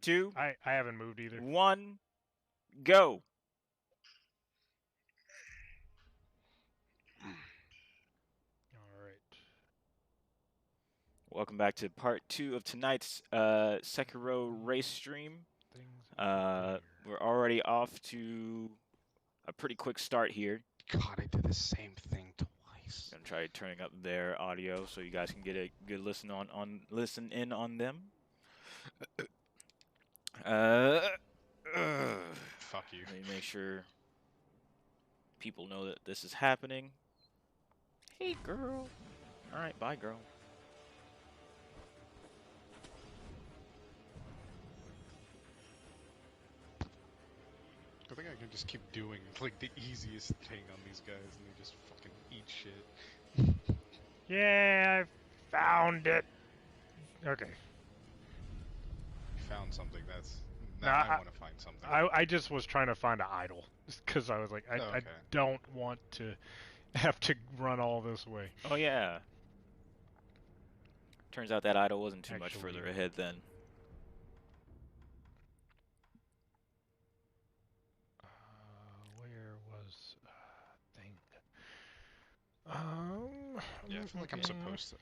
2, I haven't moved either. 1, go. All right. Welcome back to part 2 of tonight's Sekiro race stream. We're already off to a pretty quick start here. God, I did the same thing twice. Gonna try turning up their audio so you guys can get a good listen in on them. Fuck you. Let me make sure people know that this is happening. Hey, girl. All right, bye, girl. I think I can just keep doing like the easiest thing on these guys and they just fucking eat shit. Yeah, I found it. Okay. You found something. No, I want to find something. I just was trying to find an idol because I was like, I don't want to have to run all this way. Oh yeah. Turns out that idol wasn't too much further ahead then. Where was thing? Yeah, I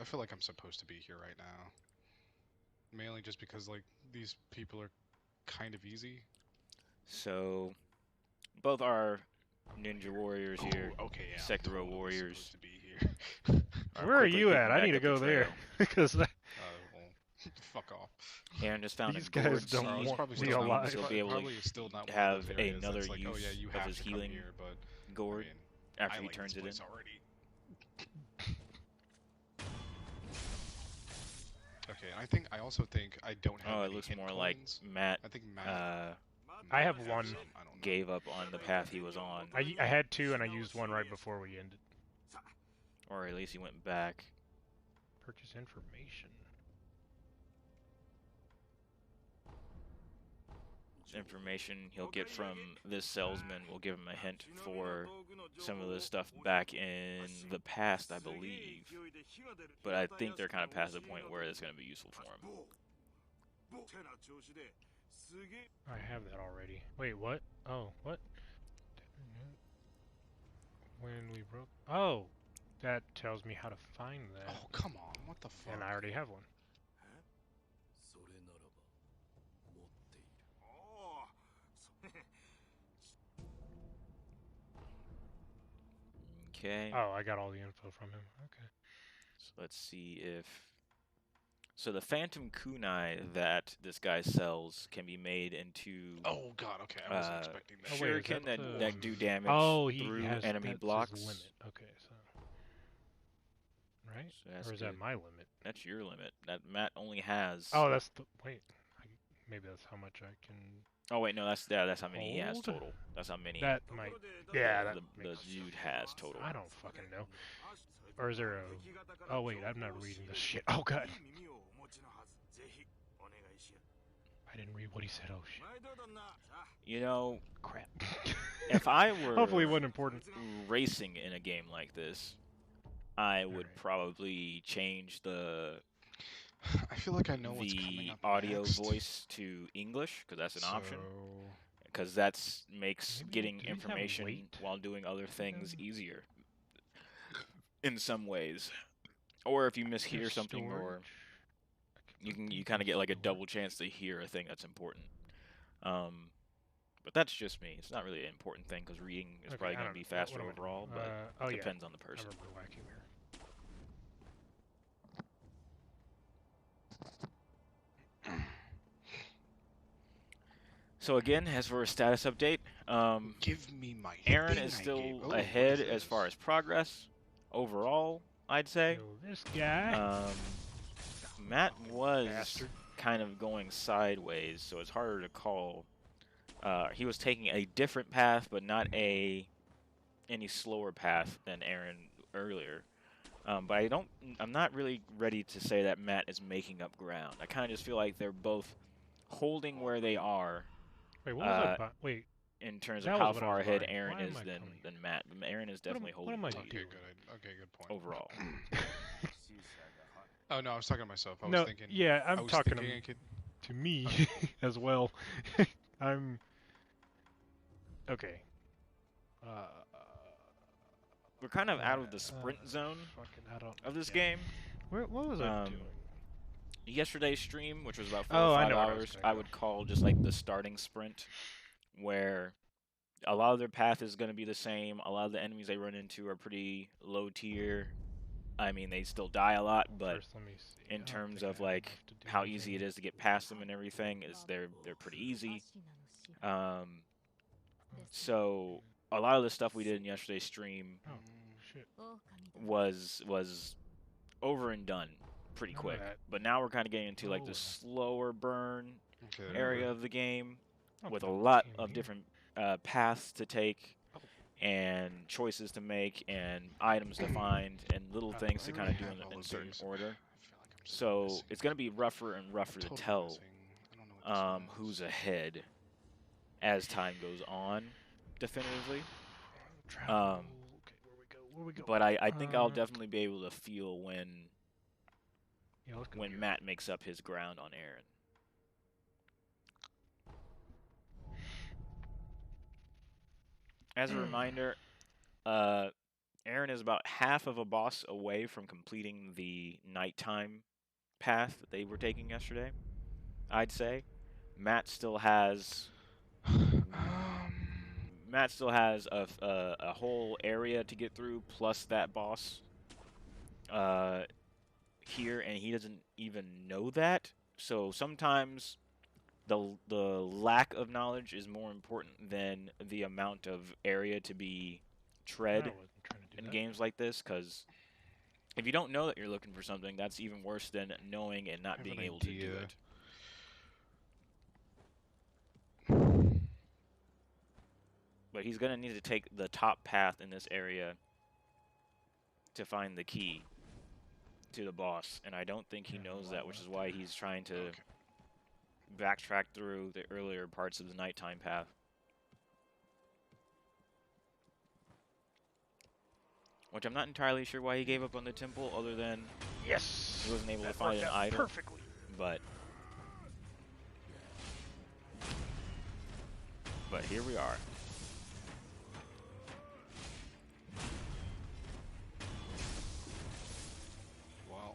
feel like I'm supposed to be here right now. Mainly just because like these people are kind of easy. So, both are ninja warriors here. Okay, yeah. Sekiro warriors. Supposed to be here. Where are you at? I need to go there because. Well, fuck off. Aaron just found these a guys gourd don't seed, want which me means alive. he'll be able to have another use of his healing here, but, gourd after he turns it in. Already. Okay, I also think I don't have. Oh, it any looks hit more coins. like Matt. I think Matt. I have one. I don't know. Gave up on the path he was on, I had two, and I used one right before we ended. or at least he went back. Purchase information. Information he'll get from this salesman will give him a hint for some of the stuff back in the past, I believe. But I think they're kind of past the point where it's going to be useful for him. I have that already. Wait, what? Oh, what? When we broke... Oh! That tells me how to find that. Oh, come on. What the fuck? And I already have one. Okay. Oh, I got all the info from him. Okay. So let's see if... So the Phantom Kunai that this guy sells can be made into... Oh god, okay, I wasn't expecting that. Shuriken that do damage through enemy blocks. His limit. Okay, so... Right? So or is that my limit? That's your limit. That Matt only has... Oh, that's the... Wait. Maybe that's how much I can... Oh wait, no, that's how many he has total. That's how many that might... Yeah, that the dude has total. I don't fucking know. Or is there a... Oh wait, I'm not reading this shit. Oh god. I didn't read what he said. Oh shit. You know, crap. If I were hopefully it wasn't important racing in a game like this, I would probably change the... I feel like I know what's coming up audio next. voice to English, because that's an option. Because that makes getting information while doing other things easier. In some ways. Or if you mishear something, or you kind of get like a double chance to hear a thing that's important. But that's just me. It's not really an important thing, because reading is probably going to be faster overall, but it depends on the person. I remember whacking there. So again, as for a status update, give me my Aaron is still ahead as far as progress overall, I'd say. This guy. Matt was kind of going sideways, so it's harder to call. He was taking a different path, but not any slower path than Aaron earlier. But I'm not really ready to say that Matt is making up ground. I kind of just feel like they're both holding where they are. Wait, what was that? Wait. In terms of how far ahead Aaron is than Matt. Aaron is definitely holding. Okay, good point. Overall. Oh no, I was talking to myself. I was thinking. Yeah, I'm talking to. to me as well. I'm okay. We're kind of out of the sprint zone of this game. What was I doing? Yesterday's stream, which was about 4 or 5 hours, I would call just like the starting sprint, where a lot of their path is going to be the same. A lot of the enemies they run into are pretty low tier. I mean, they still die a lot, but in terms of like how easy it is to get past them and everything, they're pretty easy. So a lot of the stuff we did in yesterday's stream was over and done pretty quick. But now we're kind of getting into like the slower burn area of the game with a lot of different paths to take and choices to make and items to find and little things to kind of do in certain order. So it's going to be rougher and rougher to tell who's ahead as time goes on, definitively. But I think I'll definitely be able to feel when Matt makes up his ground on Aaron. As a reminder, Aaron is about half of a boss away from completing the nighttime path that they were taking yesterday, I'd say. Matt still has a whole area to get through, plus that boss here, and he doesn't even know that. So sometimes the lack of knowledge is more important than the amount of area to be tread in games like this, because if you don't know that you're looking for something, that's even worse than knowing and not being able to do it. But he's going to need to take the top path in this area to find the key to the boss, and I don't think he knows that, which is why he's trying to backtrack through the earlier parts of the nighttime path. Which I'm not entirely sure why he gave up on the temple, other than he wasn't able to find an item. Perfectly. But here we are. Wow.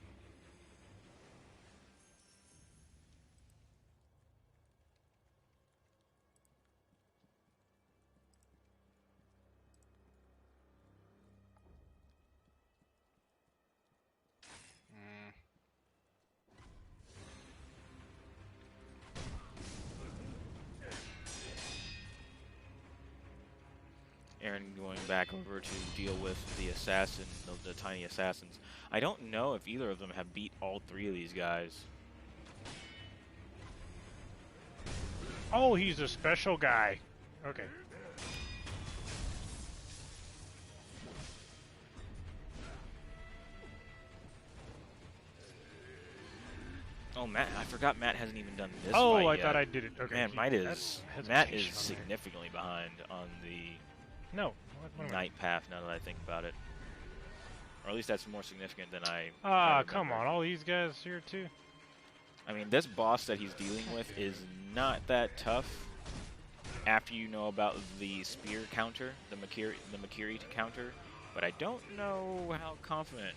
Aaron going back over to deal with the assassin, the tiny assassins. I don't know if either of them have beat all three of these guys. Oh, he's a special guy. Okay. Oh, Matt! I forgot Matt hasn't even done this. Oh, fight I yet. thought I did it. Okay. Man, Matt is significantly behind on the night path. Now that I think about it, or at least that's more significant than I. Come on! All these guys here too. I mean, this boss that he's dealing with is not that tough. After you know about the spear counter, the Makiri counter, but I don't know how confident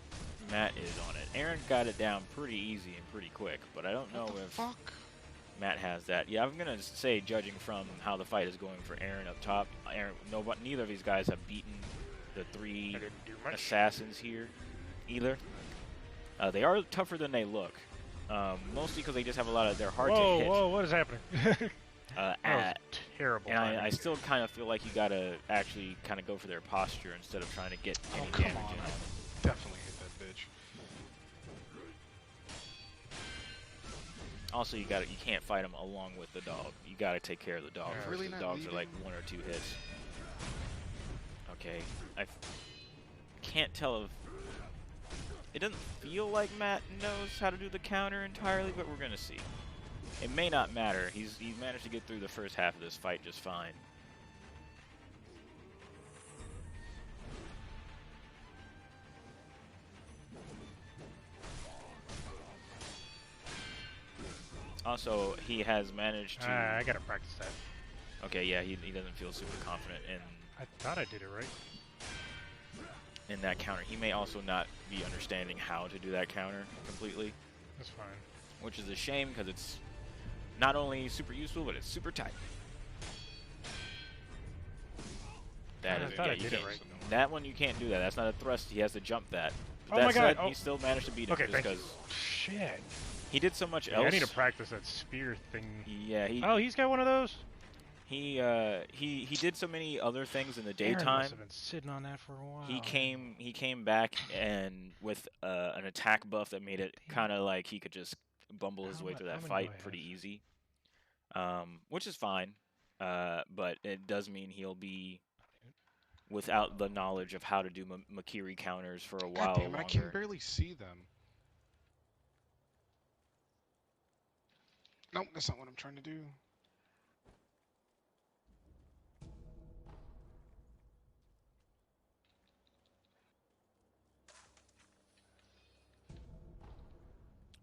Matt is on it. Aaron got it down pretty easy and pretty quick, but I don't know if Matt has that. Yeah, I'm gonna say, judging from how the fight is going for Aaron up top, neither of these guys have beaten the three assassins here either. They are tougher than they look, mostly because they just have a lot of they're hard to hit. Whoa! What is happening? That was terrible. And I still kind of feel like you gotta actually kind of go for their posture instead of trying to get any damage in. Definitely hit that bitch. Also, you can't fight them along with the dog. You gotta take care of the dog first. The dogs are like 1 or 2 hits. Okay, I can't tell if it doesn't feel like Matt knows how to do the counter entirely, but we're gonna see. It may not matter. He's managed to get through the first half of this fight just fine. Also, he has managed to... I gotta practice that. Okay, yeah, he doesn't feel super confident in... I thought I did it right. In that counter. He may also not be understanding how to do that counter completely. That's fine. Which is a shame, because it's not only super useful, but it's super tight. That is, yeah, you can't, right. That one you can't do that. That's not a thrust. He has to jump that. But that said, he still managed to beat him just because. Shit. He did so much else. I need to practice that spear thing. Yeah, he's got one of those. He did so many other things in the daytime. Must have been sitting on that for a while. He came back and with an attack buff that made it kind of like he could just bumble his way through that fight pretty easy, which is fine. But it does mean he'll be without the knowledge of how to do Makiri counters for a while longer. I can barely see them. Nope, that's not what I'm trying to do.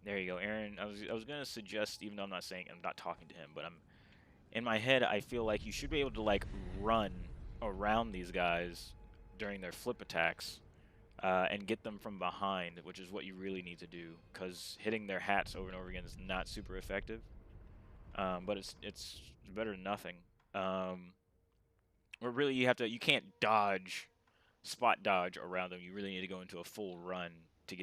There you go, Aaron. I was gonna suggest, even though I'm not talking to him, but in my head I feel like you should be able to like run around these guys during their flip attacks and get them from behind, which is what you really need to do, because hitting their hats over and over again is not super effective. But it's better than nothing. Or really, you can't spot dodge around them. You really need to go into a full run to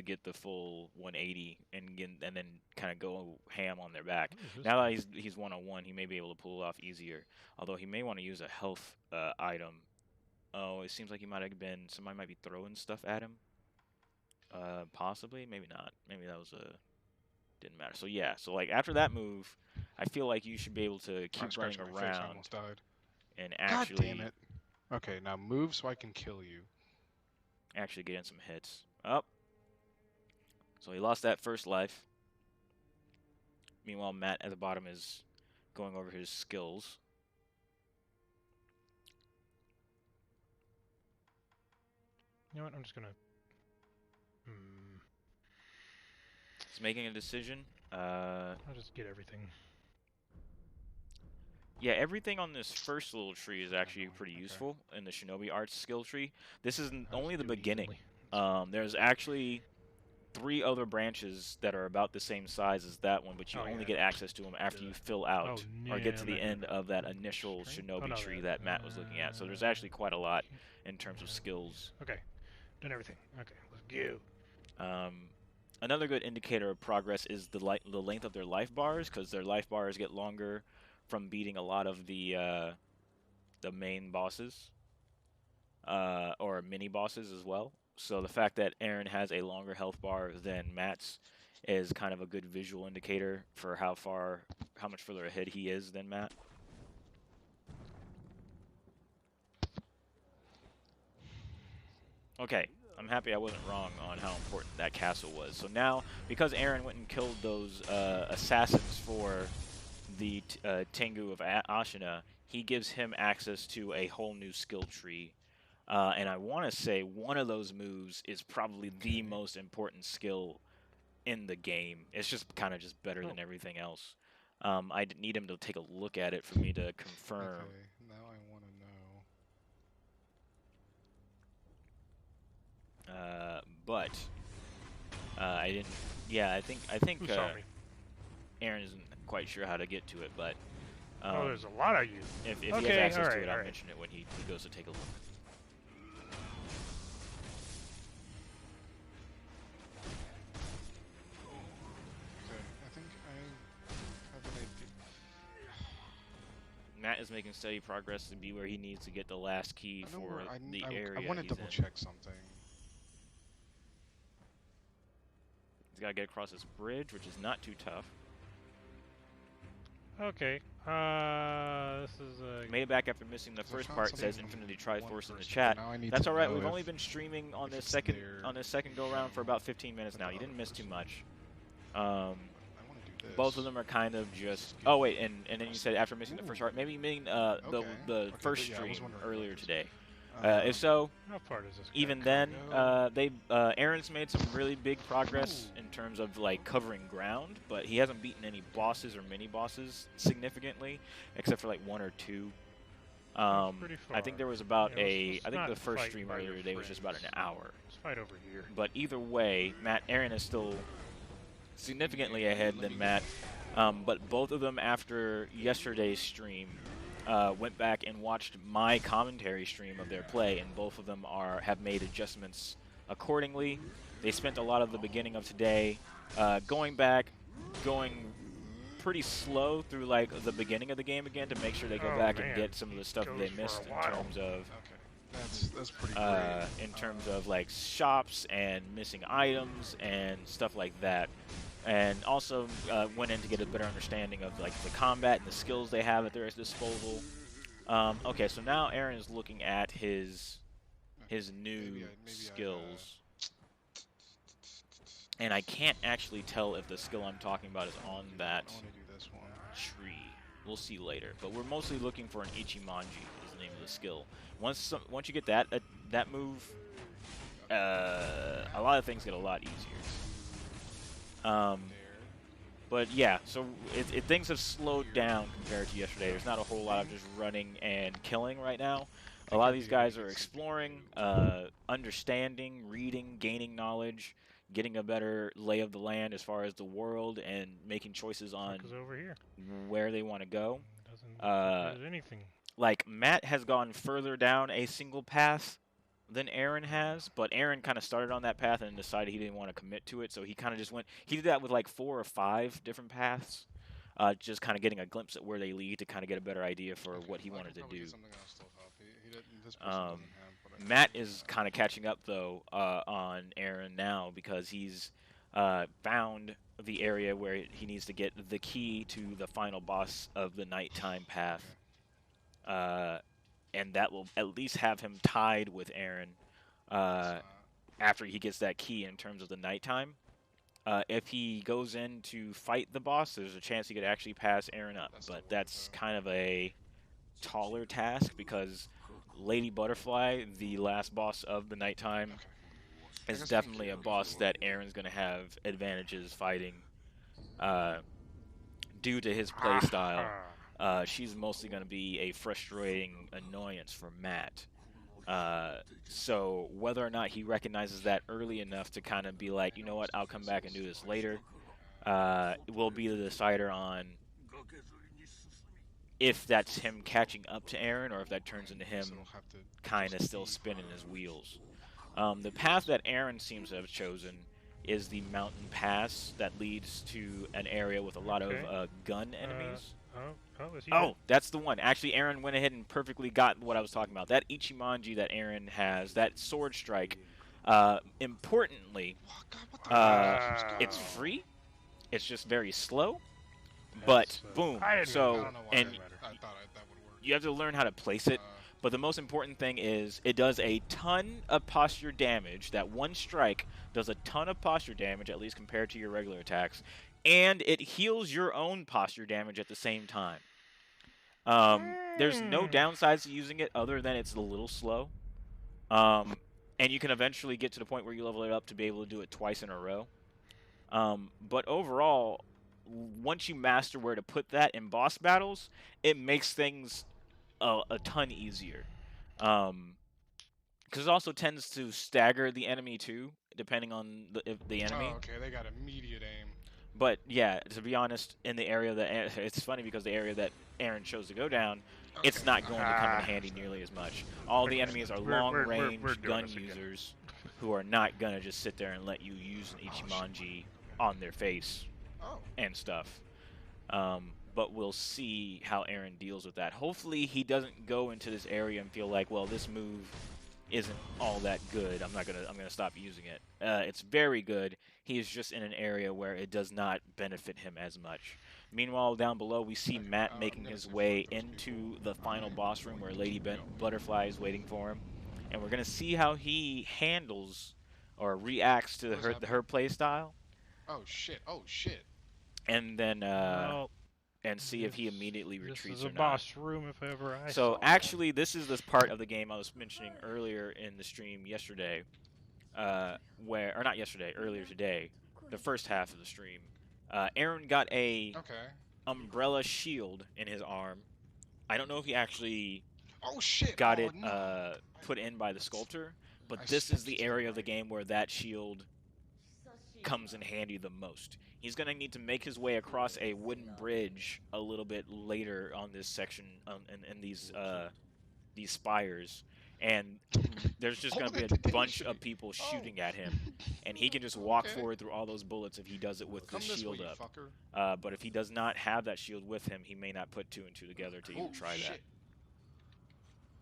get the full 180 and then kind of go ham on their back. Now that he's one-on-one, he may be able to pull it off easier. Although he may want to use a health item. Oh, it seems like somebody might be throwing stuff at him. Possibly, maybe not. Maybe that was didn't matter. So yeah, so like after that move, I feel like you should be able to keep running around. I almost died. And actually, God damn it. Okay, now move so I can kill you. Actually get in some hits. Up. So he lost that first life. Meanwhile, Matt at the bottom is going over his skills. You know what? I'm just gonna. He's making a decision. I'll just get everything. Yeah, everything on this first little tree is actually pretty useful in the Shinobi Arts skill tree. This is only the beginning. There's actually 3 other branches that are about the same size as that one, but you only get access to them after you fill out or get to the end of that initial Shinobi tree that Matt was looking at. So there's actually quite a lot in terms of skills. Okay, done everything. Okay, let's go. Another good indicator of progress is the length of their life bars, because their life bars get longer from beating a lot of the main bosses or mini bosses as well. So the fact that Aaron has a longer health bar than Matt's is kind of a good visual indicator for how much further ahead he is than Matt. Okay, I'm happy I wasn't wrong on how important that castle was. So now, because Aaron went and killed those assassins for the Tengu of Ashina, he gives him access to a whole new skill tree. And I want to say one of those moves is probably the most important skill in the game. It's just kind of just better than everything else. I need him to take a look at it for me to confirm. Okay, now I want to know. But I didn't. Yeah, I think Aaron isn't quite sure how to get to it, but there's a lot of you. If he has access to it, I'll mention it when he goes to take a look. Matt is making steady progress to be where he needs to get the last key for the area. I want to double check something. He's got to get across this bridge, which is not too tough. Okay. This is made it back after missing the first part. Says Infinity Triforce in the chat. That's all right. We've only been streaming on this second go round for about 15 minutes now. You didn't miss too much. Both of them are kind of just. Oh wait, and then you said after missing the first part, maybe you mean the first stream earlier today. If so, how far does this even then, Aaron's made some really big progress in terms of like covering ground, but he hasn't beaten any bosses or mini bosses significantly, except for like 1 or 2. I think there was about I think the first stream earlier today was just about an hour. Let's fight over here. But either way, Aaron is still significantly ahead than Matt. But both of them, after yesterday's stream, went back and watched my commentary stream of their play, and both of them have made adjustments accordingly. They spent a lot of the beginning of today going pretty slow through like the beginning of the game again to make sure they go back and get some of the stuff that they missed in terms of that's pretty great. In terms of like shops and missing items and stuff like that. And also went in to get a better understanding of like the combat and the skills they have at their disposal. Okay, so now Aaron is looking at his new skills. And I can't actually tell if the skill I'm talking about is on that tree. We'll see later. But we're mostly looking for an Ichimonji is the name of the skill. Once you get that move, a lot of things get a lot easier. But yeah, so things have slowed down compared to yesterday. There's not a whole lot of just running and killing right now. A lot of these guys are exploring, understanding, reading, gaining knowledge, getting a better lay of the land as far as the world, and making choices on where they want to go. Anything. Like, Matt has gone further down a single path than Aaron has, but Aaron kind of started on that path and decided he didn't want to commit to it, so he kind of just went. He did that with like 4 or 5 different paths, just kind of getting a glimpse at where they lead to kind of get a better idea for what he wanted to do. Matt is kind of catching up though on Aaron now because he's found the area where he needs to get the key to the final boss of the nighttime path. And that will at least have him tied with Aaron after he gets that key in terms of the nighttime. If he goes in to fight the boss, there's a chance he could actually pass Aaron up. But that's kind of a taller task because Lady Butterfly, the last boss of the nighttime, is definitely a boss that Aaron's going to have advantages fighting due to his playstyle. She's mostly going to be a frustrating annoyance for Matt. So whether or not he recognizes that early enough to kind of be like, you know what, I'll come back and do this later, will be the decider on if that's him catching up to Aaron or if that turns into him kind of still spinning his wheels. The path that Aaron seems to have chosen is the mountain pass that leads to an area with a lot of gun enemies. That's the one. Actually, Aaron went ahead and perfectly got what I was talking about. That Ichimonji that Aaron has, that sword strike, importantly, it's free. It's just very slow. But, boom. So, and you have to learn how to place it. But the most important thing is it does a ton of posture damage. That one strike does a ton of posture damage, at least compared to your regular attacks. And it heals your own posture damage at the same time. There's no downsides to using it other than it's a little slow. And you can eventually get to the point where you level it up to be able to do it twice in a row. But overall, once you master where to put that in boss battles, it makes things a ton easier. Because it also tends to stagger the enemy too, depending on the enemy. Oh, okay, they got immediate aim. But yeah, to be honest, in the area that it's funny because the area that Aaron chose to go down, it's not going to come in handy nearly as much. All the enemies are long-range gun users who are not gonna just sit there and let you use an Ichimonji on their face and stuff. But we'll see how Aaron deals with that. Hopefully he doesn't go into this area and feel like, well, this move isn't all that good. I'm gonna stop using it. It's very good. He is just in an area where it does not benefit him as much. Meanwhile, down below, we see Matt making his way into the final boss room where Lady Butterfly is waiting for him, and we're gonna see how he handles or reacts to her playstyle. Oh shit! Oh shit! And then and see if he immediately retreats or not. This is a boss room if ever I So saw actually, this is this part of the game I was mentioning earlier in the stream yesterday, or not yesterday, earlier today, the first half of the stream. Aaron got a umbrella shield in his arm. I don't know if he actually got it put in by the sculptor, but this is the area of the game where that shield comes in handy the most. He's going to need to make his way across a wooden bridge a little bit later on this section in these spires, and there's just going to be a bunch of people shooting at him, and he can just walk forward through all those bullets if he does it with the shield up. But if he does not have that shield with him, he may not put 2 and 2 together to even try that.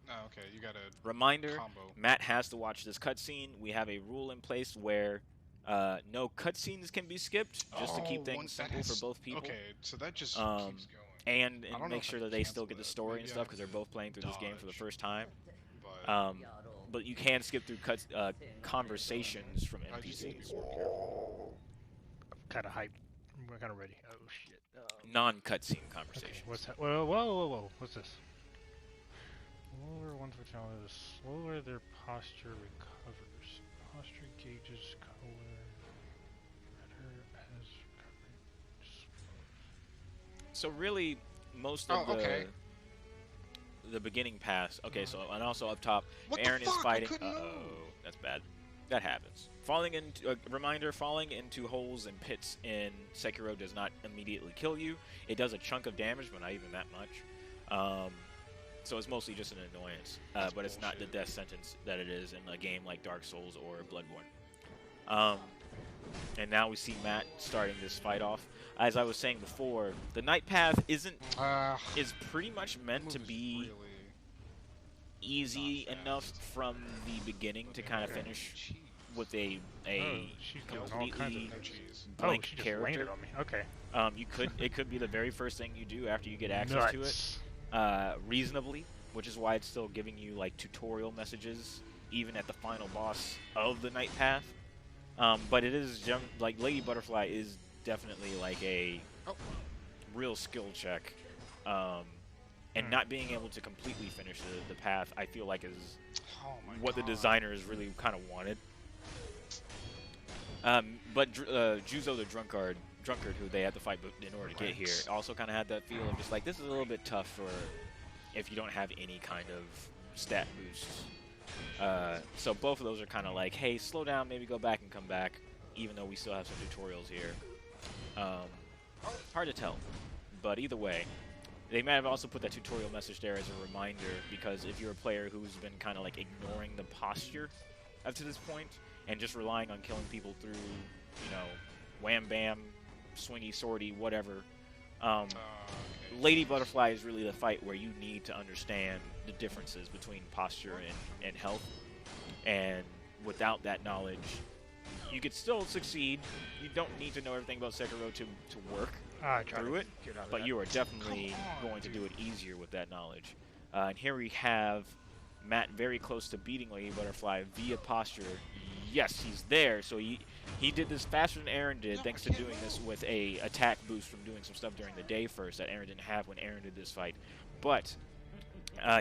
Oh, okay, you got a reminder, combo. Matt has to watch this cutscene. We have a rule in place where no cutscenes can be skipped, just to keep things simple for both people. Okay, so that just keeps going. And make sure that they still get the story and stuff, because they're both playing through this game for the first time. But you can skip through conversations from NPCs. I'm kind of hyped. I'm kind of ready. Oh, shit. Non-cutscene conversations. Okay, what's that? Whoa. What's this? Lower ones which slower their posture recovers. Posture gauges color. Redder as recovery. So really, most of the beginning pass. Okay, so and also up top, Aaron is fighting. That's bad. That happens. Falling into holes and pits in Sekiro does not immediately kill you. It does a chunk of damage, but not even that much. So it's mostly just an annoyance, but it's not the death sentence that it is in a game like Dark Souls or Bloodborne. And now we see Matt starting this fight off. As I was saying before, the night path is pretty much meant to be easy enough from the beginning to kind of finish with a completely blank character. On me. Okay. It could be the very first thing you do after you get access to it. Reasonably, which is why it's still giving you like tutorial messages even at the final boss of the night path. But it is like Lady Butterfly is definitely like a real skill check, and not being able to completely finish the path, I feel like is what the designers really kind of wanted. But Juzo the drunkard who they had to fight in order to get here also kind of had that feel of just like, this is a little bit tough for if you don't have any kind of stat boosts. So both of those are kind of like, hey, slow down, maybe go back and come back, even though we still have some tutorials here. Hard to tell, but either way, they might have also put that tutorial message there as a reminder, because if you're a player who's been kind of like ignoring the posture up to this point and just relying on killing people through, you know, wham bam, swingy, swordy, whatever, Lady Butterfly is really the fight where you need to understand the differences between posture and health, and without that knowledge, you could still succeed. You don't need to know everything about Sekiro to work through it, but you are definitely going to do it easier with that knowledge. And here we have Matt very close to beating Lady Butterfly via posture. Yes, he's there, so he did this faster than Aaron did, thanks to doing this with a attack boost from doing some stuff during the day first that Aaron didn't have when Aaron did this fight. But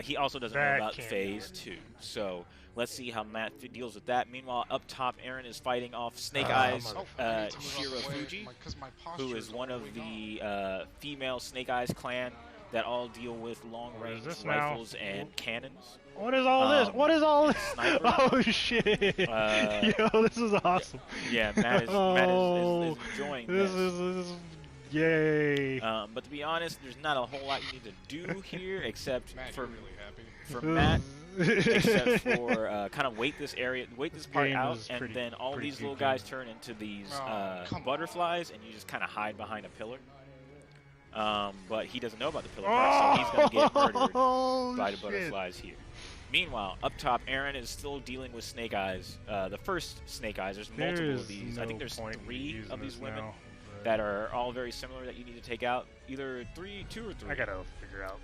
he also doesn't know about Phase 2, so let's see how Matt deals with that. Meanwhile, up top, Aaron is fighting off Snake Eyes Shirafuji, who is one of the female Snake Eyes clan that all deal with long-range rifles and cannons. What is all this? What is all this? Oh shit! Yo, this is awesome. Yeah, Matt is enjoying this. This is yay. But to be honest, there's not a whole lot you need to do here, except for Matt, except for kind of wait this part out, and then all these little guys turn into these butterflies, and you just kind of hide behind a pillar. But he doesn't know about the pillar part, so he's going to get murdered by the butterflies here. Meanwhile, up top, Aaron is still dealing with Snake Eyes. The first Snake Eyes, there's multiple of these. I think there's 3 of these women that are all very similar that you need to take out. Either 2 or 3. I gotta figure out.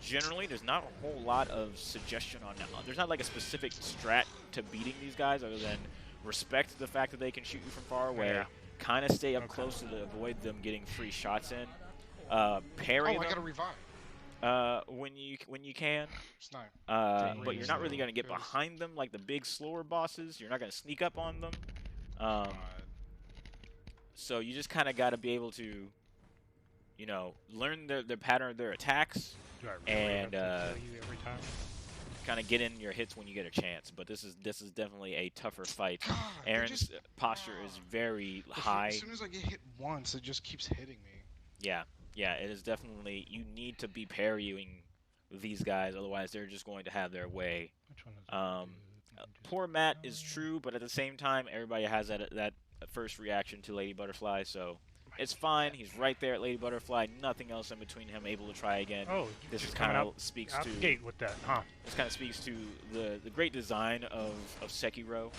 Generally, there's not a whole lot of suggestion on that. There's not like a specific strat to beating these guys other than respect the fact that they can shoot you from far away. kind of stay up close to avoid them getting free shots in. Parry them. I gotta revive. When you can. Snipe. But you're not really gonna get behind them like the big slower bosses. You're not gonna sneak up on them. So you just kind of got to be able to, you know, learn their pattern of their attacks and kind of get in your hits when you get a chance. But this is definitely a tougher fight. God, Aaron's posture is very high. As soon as I get hit once, it just keeps hitting me. Yeah, it is definitely. You need to be parrying these guys, otherwise they're just going to have their way. Poor Matt is true, but at the same time, everybody has that first reaction to Lady Butterfly, so it's fine. He's right there at Lady Butterfly. Nothing else in between him. Able to try again. Oh, this kind of speaks to gate with that, huh? This kind of speaks to the great design of Sekiro,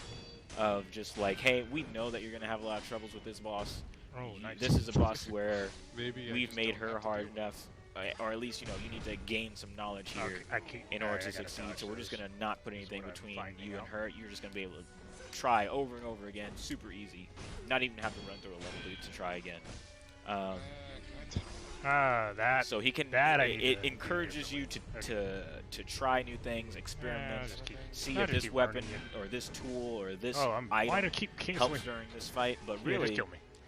of just like, hey, we know that you're gonna have a lot of troubles with this boss. Oh, nice. This is a boss where Maybe we've made her hard enough, or at least, you know, you need to gain some knowledge here in order to succeed. So we're just gonna not put anything between you and her. You're just gonna be able to try over and over again, super easy. Not even have to run through a level to try again. So he can. It encourages you to try new things, experiment, see if this weapon or this tool or this item helps during this fight. But really,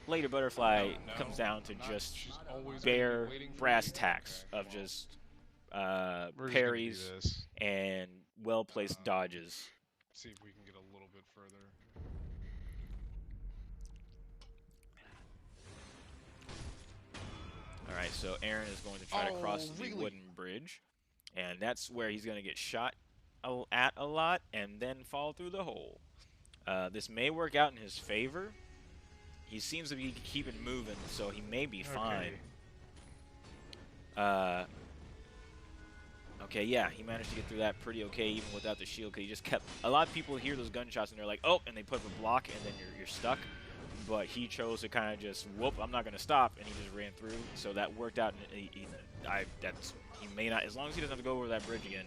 Lady Butterfly comes down to just bare brass tacks of just parries and well-placed dodges. See if we can get a little bit further. Alright, so Aaron is going to try to cross the wooden bridge. And that's where he's going to get shot at a lot and then fall through the hole. This may work out in his favor. He seems to be keeping moving, so he may be fine. Okay, yeah, he managed to get through that pretty okay even without the shield, because he just kept... A lot of people hear those gunshots and they're like, oh, and they put up a block and then you're stuck. But he chose to kind of just, whoop, I'm not going to stop, and he just ran through. So that worked out. And he may not, as long as he doesn't have to go over that bridge again,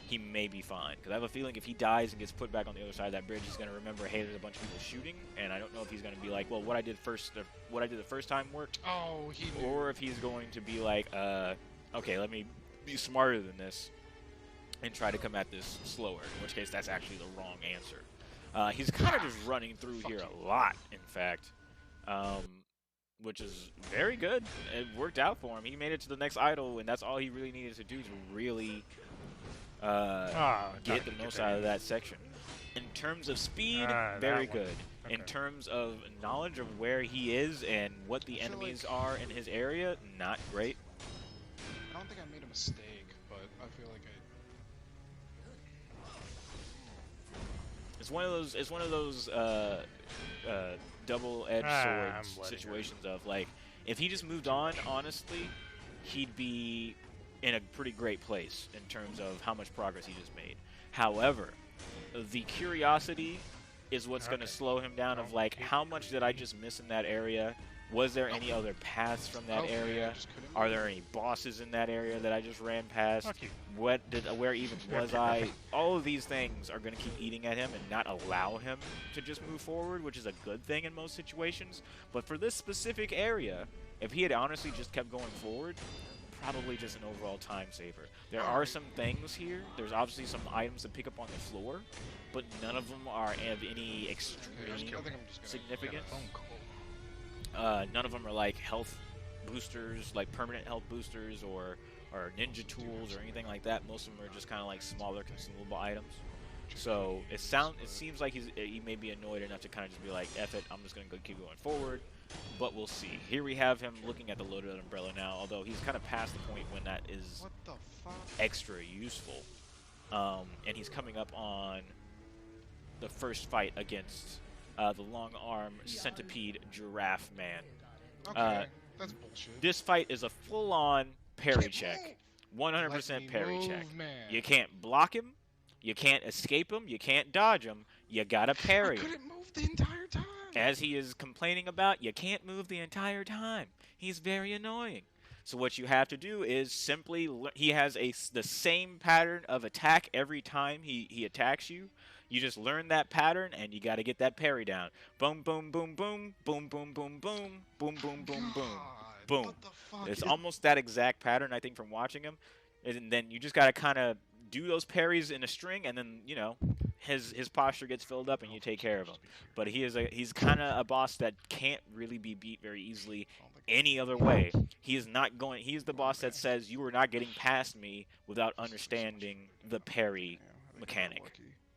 he may be fine. Because I have a feeling if he dies and gets put back on the other side of that bridge, he's going to remember, hey, there's a bunch of people shooting, and I don't know if he's going to be like, well, what I did the first time worked. Oh, he knew. Or if he's going to be like, okay, let me be smarter than this and try to come at this slower. In which case, that's actually the wrong answer. He's kind of just running through here a lot, in fact, which is very good. It worked out for him. He made it to the next idol, and that's all he really needed to do to really get the most out of that section. In terms of speed, very good. Okay. In terms of knowledge of where he is and what the enemies are in his area, not great. I don't think I made a mistake, but I feel like It's one of those double-edged sword situations of, like, if he just moved on, honestly, he'd be in a pretty great place in terms of how much progress he just made. However, the curiosity is what's going to slow him down of, like, how much did I just miss in that area? Was there any other paths from that area? Are there any bosses in that area that I just ran past? Where even was I? All of these things are going to keep eating at him and not allow him to just move forward, which is a good thing in most situations. But for this specific area, if he had honestly just kept going forward, probably just an overall time saver. There are some things here. There's obviously some items to pick up on the floor, but none of them are of any extreme significance. None of them are like health boosters, like permanent health boosters or ninja tools or anything like that. Most of them are just kind of like smaller consumable items. So it seems like he may be annoyed enough to kind of just be like, F it, I'm just going to keep going forward. But we'll see. Here we have him looking at the loaded umbrella now, although he's kind of past the point when that is extra useful. And he's coming up on the first fight against the long-arm centipede giraffe man. Okay, that's bullshit. This fight is a full-on parry check. 100% parry check. Man. You can't block him. You can't escape him. You can't dodge him. You gotta parry. I couldn't move the entire time. As he is complaining about, you can't move the entire time. He's very annoying. So what you have to do is simply, he has the same pattern of attack every time he attacks you. You just learn that pattern, and you got to get that parry down. Boom, boom, boom, boom, boom, boom, boom, boom, boom, boom, boom, boom, boom. What the fuck? It's almost that exact pattern, I think, from watching him. And then you just got to kind of do those parries in a string, and then, you know, his posture gets filled up, and you take care of him. But he's kind of a boss that can't really be beat very easily any other way. He is not going. He's the boss that says you are not getting past me without understanding the parry mechanic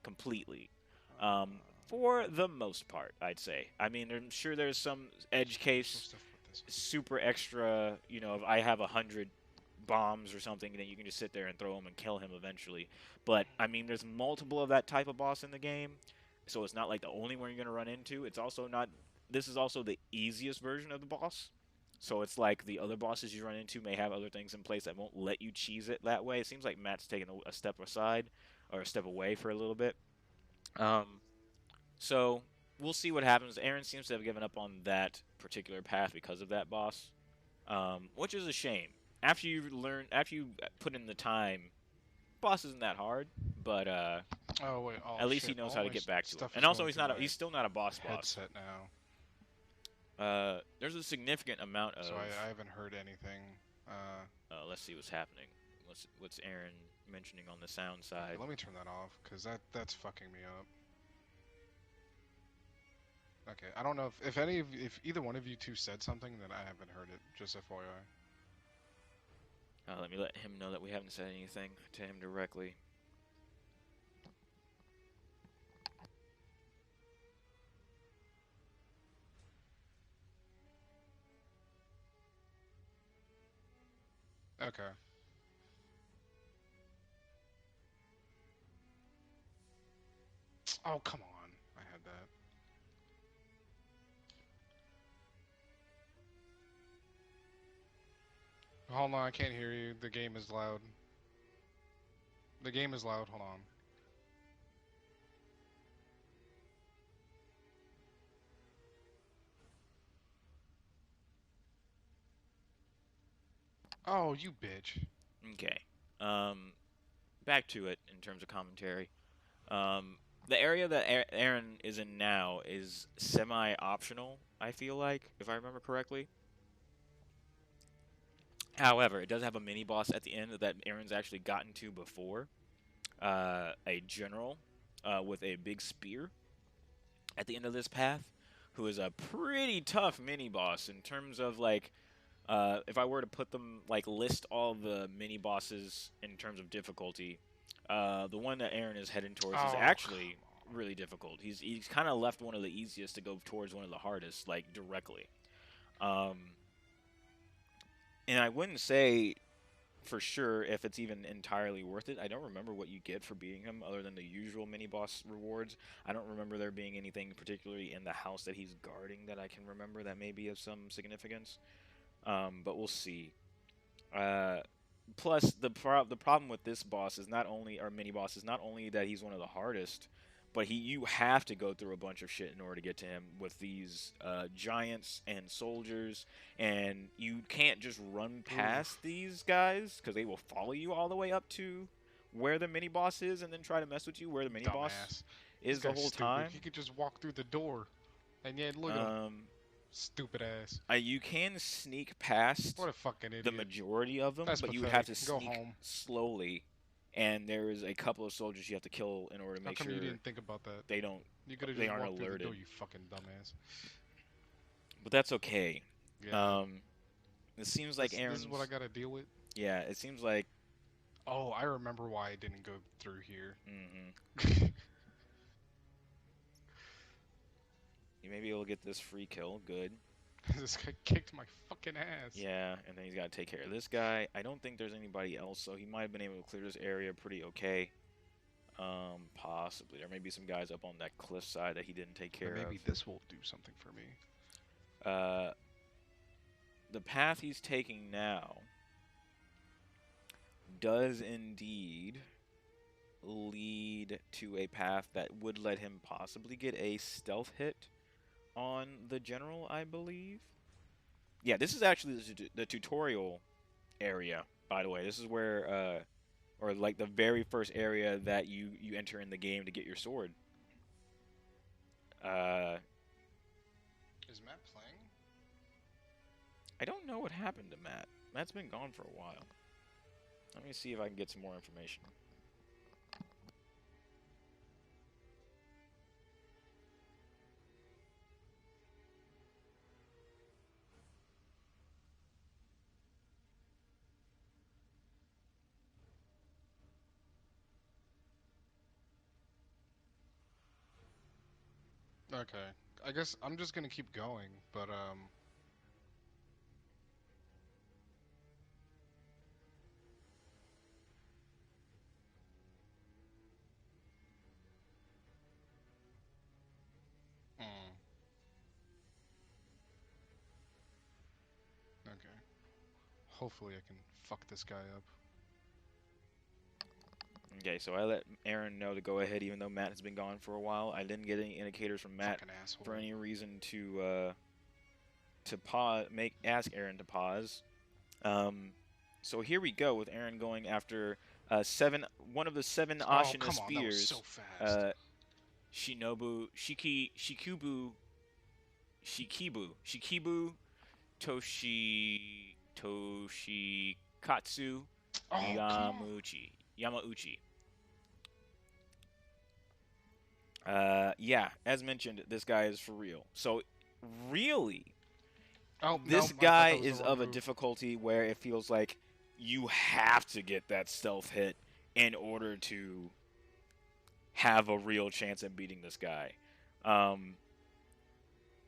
completely. For the most part, I'd say. I mean, I'm sure there's some edge case, super extra. You know, if I have 100 bombs or something, then you can just sit there and throw him and kill him eventually. But I mean, there's multiple of that type of boss in the game, so it's not like the only one you're gonna run into. It's also not. This is also the easiest version of the boss. So it's like the other bosses you run into may have other things in place that won't let you cheese it that way. It seems like Matt's taking a step aside or a step away for a little bit. So we'll see what happens. Aaron seems to have given up on that particular path because of that boss, which is a shame. After you put in the time, boss isn't that hard, but at least he knows how to get back to it. And also, he's still not a boss. Headset now. There's a significant amount of. So I haven't heard anything. Let's see what's happening. What's Aaron mentioning on the sound side? Let me turn that off, cause that's fucking me up. Okay, I don't know if either one of you two said something, then I haven't heard it. Just FYI. Let me let him know that we haven't said anything to him directly. Okay. Oh, come on. I had that. Hold on, I can't hear you. The game is loud. The game is loud, hold on. Oh, you bitch. Okay. Back to it in terms of commentary. The area that Aaron is in now is semi-optional, I feel like, if I remember correctly. However, it does have a mini-boss at the end that Aaron's actually gotten to before. A general with a big spear at the end of this path, who is a pretty tough mini-boss in terms of, like, if I were to put them, like, list all the mini-bosses in terms of difficulty, the one that Aaron is heading towards is actually really difficult. He's kind of left one of the easiest to go towards one of the hardest, like, directly. And I wouldn't say for sure if it's even entirely worth it. I don't remember what you get for beating him other than the usual mini-boss rewards. I don't remember there being anything particularly in the house that he's guarding that I can remember that may be of some significance. But we'll see. Plus, the problem with this boss is not only, or mini-boss, is not only that he's one of the hardest, but you have to go through a bunch of shit in order to get to him with these giants and soldiers, and you can't just run past these guys because they will follow you all the way up to where the mini boss is and then try to mess with you where the mini boss is the whole time. He could just walk through the door, and yet look at him. Stupid ass. You can sneak past what a fucking idiot. the majority of them, but you would have to sneak slowly. And there is a couple of soldiers you have to kill in order to make sure. How come you didn't think about that? They don't. You could have they just aren't walked alerted. Through the door, you fucking dumbass. But that's okay. Yeah. It seems like Aaron's. This is what I gotta deal with. Yeah, it seems like. Oh, I remember why I didn't go through here. Mm-hmm. You may be able to get this free kill. Good. This guy kicked my fucking ass. Yeah, and then he's got to take care of this guy. I don't think there's anybody else, so he might have been able to clear this area pretty okay. Possibly. There may be some guys up on that cliff side that he didn't take care of. Maybe this will do something for me. The path he's taking now does indeed lead to a path that would let him possibly get a stealth hit on the general, I believe. Yeah, this is actually the tutorial area, by the way. This is where or like the very first area that you enter in the game to get your sword. Is Matt playing? I don't know what happened to Matt. Matt's been gone for a while. Let me see if I can get some more information. Okay. I guess I'm just gonna keep going, but okay. Hopefully I can fuck this guy up. Okay, so I let Aaron know to go ahead, even though Matt has been gone for a while. I didn't get any indicators from Matt for any reason to pause, ask Aaron to pause. So here we go with Aaron going after one of the 7 Ashina spears. So fast. Shikibu Toshikatsu Yamauchi. Yeah, as mentioned, this guy is for real. So, really, this guy is of a difficulty where it feels like you have to get that stealth hit in order to have a real chance at beating this guy.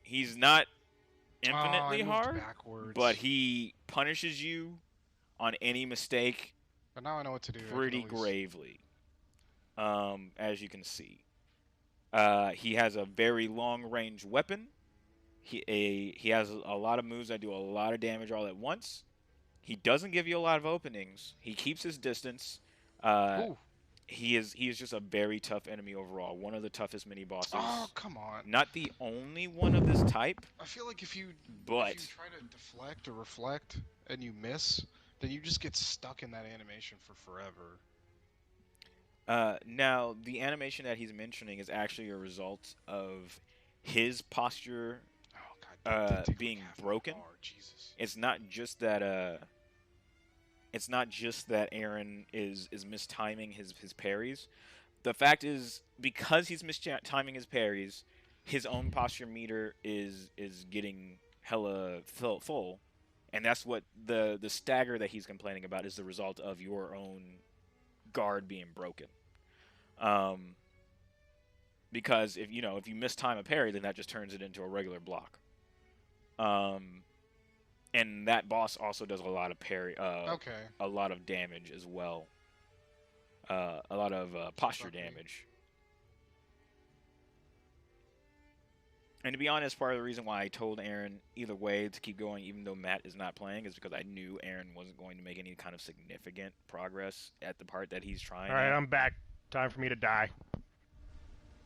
He's not infinitely hard, but he punishes you on any mistake but now I know what to do. Pretty gravely, as you can see. He has a very long-range weapon. He has a lot of moves that do a lot of damage all at once. He doesn't give you a lot of openings. He keeps his distance. He is just a very tough enemy overall. One of the toughest mini bosses. Oh, come on. Not the only one of this type. I feel like if you try to deflect or reflect and you miss, then you just get stuck in that animation for forever. Now, the animation that he's mentioning is actually a result of his posture being broken. It's not just that Aaron is mistiming his parries. The fact is, because he's mistiming his parries, his own posture meter is getting hella full, and that's what the stagger that he's complaining about is the result of your own guard being broken. Because if you mistime a parry, then that just turns it into a regular block. And that boss also does a lot of a lot of damage as well. A lot of posture damage. And to be honest, part of the reason why I told Aaron either way to keep going, even though Matt is not playing, is because I knew Aaron wasn't going to make any kind of significant progress at the part that he's trying. All right, I'm back. Time for me to die.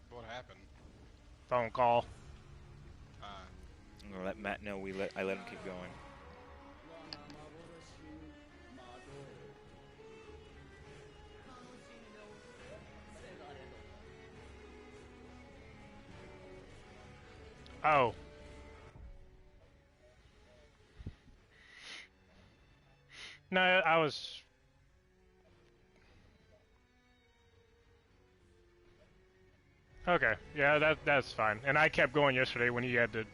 What happened? Phone call. I'm gonna let Matt know I let him keep going. Oh. No, I was... Okay, yeah, that's fine. And I kept going yesterday when he had to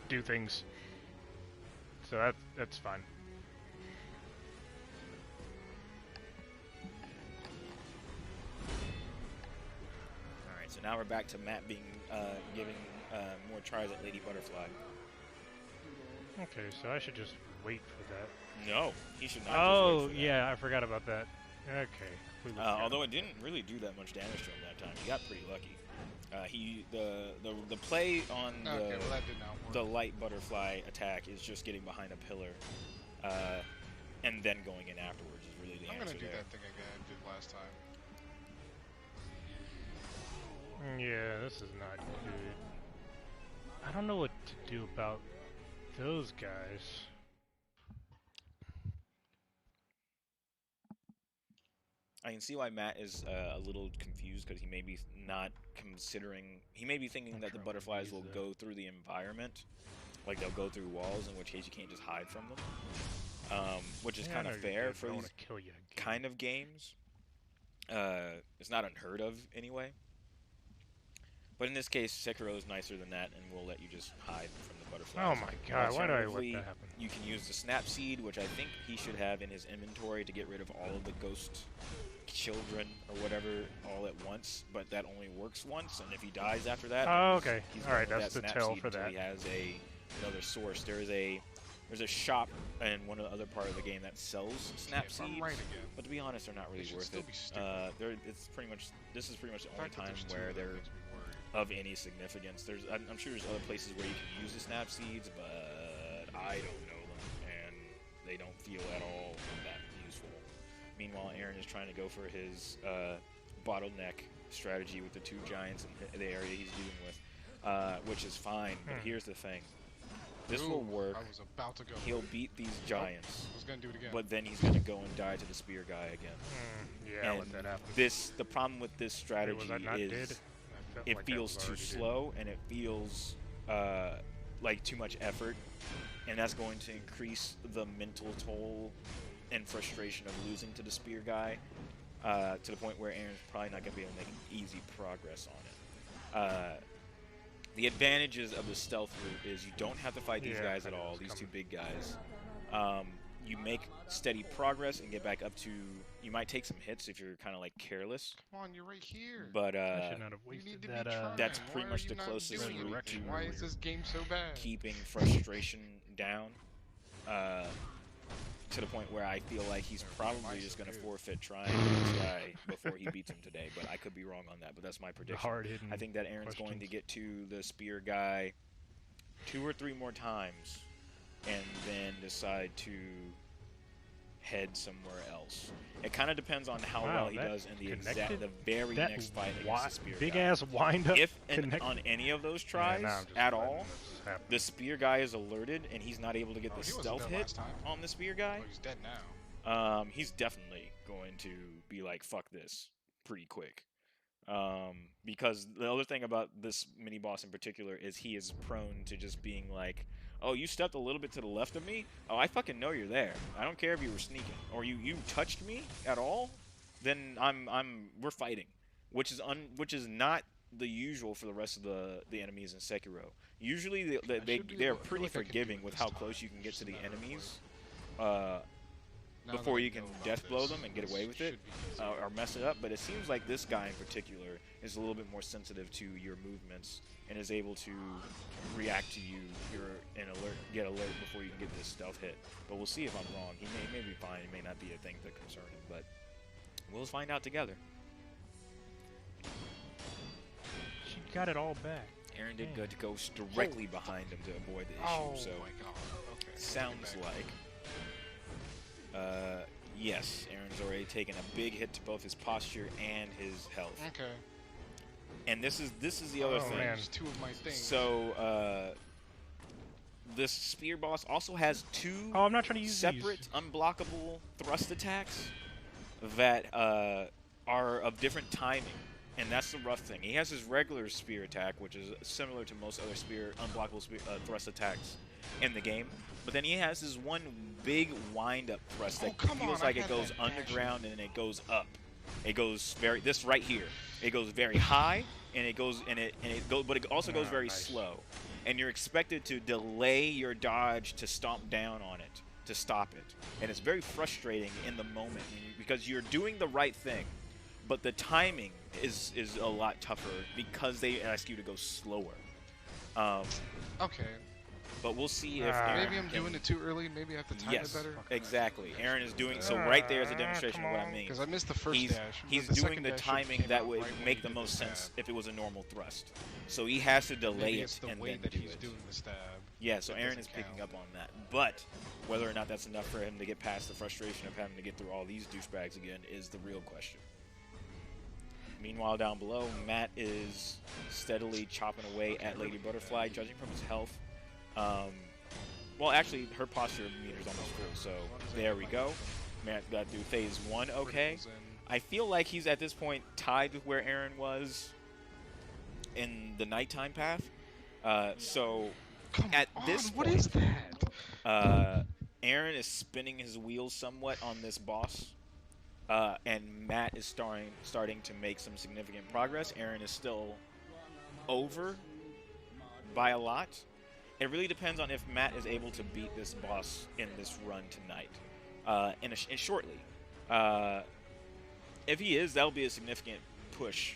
do things. So that's fine. Alright, so now we're back to Matt being giving more tries at Lady Butterfly. Okay, so I should just wait for that. No, he should not. Oh, yeah, I forgot about that. Okay. Although it didn't really do that much damage to him that time, he got pretty lucky. The play on the light butterfly attack is just getting behind a pillar, and then going in afterwards is really the answer. I'm gonna do that thing again I did last time. Yeah, this is not good. I don't know what to do about those guys. I can see why Matt is a little confused because he may be not considering. He may be thinking that the butterflies will go through the environment, like they'll go through walls, in which case you can't just hide from them. Which is kind of fair for these kind of games. It's not unheard of anyway. But in this case, Sekiro is nicer than that, and will let you just hide from the butterflies. Oh my god, why did I let that happen? You can use the Snap Seed, which I think he should have in his inventory to get rid of all of the ghost children or whatever all at once, but that only works once, and if he dies after that, okay. Alright, that's the tell for that. He has another source. There's a shop in one of the other part of the game that sells Snap Seeds, but to be honest, they're not really worth it. This is pretty much the only time where they're of any significance. I'm sure there's other places where you can use the Snap Seeds, but I don't know them, and they don't feel at all that useful. Meanwhile, Aaron is trying to go for his bottleneck strategy with the 2 giants in the area he's dealing with, which is fine, but here's the thing. This will work. I was about to go. He'll beat these giants, I was gonna do it again. but then he's gonna go and die to the spear guy again. Yeah, let that happen. The problem with this strategy is it feels too slow, and it feels like too much effort, and that's going to increase the mental toll and frustration of losing to the spear guy to the point where Aaron's probably not going to be able to make easy progress on it. The advantages of the stealth route is you don't have to fight these guys at all, these 2 big guys. You make steady progress and get back up to... You might take some hits if you're kind of like careless. Come on, you're right here. But I should not have wasted that, that's pretty much the closest route to why is this game so bad? Keeping frustration down. To the point where I feel like he's probably just going to forfeit trying this guy before he beats him today. But I could be wrong on that, but that's my prediction. I think that Aaron's going to get to the spear guy 2 or 3 more times and then decide to head somewhere else. It kind of depends on how well he does in the very next fight against the spear guy. Big-ass wind-up. If on any of those tries at all, the spear guy is alerted and he's not able to get the stealth hit on the spear guy, he's dead now. He's definitely going to be like, fuck this, pretty quick. Because the other thing about this mini-boss in particular is he is prone to just being like, oh, you stepped a little bit to the left of me? Oh, I fucking know you're there. I don't care if you were sneaking. Or you touched me at all? Then we're fighting. Which is not the usual for the rest of the enemies in Sekiro. Usually they're pretty forgiving with how close you can get to the enemies. Before you can death blow them and get away with it or mess it up, but it seems like this guy in particular is a little bit more sensitive to your movements and is able to react to you, get alert before you can get this stealth hit. But we'll see if I'm wrong. He may be fine. It may not be a thing to concern him, but we'll find out together. She got it all back. Aaron did good to go directly behind him to avoid the issue, so my God. Okay, sounds like... yes, Aaron's already taken a big hit to both his posture and his health. Okay. And this is the other thing. Man. 2 of my things. So, this spear boss also has 2 I'm not trying to use separate unblockable thrust attacks that are of different timing. And that's the rough thing. He has his regular spear attack, which is similar to most other unblockable thrust attacks in the game. But then he has his one big wind-up thrust that feels like it goes underground and then it goes up. It goes this right here. It goes very high and it goes but it also goes very slow. And you're expected to delay your dodge to stomp down on it, to stop it. And it's very frustrating in the moment because you're doing the right thing, but the timing is a lot tougher because they ask you to go slower. Okay. But we'll see if Aaron maybe I'm doing it too early. Maybe I have to time it better. Exactly. Aaron is doing so right there is a demonstration of what I mean. Because I missed the first dash. He's doing the timing that would make the most sense if it was a normal thrust. So he has to delay it and then do it. Doing the stab. Yeah, so Aaron is picking up on that. But whether or not that's enough for him to get past the frustration of having to get through all these douchebags again is the real question. Meanwhile, down below, Matt is steadily chopping away at Lady Butterfly, judging from his health. Well, actually, her posture meter's almost full, so there we go. Matt got through phase 1 okay. I feel like he's at this point tied with where Aaron was in the nighttime path. So Come at on, this what point, is that? Aaron is spinning his wheels somewhat on this boss, and Matt is starting to make some significant progress. Aaron is still over by a lot. It really depends on if Matt is able to beat this boss in this run tonight, and shortly. If he is, that'll be a significant push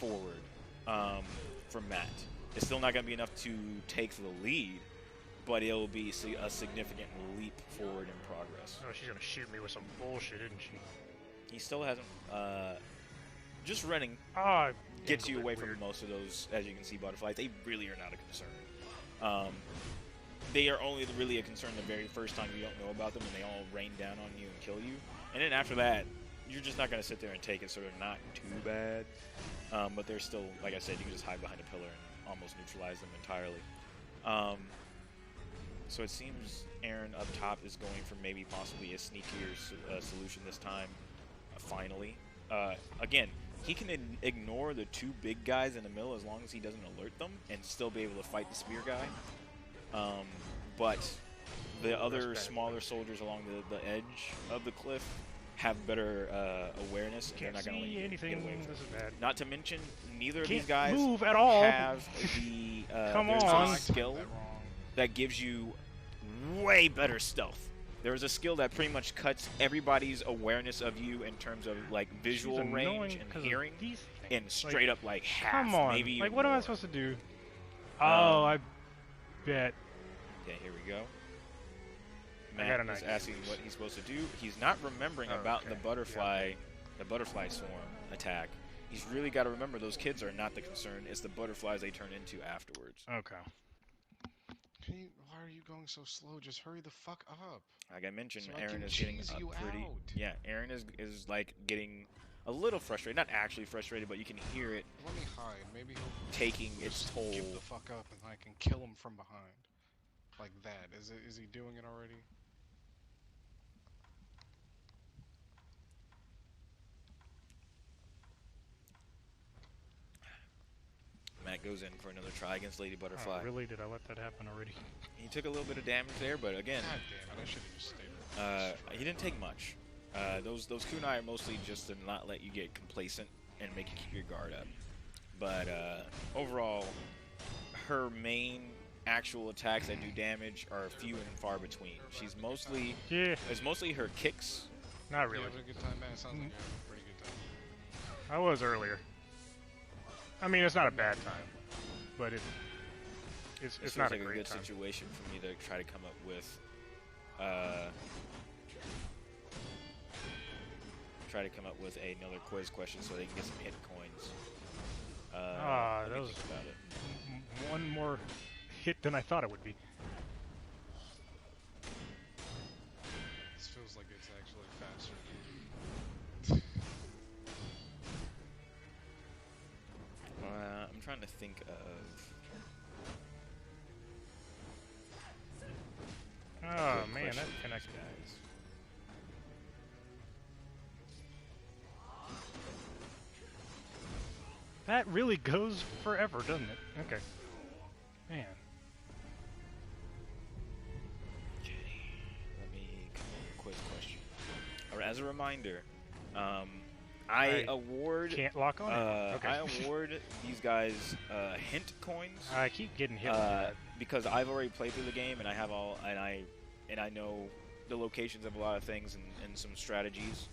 forward for Matt. It's still not going to be enough to take the lead, but it'll be a significant leap forward in progress. Oh, she's gonna shoot me with some bullshit, isn't she? He still hasn't. Just running gets you away from most of those, as you can see, butterflies. They really are not a concern. They are only really a concern the very first time you don't know about them, and they all rain down on you and kill you. And then after that, you're just not going to sit there and take it, so they're not too bad. But they're still, like I said, you can just hide behind a pillar and almost neutralize them entirely. So it seems Aaron up top is going for maybe possibly a sneakier solution this time, finally. Again, he can ignore the two big guys in the middle as long as he doesn't alert them and still be able to fight the spear guy. But the other smaller soldiers along the edge of the cliff have better awareness. Can't they're not going to see anything. This is bad. Not to mention, neither of Can't these guys move at all. have the Come there's on. a skill that gives you way better stealth. There's a skill that pretty much cuts everybody's awareness of you in terms of like visual range and hearing, and straight up like half. Come on. Maybe like, even what am I more. supposed to do? Oh, I bet. Okay, here we go. I got Matt an is idea. asking what he's supposed to do. He's not remembering about the butterfly swarm attack. He's really got to remember those kids are not the concern. It's the butterflies they turn into afterwards. Okay. Why are you going so slow? Just hurry the fuck up. Like I mentioned, So I Aaron can is getting cheese you pretty. out. Yeah, Aaron is like getting a little frustrated. Not actually frustrated, but you can hear it Let me hide. Maybe he'll taking its just toll. give the fuck up and I can kill him from behind. Like that. Is he doing it already? Matt goes in for another try against Lady Butterfly. Oh, really? Did I let that happen already? He took a little bit of damage there, but again, God damn it! I should have just stayed. he didn't take much. Those kunai are mostly just to not let you get complacent and make you keep your guard up. But overall, her main actual attacks that do damage are few and far between. She's mostly it's mostly her kicks. Not You really. having a good time, man? Sounds like you're having a pretty good time. I was earlier. I mean, it's not a bad time, but it's It's not like a a great good time. situation for me to try to come up with. Try to come up with another quiz question so they can get some hit coins. Let me that was think about it. one more hit than I thought it would be. This feels like it's actually faster. I'm trying to think of. Oh good man, question that for these connected. guys. That really goes forever, doesn't it? Okay. Man. Okay, let me come up with a quiz question. Alright, as a reminder, I award Can't lock on it. Okay. I award these guys hint coins I keep getting hit with that. because I've already played through the game and I have all and I know the locations of a lot of things and some strategies.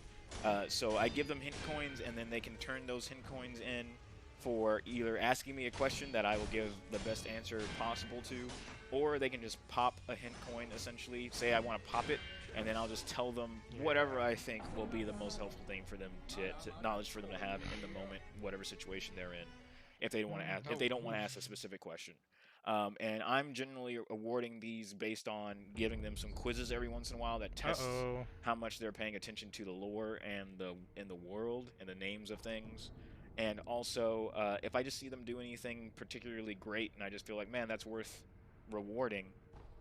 So I give them hint coins and then they can turn those hint coins in for either asking me a question that I will give the best answer possible to, or they can just pop a hint coin, essentially. Say I want to pop it, and then I'll just tell them whatever I think will be the most helpful thing for them to knowledge for them to have in the moment, whatever situation they're in. If they don't want to ask, if they don't want to ask a specific question. And I'm generally awarding these based on giving them some quizzes every once in a while that tests how much they're paying attention to the lore and the world and the names of things. And also, if I just see them do anything particularly great and I just feel like, man, that's worth rewarding,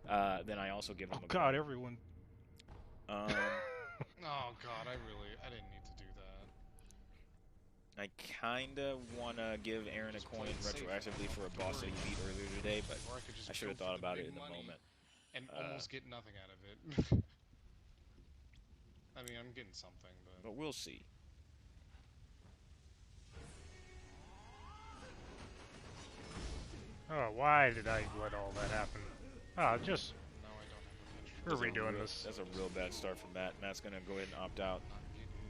then I also give them a God, everyone. Oh god, I didn't need to do that. I kinda wanna give Aaron a coin retroactively for a boss that he beat earlier today, but I should have thought about it in the moment. And almost get nothing out of it. I mean, I'm getting something, But we'll see. Oh, why did I let all that happen? Oh, just... No, I don't have We're redoing this. That's a real bad start for Matt. Matt's gonna go ahead and opt out.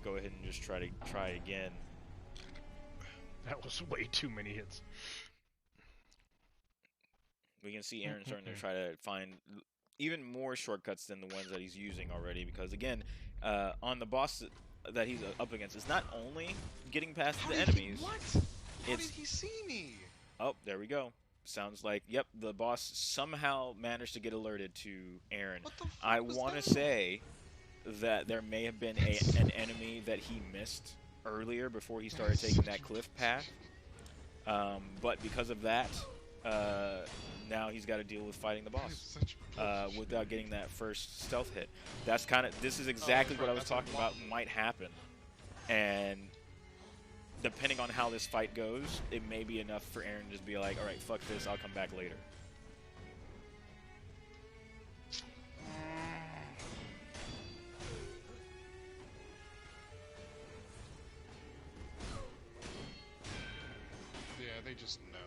Go ahead and just try again. That was way too many hits. We can see Aaron starting to try to find even more shortcuts than the ones that he's using already, because again, on the boss that he's up against, it's not only getting past the enemies. How did he see me? Oh, there we go. Sounds like, yep, the boss somehow managed to get alerted to Aaron. What the fuck I was want to that? say that there may have been an enemy that he missed earlier before he started taking that cliff path. But because of that, now he's got to deal with fighting the boss without getting that first stealth hit. That's this is exactly what I was talking about might happen. And depending on how this fight goes, it may be enough for Aaron to just be like, alright, fuck this, I'll come back later. Yeah, they just know.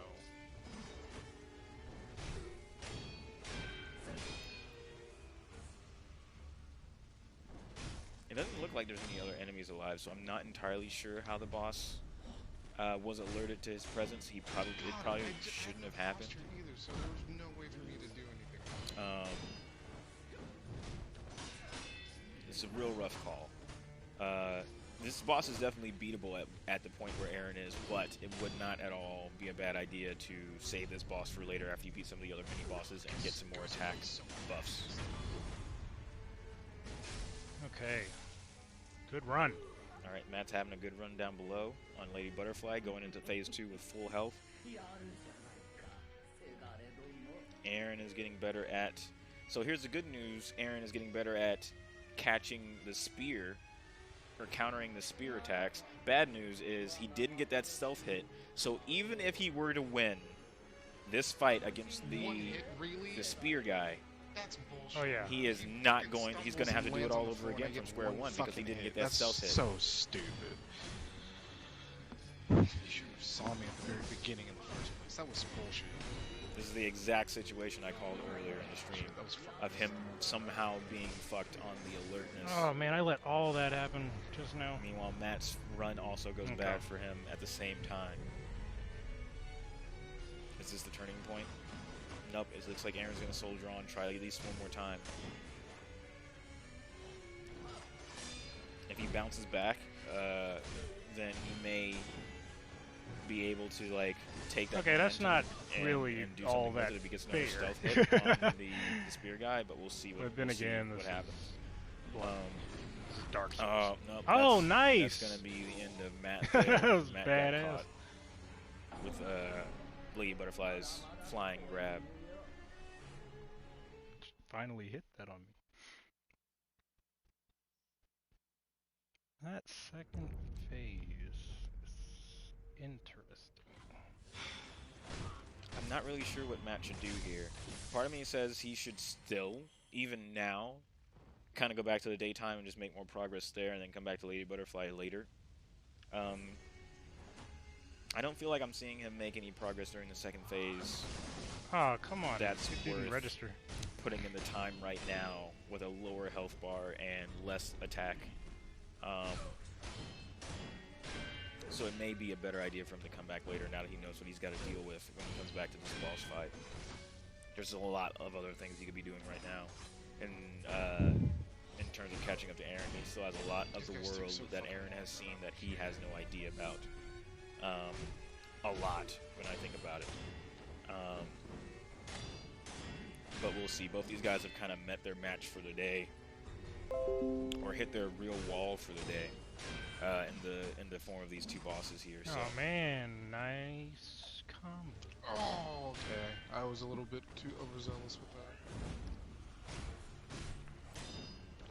It doesn't look like there's any other enemies alive, so I'm not entirely sure how the boss was alerted to his presence. It probably shouldn't have happened. Either, so there was no way for me to do anything. It's a real rough call. This boss is definitely beatable at the point where Aaron is, but it would not at all be a bad idea to save this boss for later after you beat some of the other mini-bosses and get some more attack buffs. Okay. Good run. Alright, Matt's having a good run down below on Lady Butterfly, going into phase 2 with full health. Aaron is getting better at... So here's the good news, Aaron is getting better at catching the spear, or countering the spear attacks. Bad news is he didn't get that stealth hit, so even if he were to win this fight against the spear guy, That's bullshit. Oh, yeah. he is not going... He's going to have to do it all over again from square one because he didn't get that stealth hit. That's so stupid. You should have saw me at the very beginning in the first place. That was bullshit. This is the exact situation I called earlier in the stream of him somehow being fucked on the alertness. Oh man, I let all that happen just now. Meanwhile, Matt's run also goes bad for him at the same time. Is this the turning point? Nope, it looks like Aaron's going to soldier on, try at least one more time. If he bounces back, then he may be able to like take that. Okay, that's not really and do all that if he gets fair. another stealth hit on the spear guy, but we'll see what. But then again, what happens. This is Dark Souls. Oh no! Oh, nice! That's gonna be the end of Matt. That was Matt badass. got caught with Lady Butterfly's flying grab. Finally hit that on me. That second phase is interesting. I'm not really sure what Matt should do here. Part of me says he should still, even now, kind of go back to the daytime and just make more progress there and then come back to Lady Butterfly later. I don't feel like I'm seeing him make any progress during the second phase. Oh, come on. That's it didn't worth register. Putting in the time right now with a lower health bar and less attack. So it may be a better idea for him to come back later now that he knows what he's got to deal with when he comes back to this boss fight. There's a lot of other things he could be doing right now. In terms of catching up to Aaron, he still has a lot of the world that Aaron has seen that he has no idea about. A lot, when I think about it. But we'll see. Both these guys have kind of met their match for the day, or hit their real wall for the day, in the form of these two bosses here. So. Oh man, nice combo. Oh, okay. I was a little bit too overzealous with that.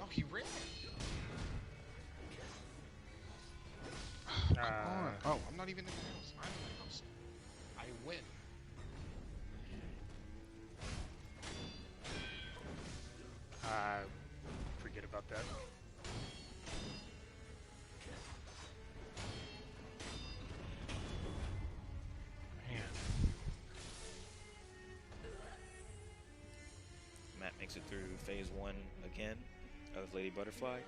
Oh, he ran. Come on. Oh, even in the house. I'm in the house. I win. Forget about that. Man. Matt makes it through phase 1 again of Lady Butterfly.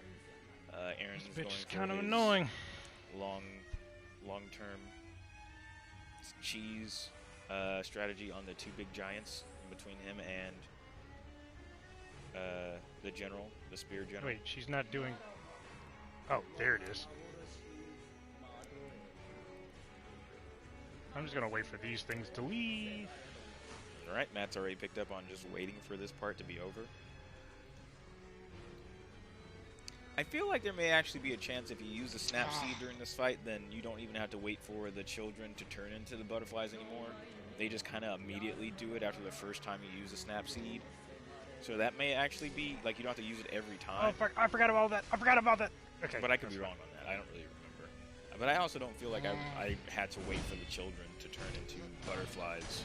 Aaron's This going bitch is for kind of his annoying. long-term cheese strategy on the 2 big giants in between him and the general, the spear general. Wait, she's not doing... Oh, there it is. I'm just gonna wait for these things to leave. Alright, Matt's already picked up on just waiting for this part to be over. I feel like there may actually be a chance if you use the snap seed during this fight, then you don't even have to wait for the children to turn into the butterflies anymore. They just kind of immediately do it after the first time you use the snap seed. So that may actually be, like, you don't have to use it every time. Oh, I forgot about that. I forgot about that. Okay. But I could be wrong on that. I don't really remember. But I also don't feel like I had to wait for the children to turn into butterflies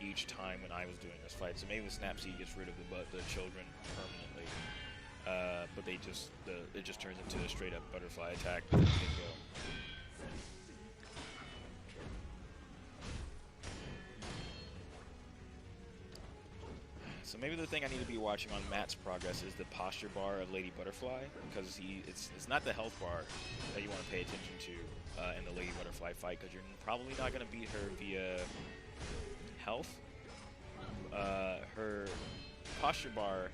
each time when I was doing this fight. So maybe the snap seed gets rid of the children permanently. But it just turns into a straight up butterfly attack. Bingo. So maybe the thing I need to be watching on Matt's progress is the posture bar of Lady Butterfly, because it's not the health bar that you want to pay attention to in the Lady Butterfly fight, because you're probably not going to beat her via health. Her posture bar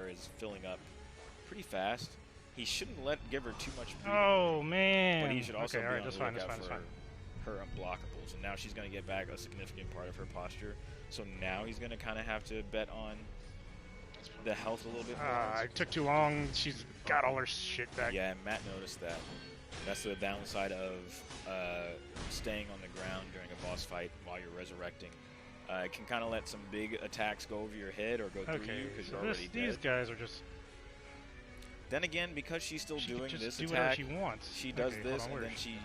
is filling up pretty fast. He shouldn't give her too much breathing. Oh man! But he should also okay, be alright, on the lookout for her unblockables. And now she's going to get back a significant part of her posture. So now he's going to kind of have to bet on the health a little bit more. It took too long. She's got all her shit back. Yeah, Matt noticed that. That's the downside of staying on the ground during a boss fight while you're resurrecting. It can kind of let some big attacks go over your head or go through you because you're already dead. These guys are just... Then again, because she's still doing this do attack, she wants. She does this, and then she...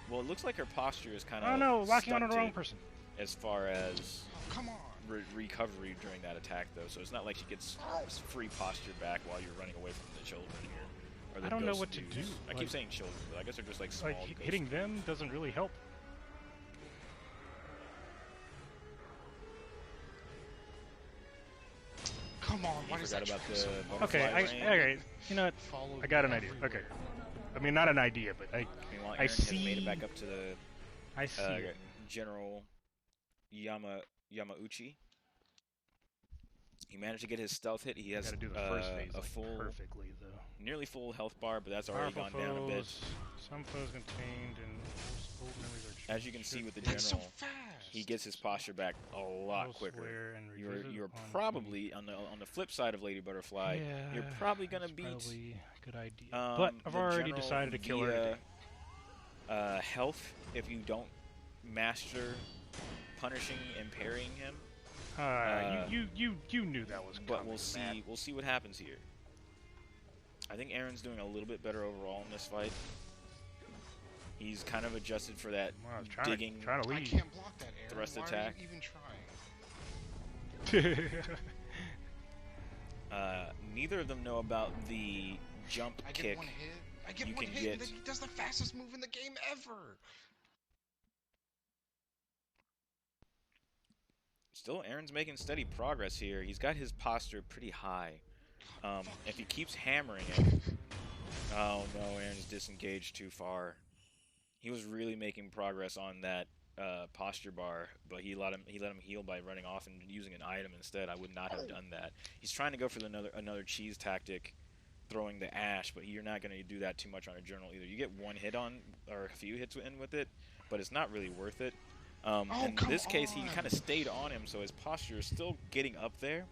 Well, it looks like her posture is kind of Oh no, locking on the wrong person. As far as come on. Recovery during that attack, though. So it's not like she gets free posture back while you're running away from the children here. Or the I don't know what dudes. to do. I keep saying children, but I guess they're just like small Like, hitting them doesn't really help. Come on, why does that about the okay, okay, you know what? I got an idea. Okay. I mean, not an idea, but I see... Has made it back up to the I see General Yamauchi. He managed to get his stealth hit. He has do the first phase, a full, perfectly, though. Nearly full health bar, but that's already gone down a bit. Some foes contained in old memories are... As you can see with the General, he gets his posture back a lot quicker. You're probably on the flip side of Lady Butterfly. Yeah, you're probably gonna beat. Probably a good idea. But I've already decided to kill her. Health, if you don't master punishing and parrying him. You knew that was coming. But we'll see. We'll see what happens here. I think Aaron's doing a little bit better overall in this fight. He's kind of adjusted for that digging trying to leave. I can't block that, Aaron. Thrust Why attack. Are you even trying? Neither of them know about the jump I kick. Get one hit. I get you one can hit. get. He does the fastest move in the game ever. Still, Aaron's making steady progress here. He's got his posture pretty high. If he keeps hammering it... Oh no, Aaron's disengaged too far. He was really making progress on that posture bar, but he let him heal by running off and using an item instead. I would not have done that. He's trying to go for another cheese tactic, throwing the ash, but you're not going to do that too much on a General either. You get one hit on, or a few hits in with it, but it's not really worth it. In this case, he kind of stayed on him, so his posture is still getting up there.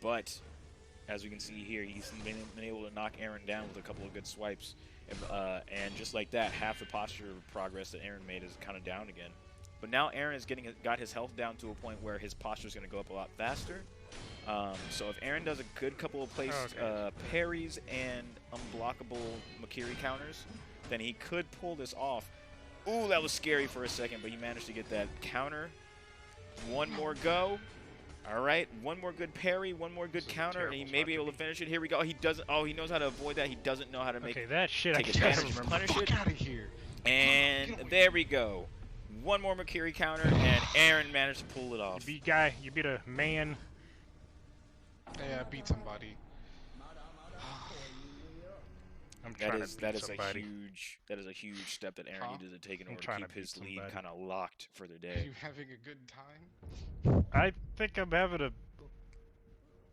But, as we can see here, he's been able to knock Aaron down with a couple of good swipes. And just like that, half the posture progress that Aaron made is kind of down again. But now Aaron is got his health down to a point where his posture is going to go up a lot faster. So if Aaron does a good couple of placed parries and unblockable Makiri counters, then he could pull this off. Ooh, that was scary for a second, but he managed to get that counter. One more go. All right, one more good parry, one more good counter, and he may be able to finish it. Here we go. He doesn't. Oh, he knows how to avoid that. He doesn't know how to make. Okay, that shit. Take I advantage can't and punish it. Fuck out of here. And there we go. One more Makiri counter, and Aaron managed to pull it off. You beat a man. Yeah, beat somebody. I'm trying to beat somebody. That is a huge step that Aaron needed to take in order to keep his lead kind of locked for the day. Are you having a good time? I think I'm having a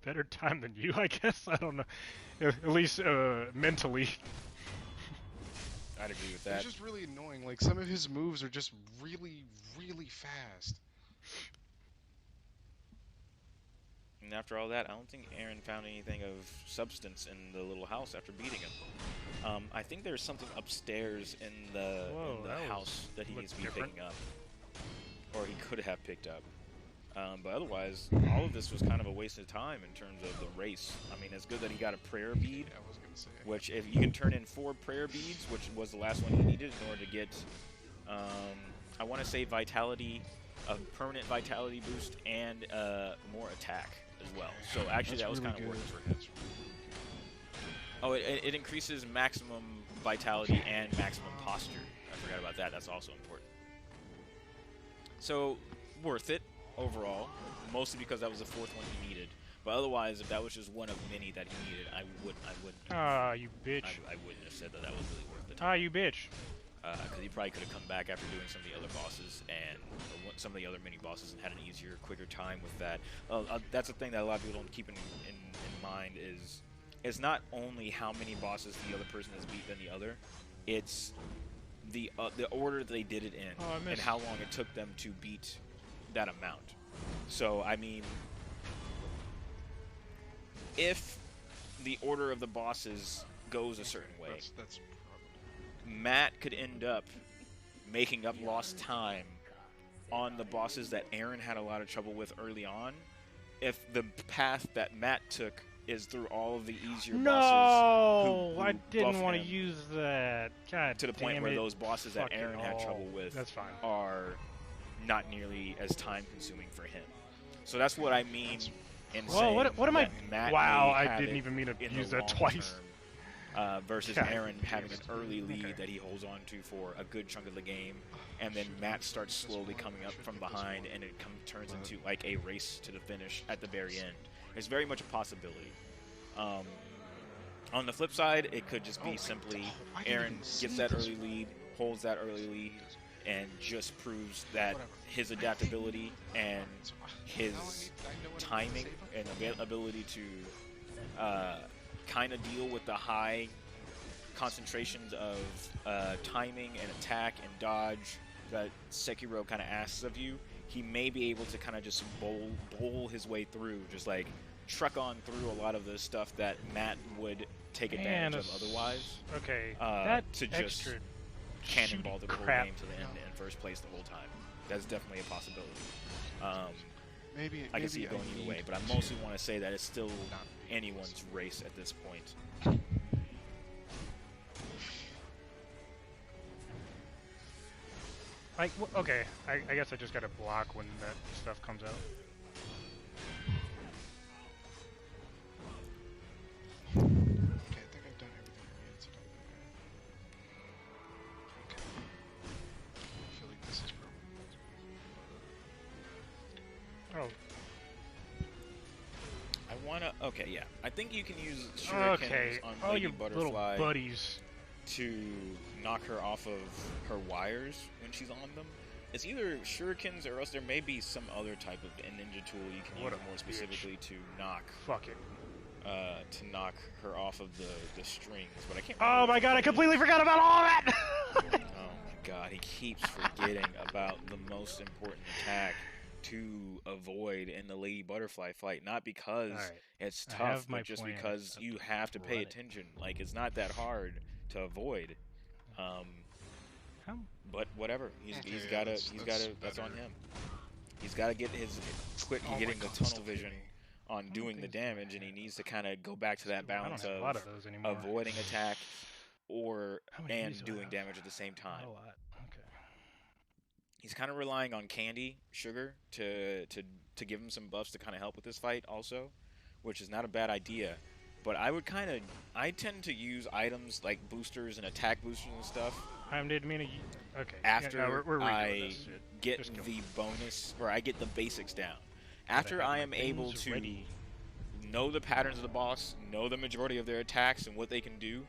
better time than you, I guess. I don't know. At least mentally. I'd agree with that. It's just really annoying. Like, some of his moves are just really, really fast. And after all that, I don't think Aaron found anything of substance in the little house after beating him. I think there's something upstairs in the house that he needs to be picking up. Or he could have picked up. But otherwise, all of this was kind of a waste of time in terms of the race. I mean, it's good that he got a prayer bead, which if you can turn in 4 prayer beads, which was the last one he needed in order to get, I want to say vitality, a permanent vitality boost, and more attack as well. So actually, that was kind of working for him. Oh, it increases maximum vitality and maximum posture. I forgot about that. That's also important. So, worth it overall, mostly because that was the 4th one he needed. But otherwise, if that was just one of many that he needed, I wouldn't. Ah, you bitch. I wouldn't have said that was really worth it. Ah, you bitch. Because he probably could have come back after doing some of the other bosses and some of the other mini bosses and had an easier, quicker time with that. That's the thing that a lot of people don't keep in mind is it's not only how many bosses the other person has beat than the other, it's the order that they did it in and how long it took them to beat that amount. So, I mean, if the order of the bosses goes a certain way, that's Matt could end up making up lost time on the bosses that Aaron had a lot of trouble with early on. If the path that Matt took is through all of the easier bosses who I didn't want to him use that. God to the point where those bosses that Aaron had trouble with are not nearly as time-consuming for him. So that's what I mean in saying what am I? Matt Wow, I didn't even mean to use that twice. Versus Aaron having an early lead that he holds on to for a good chunk of the game, and then Matt starts slowly coming up from behind, and it turns into like a race to the finish at the very end. It's very much a possibility. On the flip side, it could just be simply Aaron gets that early lead, holds that early lead, and just proves that his adaptability and his timing and ability to kind of deal with the high concentrations of timing and attack and dodge that Sekiro kind of asks of you, he may be able to kind of just bowl his way through, just like truck on through a lot of the stuff that Matt would take advantage of otherwise. Okay, to just cannonball the whole game to the end in first place the whole time. That's definitely a possibility. I can see it going either way, but I mostly want to say that it's still anyone's race at this point. Okay, I guess I just gotta block when that stuff comes out. Okay, I think I've done everything I needed to do there. Okay. I feel like this is probably... Oh. I wanna. Okay, yeah. I think you can use shurikens on Lady Butterfly little buddies to knock her off of her wires when she's on them. It's either shurikens or else there may be some other type of ninja tool you can use more specifically to knock. Fuck it. To knock her off of the strings, but I can't. Oh my god! I completely forgot about all of that. Oh my god! He keeps forgetting about the most important attack to avoid in the Lady Butterfly fight, not because it's tough, but just because you have to pay attention. Like, it's not that hard to avoid. But whatever, he's gotta. That's on him. He's gotta get his getting the tunnel vision on doing the damage, and he needs to kind of go back to that balance of avoiding attack and doing damage at the same time. Okay. He's kind of relying on candy, sugar, to give him some buffs to kind of help with this fight also, which is not a bad idea. But I tend to use items like boosters and attack boosters and stuff I didn't mean to. Okay. after yeah, no, we're redoing I this shit. get Just kill the me. bonus, or I get the basics down. Gotta After have I my am able things to ready. know the patterns of the boss, know the majority of their attacks and what they can do,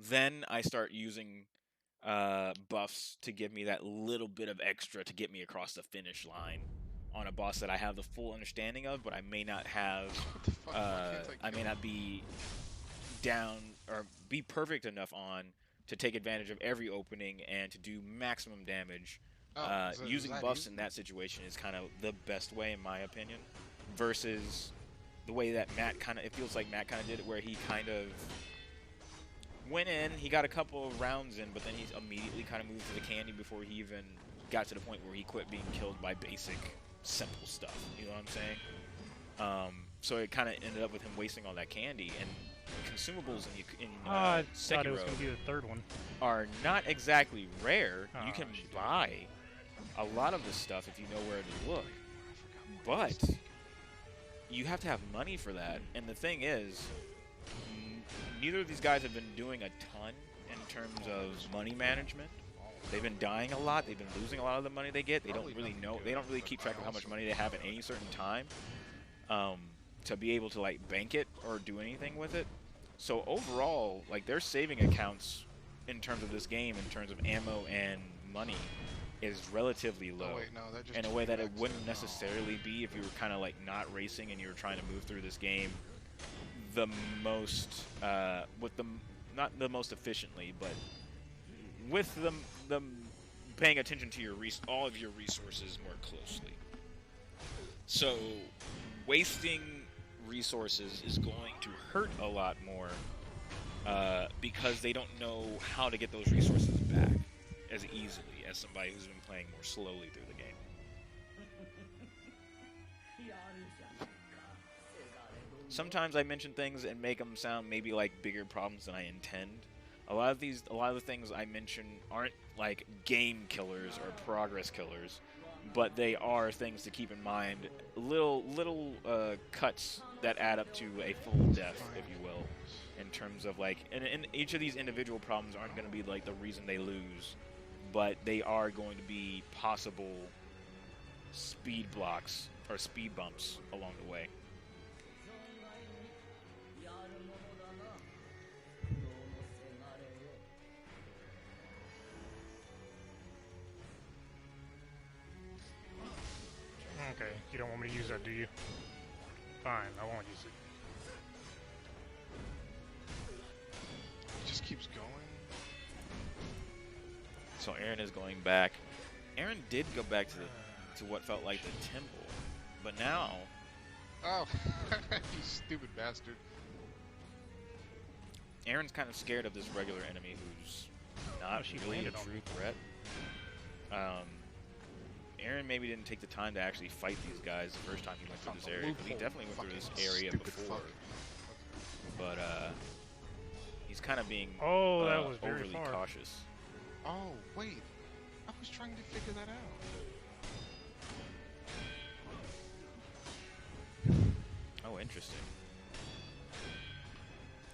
then I start using buffs to give me that little bit of extra to get me across the finish line on a boss that I have the full understanding of, but I may not have. What the fuck? Why can't I may kill not be down or be perfect enough on to take advantage of every opening and to do maximum damage. Oh, is that- is Using that buffs easy? in that situation is kind of the best way, in my opinion, versus the way that it feels like Matt kind of did it, where he kind of went in, he got a couple of rounds in, but then he immediately kind of moved to the candy before he even got to the point where he quit being killed by basic, simple stuff. You know what I'm saying? So it kind of ended up with him wasting all that candy, and consumables in I thought it was Sekiro gonna be the third one. are not exactly rare. You Ah, can she did. buy a lot of this stuff if you know where to look, but you have to have money for that. And the thing is, neither of these guys have been doing a ton in terms of money management. They've been dying a lot. They've been losing a lot of the money they get. They don't really know. They don't really keep track of how much money they have at any certain time to be able to like bank it or do anything with it. So overall, like their saving accounts in terms of this game, in terms of ammo and money, is relatively low. Oh, wait, no, that just In a took way me that it back to- wouldn't no. necessarily be if you were kind of like not racing and you were trying to move through this game the most with the not the most efficiently, but with the paying attention to your all of your resources more closely. So wasting resources is going to hurt a lot more because they don't know how to get those resources back as easily as somebody who's been playing more slowly through the game. Sometimes I mention things and make them sound maybe like bigger problems than I intend. A lot of the things I mention aren't like game killers or progress killers, but they are things to keep in mind. Little cuts that add up to a full death, if you will, in terms of like, and each of these individual problems aren't going to be like the reason they lose, but they are going to be possible speed blocks or speed bumps along the way. Okay, you don't want me to use that, do you? Fine, I won't use it. It just keeps going. So Aaron is going back. Aaron did go back to what felt like the temple, but now Oh, you stupid bastard. Aaron's kind of scared of this regular enemy who's not she really a landed on true me. threat. Aaron maybe didn't take the time to actually fight these guys the first time he went through Found this the area, because he loophole, definitely went through this fucking area stupid before. fuck. But he's kind of being Oh, that was very overly far. cautious. Oh, wait. I was trying to figure that out. Oh, interesting.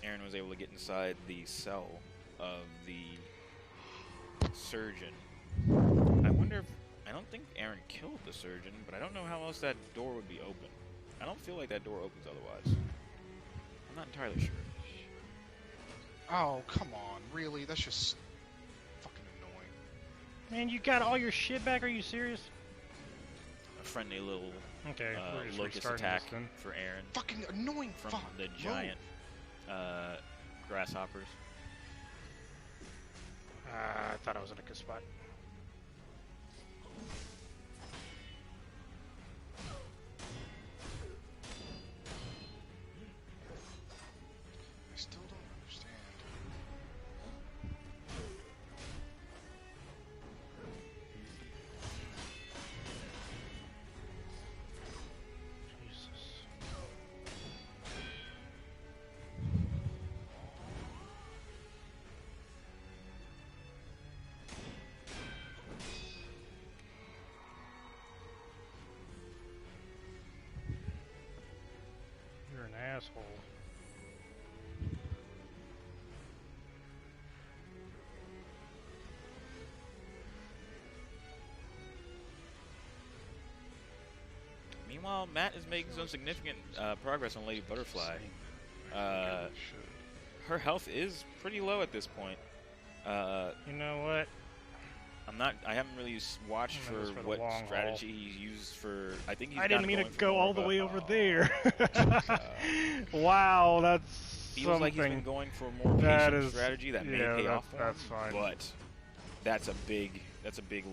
Aaron was able to get inside the cell of the surgeon. I wonder if... I don't think Aaron killed the surgeon, but I don't know how else that door would be open. I don't feel like that door opens otherwise. I'm not entirely sure. Oh, come on. Really? That's just fucking annoying. Man, you got all your shit back? Are you serious? A friendly little Okay, we're just locust restarting attack this then. for Aaron Fucking annoying from fuck. the giant grasshoppers. I thought I was in a good spot. I still don't understand. Jesus. Meanwhile, Matt is making some significant progress on Lady Butterfly. Her health is pretty low at this point. You know what? I haven't really watched for what strategy he used for. I think he's. I didn't mean to go all the way over there. Wow, that's feels something. like he's been going for a more patient strategy that may pay off for him. That's fine. But that's a big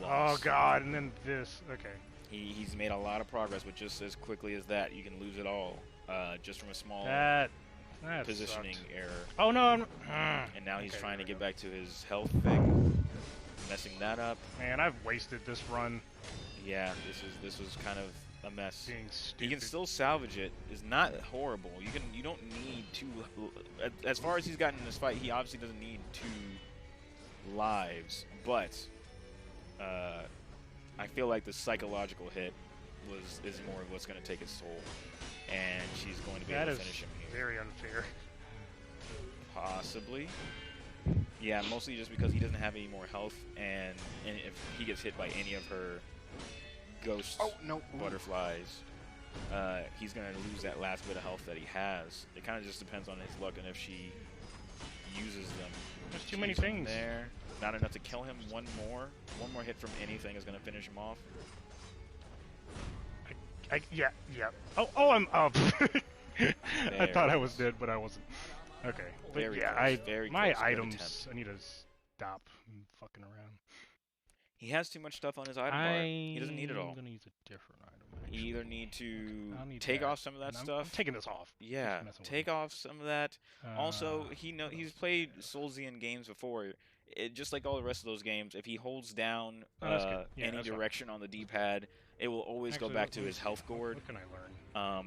Oh loss. god, and then this. Okay. He's made a lot of progress, but just as quickly as that, you can lose it all. Just from a small That positioning sucked. error. Oh no, I'm. And now he's Okay, trying to there we get back to his health thing, messing that up. Man, I've wasted this run. Yeah, this was kind of a mess. Being stupid. He can still salvage it. It's not horrible. You don't need two. As far as he's gotten in this fight, he obviously doesn't need 2 lives. But I feel like the psychological hit is more of what's going to take his soul, and she's going to be able to finish him here. Very unfair. Possibly. Yeah, mostly just because he doesn't have any more health, and if he gets hit by any of her ghost butterflies, he's going to lose that last bit of health that he has. It kind of just depends on his luck and if she uses them. There's too many things there. Not enough to kill him. One more hit from anything is going to finish him off. Yeah. I'm up. I thought I was dead, but I wasn't. Okay. But Very yeah, close, my items, I need to stop fucking around. He has too much stuff on his item bar. He doesn't need it all. I'm gonna use a different item. You Actually. either need to need take that. off some of that I'm stuff. taking this off. Yeah, take off some of that. Also, he's played Soulsian games before. Just like all the rest of those games, if he holds down any direction on the D-pad, it will always go back to his health gourd. What can I learn?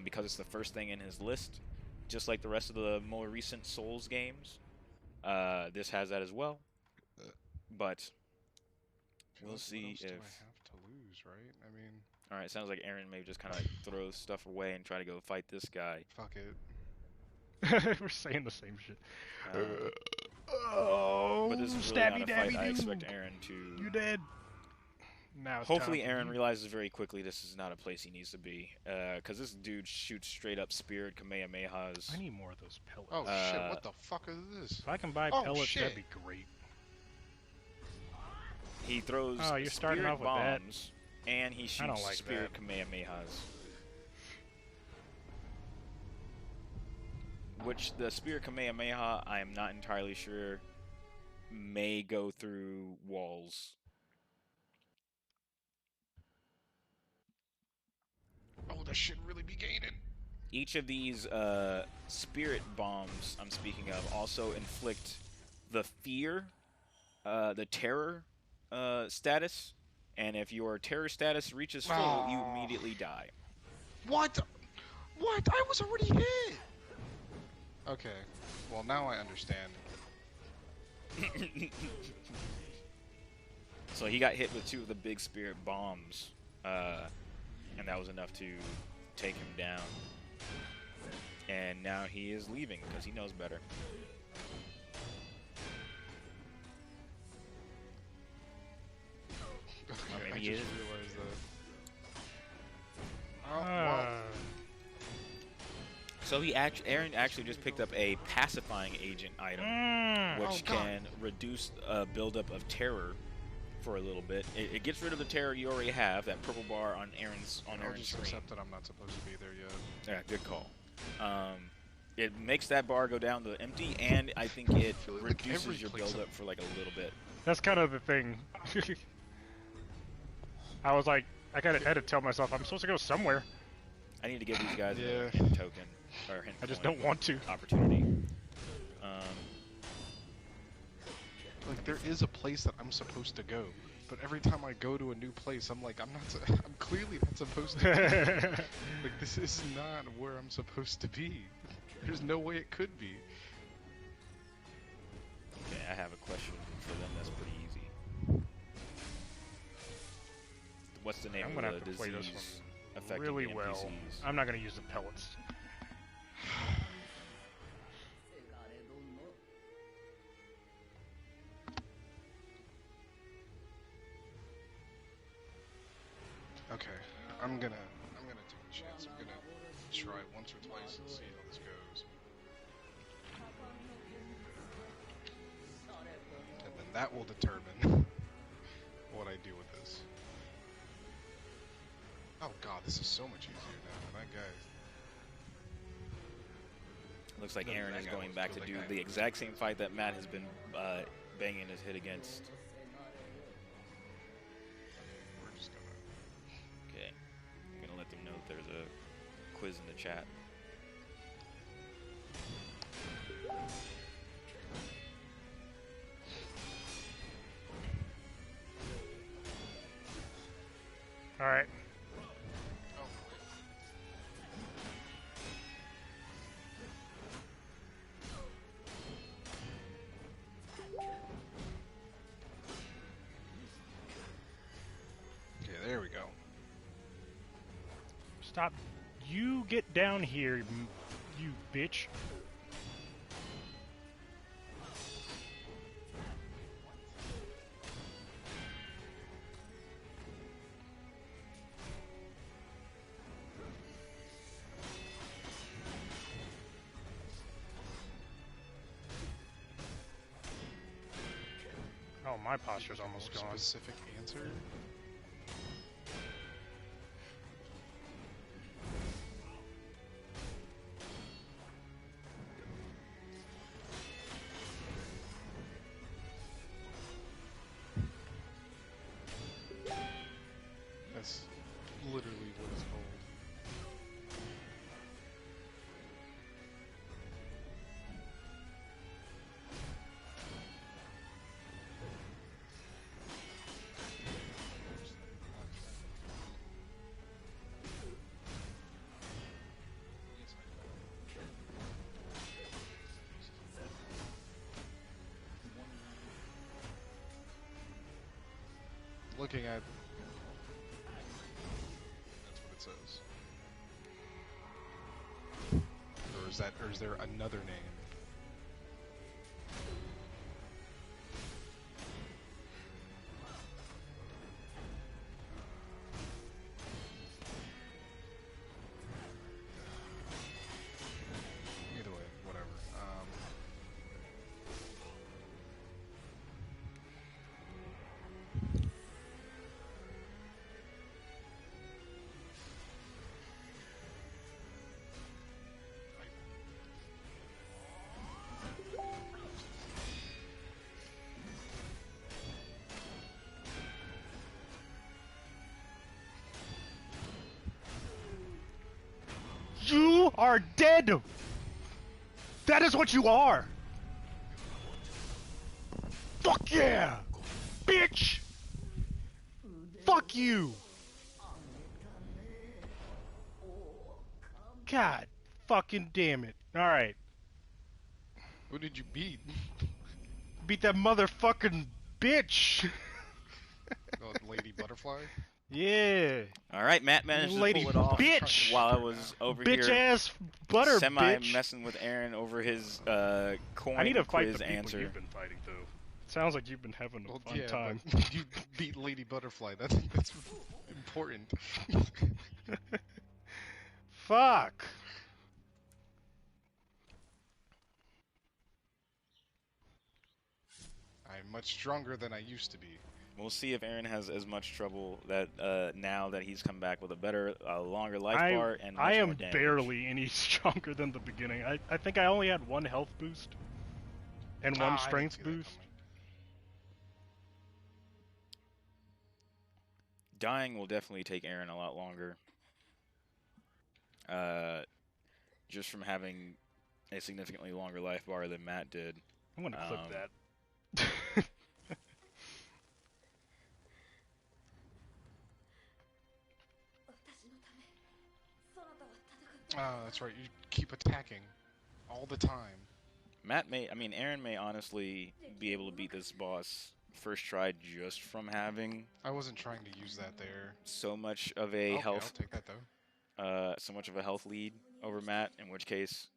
Because it's the first thing in his list. Just like the rest of the more recent Souls games, this has that as well. But we'll see if. What else do I have to lose, right? I mean. All right, sounds like Aaron may just kind of throw stuff away and try to go fight this guy. Fuck it. We're saying the same shit. But this is really not a fight I expect Aaron to. You dead. Now it's Hopefully time. Aaron realizes very quickly this is not a place he needs to be. Because this dude shoots straight up Spirit Kamehamehas. I need more of those pellets. Oh shit, what the fuck is this? If I can buy pellets, that'd be great. He throws you're starting Spirit off with bombs, and he shoots like Spirit Kamehamehas. Which the Spirit Kamehameha, I am not entirely sure, may go through walls. Oh, that shit really be gaining. Each of these spirit bombs I'm speaking of also inflict the fear, the terror status, and if your terror status reaches full, you immediately die. What? What? I was already hit! Okay, well now I understand. So he got hit with 2 of the big spirit bombs, and that was enough to take him down. And now he is leaving because he knows better. Okay, maybe I he just is. realized that. Oh, well. So Aaron actually just picked up a pacifying agent item, which can reduce buildup of terror for a little bit. It gets rid of the terror you already have, that purple bar on Aaron's I'll just screen. accept that I'm not supposed to be there yet. Yeah, good call. It makes that bar go down to empty, and I think it reduces your buildup for like a little bit. That's kind of the thing. I was like, I had to tell myself I'm supposed to go somewhere. I need to give these guys a hint token. Or hint I just point don't want to. Opportunity. Like, there is a place that I'm supposed to go, but every time I go to a new place, I'm like, I'm clearly not supposed to be. Like, this is not where I'm supposed to be. There's no way it could be. Okay, I have a question for them that's pretty easy. What's the name I'm of gonna the have to disease play this one affecting really the well. NPCs? I'm not gonna use the pellets. Okay, I'm gonna take a chance try it once or twice and see how this goes. And then that will determine what I do with this. Oh god, this is so much easier now. That guy... Looks like Aaron is going back to do the exact same fight that Matt has been banging his head against. We're just gonna... Okay, I'm gonna let them know that there's a quiz in the chat. All right. Okay, there we go. Stop. You get down here, you bitch. Oh, my posture's almost gone. Specific answer? That's literally what it's called. Looking at... That's what it says. Or is there another name? Either way, whatever. You are dead! That is what you are! Fuck yeah! Bitch! Fuck you! God fucking damn it. Alright. Who did you beat? Beat that motherfucking bitch! Oh, Lady Butterfly? Yeah. All right, Matt managed to Lady pull it off bitch! while I was over Bitch here ass butter bitch! messing with Aaron over his coin I need to fight quiz the people answer. you've been fighting though. Sounds like you've been having a Well, fun yeah, time. but you beat Lady Butterfly. That's important. Fuck! I'm much stronger than I used to be. We'll see if Aaron has as much trouble that now that he's come back with a better, longer life bar and much I am more damage. barely any stronger than the beginning. I think I only had one health boost and one I didn't strength see that boost. coming. Dying will definitely take Aaron a lot longer. Just from having a significantly longer life bar than Matt did. I'm gonna clip that. Oh, that's right. You keep attacking all the time. Aaron may honestly be able to beat this boss first try just from having I wasn't trying to use that there. so much of a Okay, health I'll take that though. so much of a health lead over Matt, in which case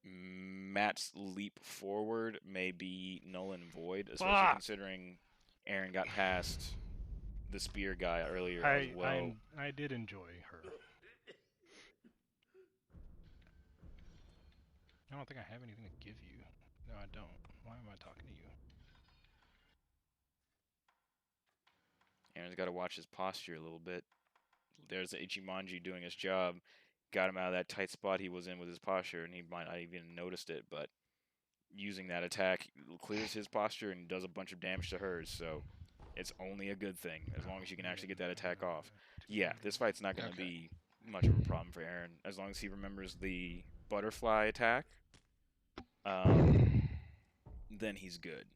Matt's leap forward may be null and void, especially considering Aaron got past the spear guy earlier as well. I did enjoy her. I don't think I have anything to give you. No, I don't. Why am I talking to you? Aaron's got to watch his posture a little bit. There's Ichimonji doing his job. Got him out of that tight spot he was in with his posture, and he might not even noticed it, but using that attack clears his posture and does a bunch of damage to hers, so it's only a good thing, as long as you can actually get that attack off. Yeah, this fight's not going to be much of a problem for Aaron, as long as he remembers the butterfly attack, then he's good.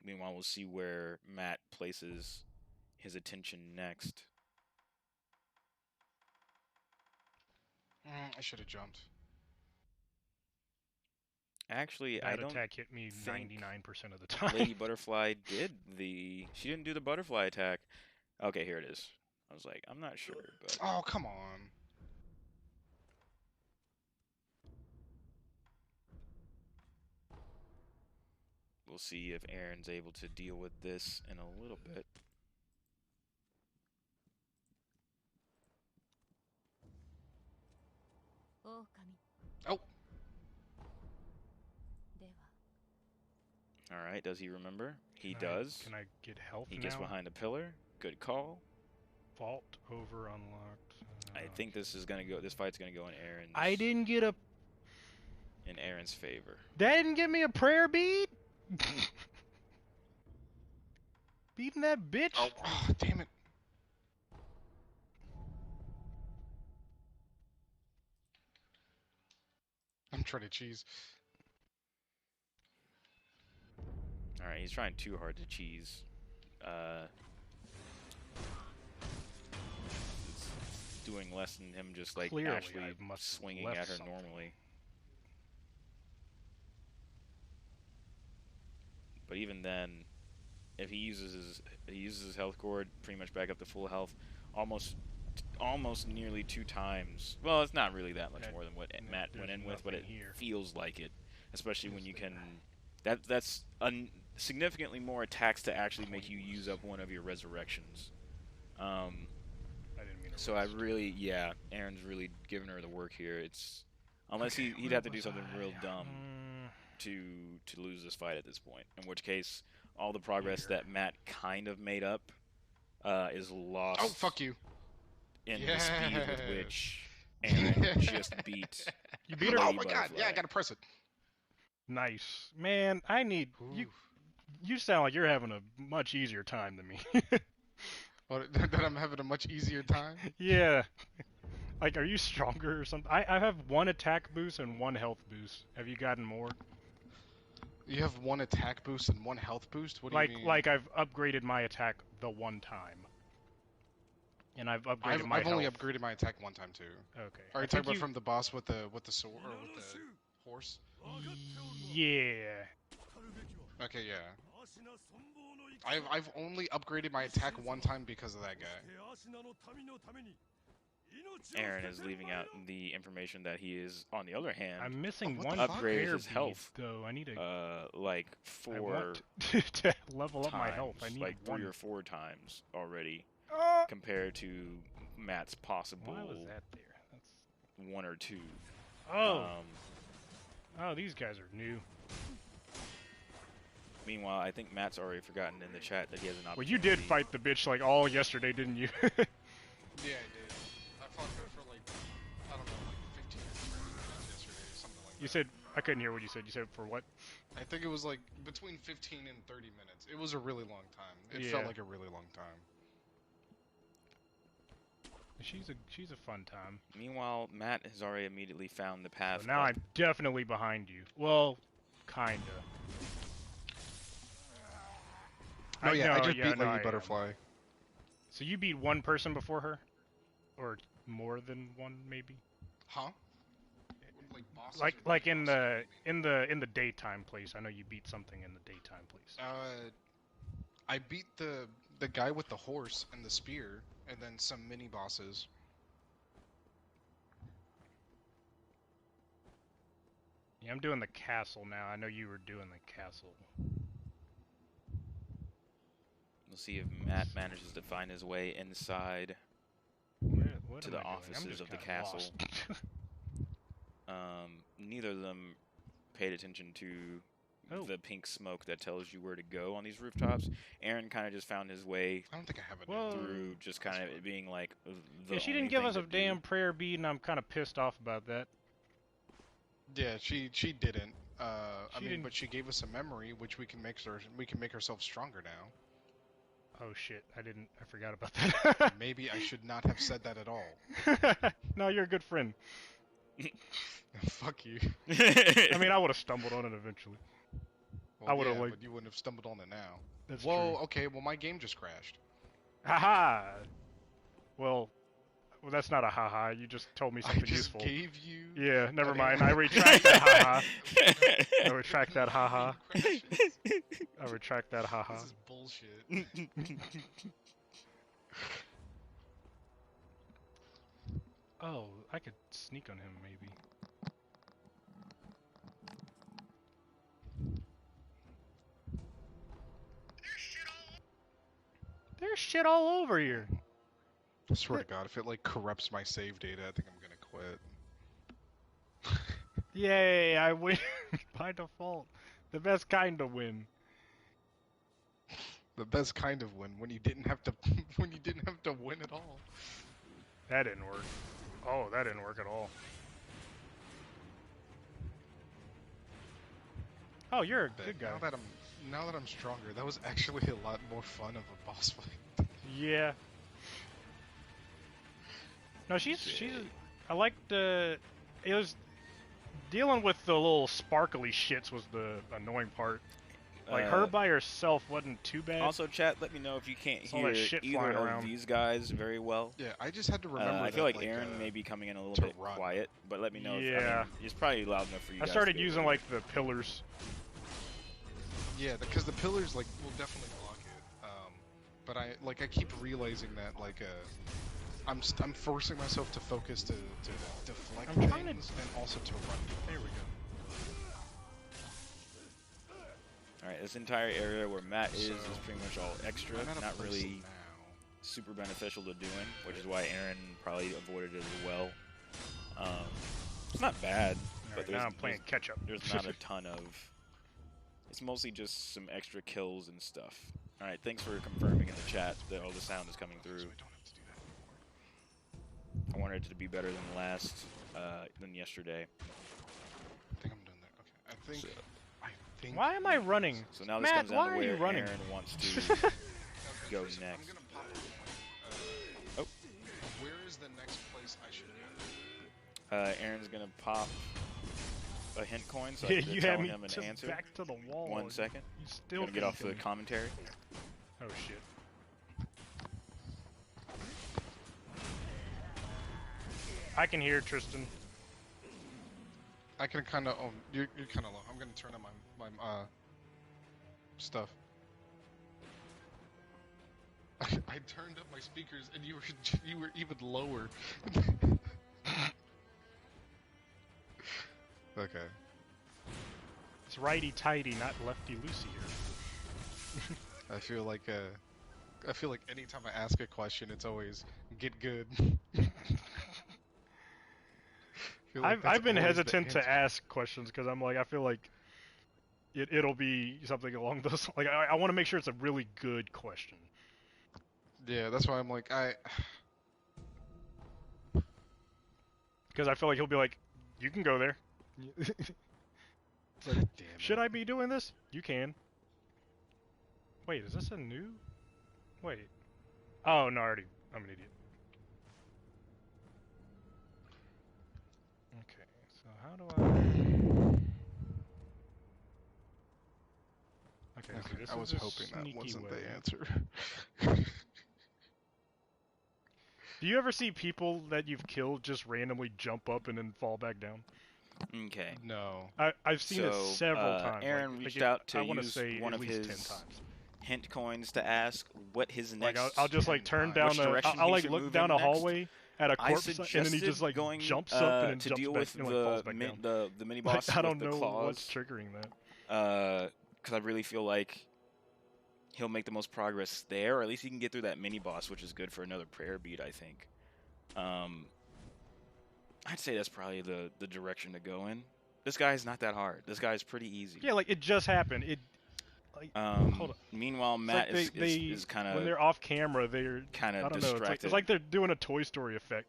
Meanwhile, we'll see where Matt places his attention next. I should have jumped. Actually, that I don't attack hit me think 99% of the time. Lady Butterfly did the... She didn't do the butterfly attack. Okay, here it is. I was like, I'm not sure, but... Oh, come on. We'll see if Aaron's able to deal with this in a little bit. Oh. Alright, does he remember? He does. Can I get health He now? gets behind a pillar. Good call. Vault over unlocked. I think this is gonna go. This fight's gonna go in Aaron's. I didn't get a... In Aaron's favor. That didn't give me a prayer beat? Beating that bitch? Oh, damn it. I'm trying to cheese. Alright, he's trying too hard to cheese. It's doing less than him just like Clearly, actually I must have swinging left at her something. normally. But even then, if he uses his health cord pretty much back up to full health, almost nearly 2 times. Well, it's not really that much more than what Matt went in with, but it feels like it, especially when you can. That's significantly more attacks to actually make you use up one of your resurrections. I didn't mean to So rest. I really, yeah, Aaron's really giving her the work here. It's unless he'd have to do something real dumb to lose this fight at this point. In which case, all the progress that Matt kind of made up is lost. Oh, fuck you. In the speed with which Aaron just beat. You beat her? Oh my god, yeah, I gotta press it. Nice. Man, I need... You sound like you're having a much easier time than me. What, that I'm having a much easier time? Yeah. Like, are you stronger or something? I have 1 attack boost and 1 health boost. Have you gotten more? You have 1 attack boost and 1 health boost? What do you mean? Like I've upgraded my attack the 1 time. And I've upgraded my I've only health. upgraded my attack 1 time too. Okay. Are you talking about from the boss with the sword or with the horse? Yeah. Okay, yeah. I've only upgraded my attack 1 time because of that guy. Aaron is leaving out the information that he is, on the other hand, I'm missing what 1 the fuck? upgraded his bead, health. though. I need to... like I 4 want to level up times, my health. I need like 3 1. or 4 times already, Oh! compared to Matt's possible Why was that there? That's... 1 or 2. Oh! Oh, these guys are new. Meanwhile, I think Matt's already forgotten in the chat that he has an Well, opportunity. you did fight the bitch like all yesterday, didn't you? Yeah, I did. I fought her for like, I don't know, like 15 or 30 minutes yesterday, something like that. You said... I couldn't hear what you said. You said for what? I think it was like between 15 and 30 minutes. It was a really long time. It Yeah. felt like a really long time. She's a fun time. Meanwhile, Matt has already immediately found the path. So now up. I'm definitely behind you. Well, kinda. Oh yeah, I just yeah, beat no, I Lady am. Butterfly. So you beat 1 person before her? Or more than 1, maybe? Huh? Like bosses Like or in bosses? the daytime place. I know you beat something in the daytime place. I beat the guy with the horse and the spear, and then some mini bosses. Yeah, I'm doing the castle now. I know you were doing the castle. We'll see if Matt manages to find his way inside What to am the I doing? I'm offices just of the kinda castle. lost. neither of them paid attention to the pink smoke that tells you where to go on these rooftops. Aaron kind of just found his way I don't think I have a through just kind of it being like the Yeah, she only didn't give thing us a to damn do. prayer bead, and I'm kind of pissed off about that. Yeah, she didn't. I mean, didn't- but she gave us a memory, which we can make ourselves stronger now. Oh shit, I forgot about that. Maybe I should not have said that at all. No, you're a good friend. Fuck you. I mean, I would have stumbled on it eventually. Well, I would've, yeah, like- but you wouldn't have stumbled on it now. That's Whoa, true. okay, well my game just crashed. Haha! Well, that's not a haha. You just told me I something just useful. gave you... Yeah, never I mean, mind. I retract that haha. I retract that haha. Crashes. I retract that haha. This is bullshit. Oh, I could sneak on him maybe. There's shit all over here. I swear to God, if it like corrupts my save data, I think I'm gonna quit. Yay, I win by default. The best kind of win. The best kind of win when you didn't have to win at all. That didn't work. Oh, that didn't work at all. Oh, you're a good guy. Now that I'm stronger, that was actually a lot more fun of a boss fight. Yeah. No, she's. I like the. It was dealing with the little sparkly shits was the annoying part. Like her by herself wasn't too bad. Also, chat, let me know if you can't all that hear shit either flying of around. these guys very well. Yeah, I just had to remember. I feel that, like Aaron may be coming in a little to bit run. quiet, but let me know. Yeah. If, I mean, it's probably loud enough for you. I guys started to be using able like the pillars. Yeah, because the pillars like will definitely block it. But I keep realizing that I'm forcing myself to focus to deflect I'm trying to- things and also to run. There we go. Alright, this entire area where Matt is So, pretty much all extra, I'm at a not place really now. super beneficial to doing, which is why Aaron probably avoided it as well. It's not bad, but Alright, now I'm playing catch up. there's not a ton of... It's mostly just some extra kills and stuff. Alright, thanks for confirming in the chat that all the sound is coming through. So I don't have to do that anymore. I wanted it to be better than yesterday. I think I'm done there. Okay, I think. Why am I running? So now this Matt, comes down why to are you where running? Aaron wants to go next. I'm gonna pop a coin. Oh. Where is the next place I should go? Aaron's gonna pop a hint coin, so Yeah, I can you tell had me him an just answer. back to the wall. 1 second. You still Gonna get off the thinking. commentary. Oh shit. I can hear Tristan. I can kind of. Oh, you're kind of low. I'm gonna turn on my stuff. I turned up my speakers and you were even lower. Okay. It's righty tighty, not lefty loosey here. I feel like anytime I ask a question, it's always get good. Feel like that's I've been always the hesitant to answer. ask questions because I'm like I feel like it'll be something along those. Like I want to make sure it's a really good question. Yeah, that's why I'm like Because I feel like he'll be like, you can go there. It's like, God damn it. should I be doing this? You can. Wait, is this a new? Wait. Oh no, I'm an idiot. Okay, so how do I? Okay, so Okay, this I is was a hoping that sneaky wasn't way. the answer. Do you ever see people that you've killed just randomly jump up and then fall back down? Okay. No. I've seen it So, several times. Aaron like, reached it- out to I wanna use say one at of least his 10 times. hint coins to ask what his Like next... I'll just like turn down Which a, direction I'll he like should look move down in a next. hallway at a I corpse and then he suggested just like going jumps up and then to jumps deal back with and like falls back down. the mini boss Like, I don't with the know claws. what's triggering that. Because I really feel like he'll make the most progress there, or at least he can get through that mini boss, which is good for another prayer bead, I think. I'd say that's probably the direction to go in. This guy's not that hard. This guy's pretty easy. Yeah, like it just happened. It. Like, hold on. Meanwhile, Matt like is kind of when they're off camera, they're kind of Know, distracted. it's like they're doing a Toy Story effect.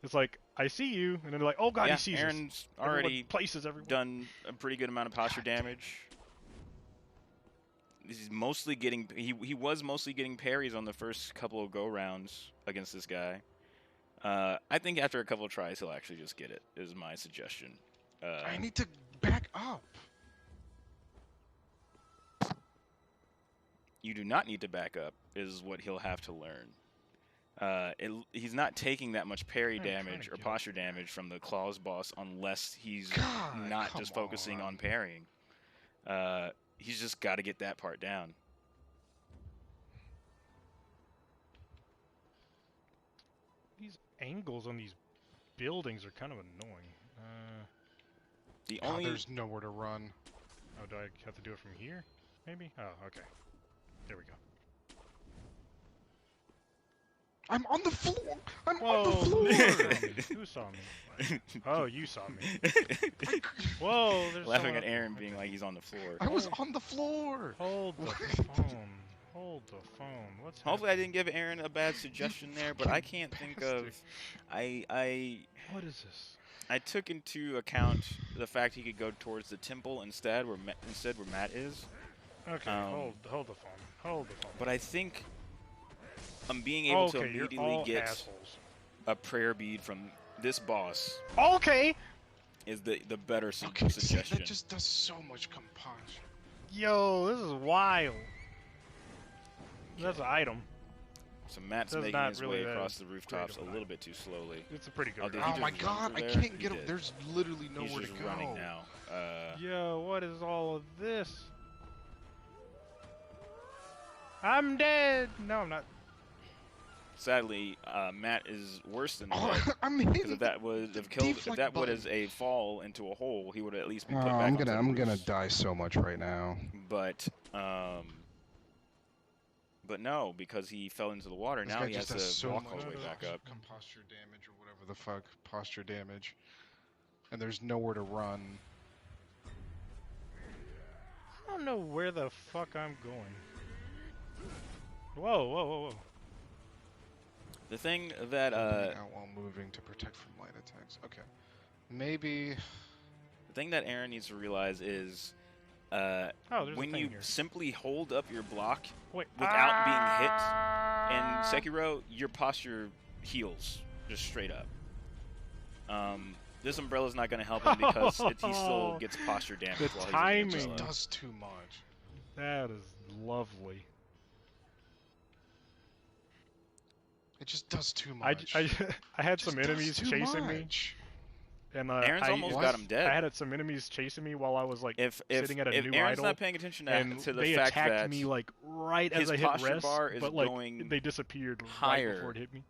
It's like I see you, and then they're like, oh god, yeah, he sees us. Aaron's already places everyone. done a pretty good amount of posture damage. He's mostly getting he was mostly getting parries on the first couple of go rounds against this guy. I think after a couple of tries, he'll actually just get it. Is my suggestion. I need to back up. You do not need to back up, is what he'll have to learn. He's not taking that much parry damage or posture damage from the Claws boss unless he's not just focusing on parrying. He's just got to get that part down. These angles on these buildings are kind of annoying. There's nowhere to run. Oh, do I have to do it from here? Maybe? Oh, okay. There we go. I'm on the floor! I'm Whoa, on the floor! Who saw me? Oh, you saw me. Whoa, there's laughing at Aaron being like he's on the floor. I was on the floor! Hold the phone. Hold the phone. What's Hopefully I didn't give Aaron a bad suggestion there, but I can't think of... What is this? I took into account the fact he could go towards the temple instead, where Matt is. Okay, hold the phone. Hold the phone. But I think I'm being able to immediately get assholes. a prayer bead from this boss. Okay. Is the better suggestion. See, that just does so much compunction. Yo, this is wild. That's an item. So Matt's making his way across the rooftops a little bit too slowly. It's a pretty good. Oh my god, I can't get him. There's literally nowhere to go. He's just running now. Yo, what is all of this? I'm dead. No, I'm not. Sadly, Matt is worse than that. Because if that was a fall into a hole, he would at least be put back. I'm gonna die so much right now. But no, because he fell into the water. Now he has to walk all the way back up. Posture damage or whatever the fuck, posture damage, and there's nowhere to run. I don't know where the fuck I'm going. Whoa, whoa, whoa, whoa. The thing that out while moving to protect from light attacks. Okay, maybe. The thing that Aaron needs to realize is, when you simply hold up your block without being hit in Sekiro, your posture heals just straight up. This umbrella's not going to help him because he still gets posture damage while timing he's in the umbrella. Does too much. That is lovely. It just does too much. I had some enemies chasing me. And Aaron's almost got him dead. I had some enemies chasing me while I was like sitting at a new Aaron's idol. not paying attention to the they fact attacked that me like right as I hit rest, but like they disappeared higher right before it hit me.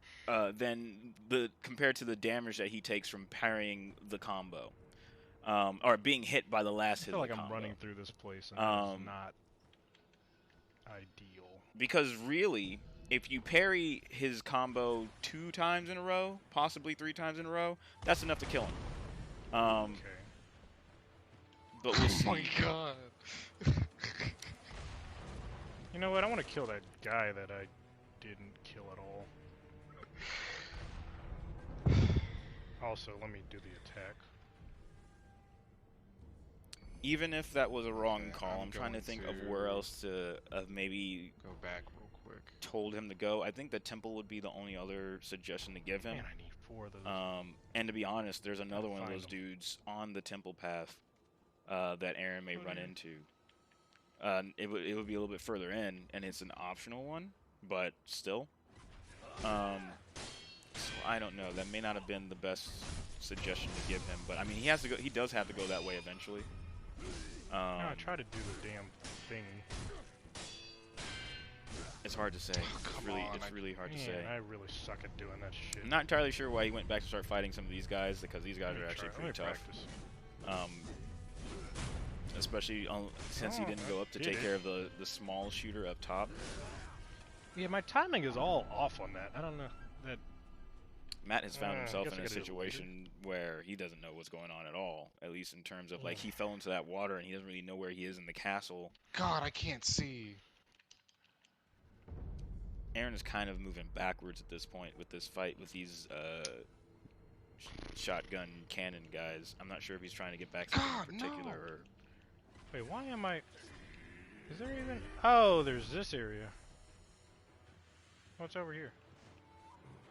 Than compared to the damage that he takes from parrying the combo, or being hit by the last hit. I feel like of the I'm combo. running through this place, and it's not ideal. Because really, if you parry his combo 2 times in a row, possibly 3 times in a row, that's enough to kill him. Okay. But we'll see. Oh my god. You know what? I want to kill that guy that I didn't kill at all. Also, let me do the attack. Even if that was a wrong call, I'm trying to think of where else to maybe go back real quick. Told him to go. I think the temple would be the only other suggestion to give him. Man, I need 4 of those. And to be honest, there's another one of those dudes on the temple path that Aaron may run into. It would be a little bit further in, and it's an optional one, but still. So I don't know. That may not have been the best suggestion to give him, but I mean, he has to go. He does have to go that way eventually. I try to do the damn thing. It's hard to say. It's really hard to say. I really suck at doing that shit. I'm not entirely sure why he went back to start fighting some of these guys, because these guys are actually pretty tough. Especially since he didn't go up to take care of the small shooter up top. Yeah, my timing is all off on that. I don't know. Matt has found himself guess in I a gotta do it later. situation where he doesn't know what's going on at all. At least in terms of, like, he fell into that water and he doesn't really know where he is in the castle. God, I can't see. Aaron is kind of moving backwards at this point with this fight with these shotgun cannon guys. I'm not sure if he's trying to get back to something in particular no. or... Wait, why am I... Is there even... Oh, there's this area. What's over here?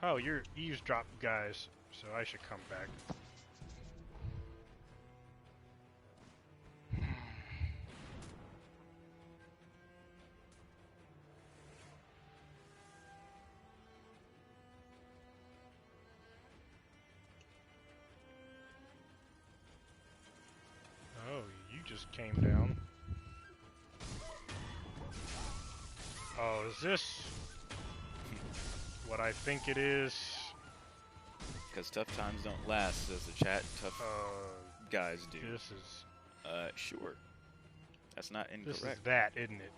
Oh, you're eavesdrop guys, so I should come back. Oh, you just came down. Oh, is this what I think it is? Because tough times don't last, says the chat. Tough guys do. This is... Sure. That's not incorrect. This is that, isn't it?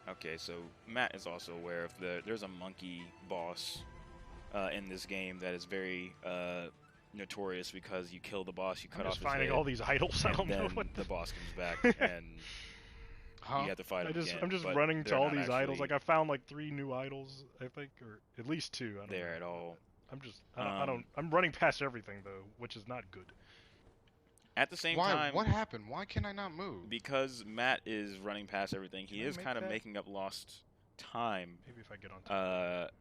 Okay, so Matt is also aware of there's a monkey boss in this game that is very notorious because you kill the boss, you cut off his head. I'm just finding all these idols. I don't know what the boss comes back and you have to fight him again. I'm just but running to they're all not these idols. actually Like I found like 3 new idols, I think, or at least 2. I don't there know. at all. I'm just I'm running past everything though, which is not good. At the same Why? time, What happened? Why can I not move? because Matt is running past everything, he Can I is make kind of that? making up lost time Maybe if I get on top.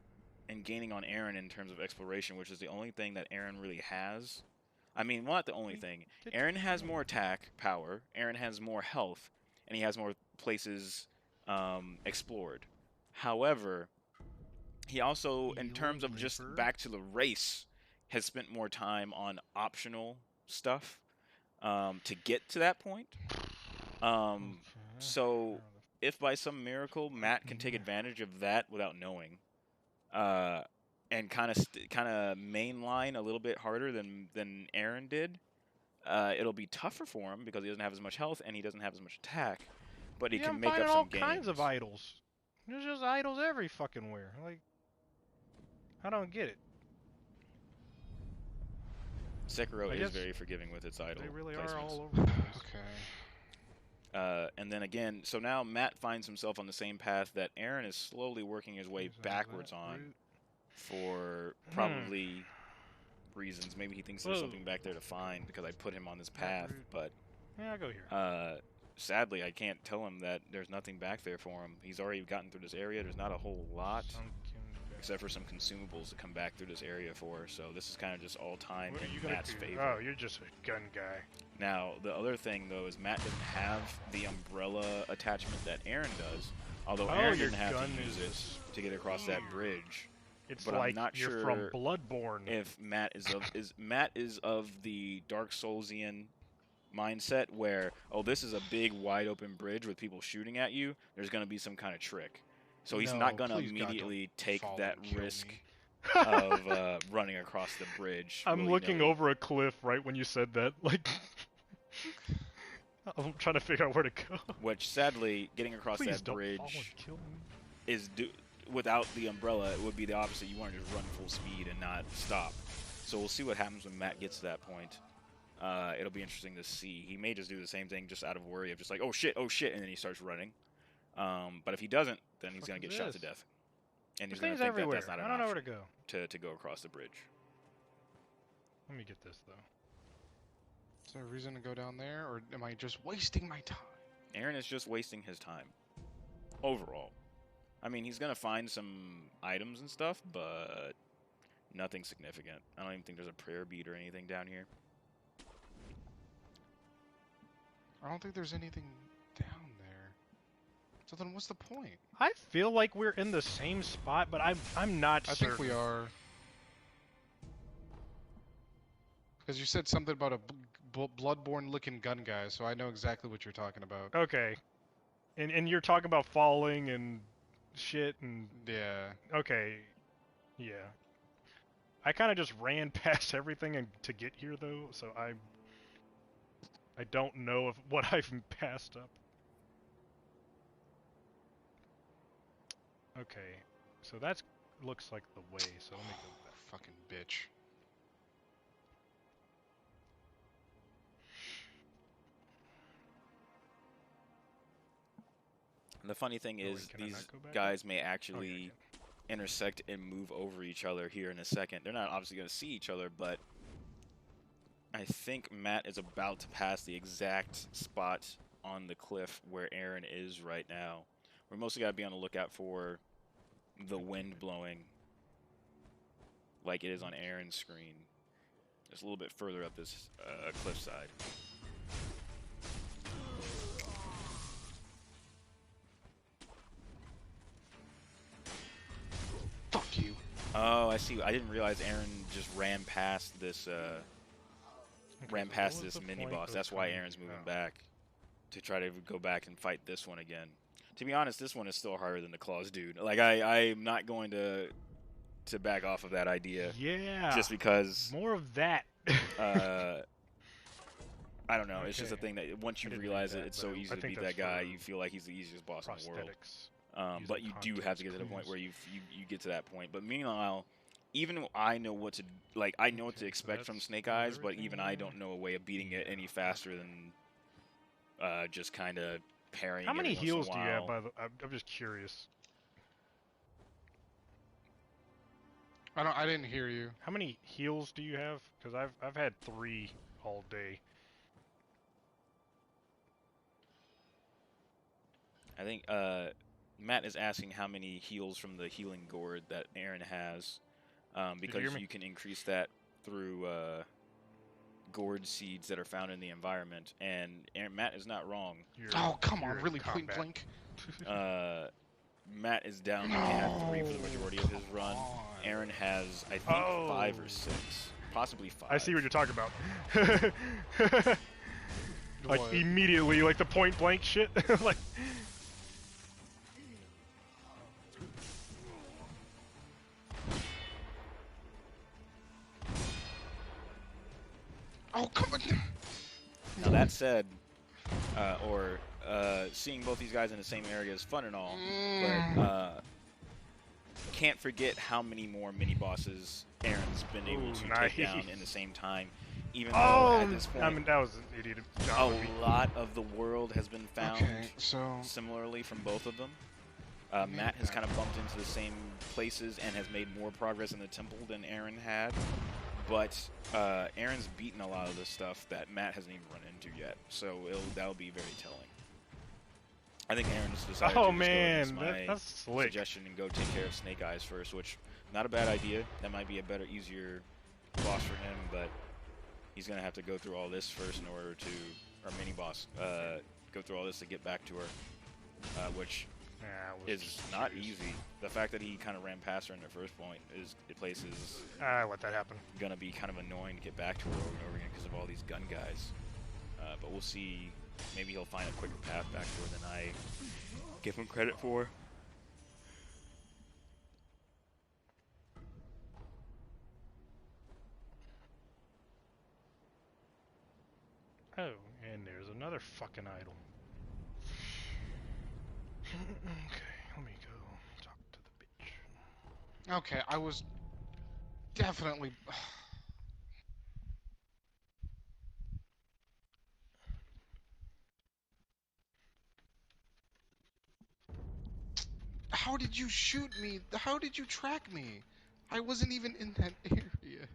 and gaining on Aaron in terms of exploration, which is the only thing that Aaron really has. I mean, well, not the only thing. Aaron has more attack power, Aaron has more health, and he has more places explored. However, he also, in terms of just back to the race, has spent more time on optional stuff to get to that point. So if by some miracle Matt can take advantage of that without knowing, and kind of mainline a little bit harder than Aaron did, it'll be tougher for him because he doesn't have as much health and he doesn't have as much attack, but he can make up some all gains. kinds of idols. There's just idols every fucking where. Like, I don't get it. Sekiro is very forgiving with its idol They really placements. are all over the place. Okay. And then again, so now Matt finds himself on the same path that Aaron is slowly working his way backwards on for probably reasons. Maybe he thinks there's something back there to find because I put him on this path, but yeah, I'll go here. Sadly, I can't tell him that there's nothing back there for him. He's already gotten through this area. There's not a whole lot, except for some consumables to come back through this area for. So this is kind of just all time in Matt's favor. Oh, you're just a gun guy. Now, the other thing, though, is Matt doesn't have the umbrella attachment that Aaron does. Although Aaron didn't have to use it to get across that bridge. It's but like I'm not you're sure from Bloodborne. if Matt is of the Dark Soulsian mindset where, oh, this is a big wide open bridge with people shooting at you, there's going to be some kind of trick. So he's not going to immediately take that risk of running across the bridge. I'm looking over a cliff right when you said that. Like, I'm trying to figure out where to go. Which, sadly, getting across that bridge is without the umbrella, it would be the opposite. You want to just run full speed and not stop. So we'll see what happens when Matt gets to that point. It'll be interesting to see. He may just do the same thing just out of worry of just like, oh shit, and then he starts running. But if he doesn't, then he's going to get shot to death. And he's going to think that that's not an option. I don't know where to go. To go across the bridge. Let me get this, though. Is there a reason to go down there, or am I just wasting my time? Aaron is just wasting his time. Overall. I mean, he's going to find some items and stuff, but nothing significant. I don't even think there's a prayer bead or anything down here. I don't think there's anything down there. So then what's the point? I feel like we're in the same spot, but I'm not certain. I think we are. Because you said something about a Bloodborne-looking gun guy, so I know exactly what you're talking about. Okay. And you're talking about falling and shit and... Yeah. Okay. Yeah. I kind of just ran past everything to get here, though, so I don't know if what I've passed up. Okay. So that's looks like the way, so let me go back. fucking bitch. And the funny thing is, these guys may actually intersect and move over each other here in a second. They're not obviously going to see each other, but I think Matt is about to pass the exact spot on the cliff where Aaron is right now. We're mostly got to be on the lookout for the wind blowing like it is on Aaron's screen. Just a little bit further up this cliffside. Fuck you. Oh, I see. I didn't realize Aaron just ran past this mini boss. That's why Aaron's moving back to try to go back and fight this one again. To be honest, this one is still harder than the claws, dude. Like I'm not going to back off of that idea. Yeah. Just because more of that. I don't know. Okay. It's just a thing that once you realize it, it's so easy to beat that guy. You feel like he's the easiest boss in the world. But you do have to get to the point where you get to that point. But meanwhile, even I know what to I know what to expect from Snake Eyes, but even I don't know a way of beating it any faster than just kind of parrying. How many heals do you have? I'm just curious. I didn't hear you. How many heals do you have? Because I've had 3 all day. I think Matt is asking how many heals from the healing gourd that Aaron has, because you can increase that through gourd seeds that are found in the environment. And Matt is not wrong. Oh, come on, really point blank. Matt is down. He had 3 for the majority of his run. Aaron has, I think, 5 or 6, possibly 5. I see what you're talking about. Like immediately, like the point blank shit. Like. Oh, come on. Now that said, seeing both these guys in the same area is fun and all, but can't forget how many more mini bosses Aaron's been able to take down in the same time. Even though at this point, I mean, that was an idiot. A lot of the world has been found so similarly from both of them. Matt has kind of bumped into the same places and has made more progress in the temple than Aaron had. But Aaron's beaten a lot of the stuff that Matt hasn't even run into yet, so that'll be very telling. I think Aaron just decided to just go against my suggestion and go take care of Snake Eyes first, which not a bad idea. That might be a better, easier boss for him, but he's gonna have to go through all this first in order to, or mini boss, go through all this to get back to her, which is not easy. The fact that he kind of ran past her in the first point is let that happen. Gonna be kind of annoying to get back to her over and over again because of all these gun guys. But we'll see. Maybe he'll find a quicker path back to her than I give him credit for. Oh, and there's another fucking idol. Okay, let me go talk to the bitch. Okay, I was definitely. How did you shoot me? How did you track me? I wasn't even in that area.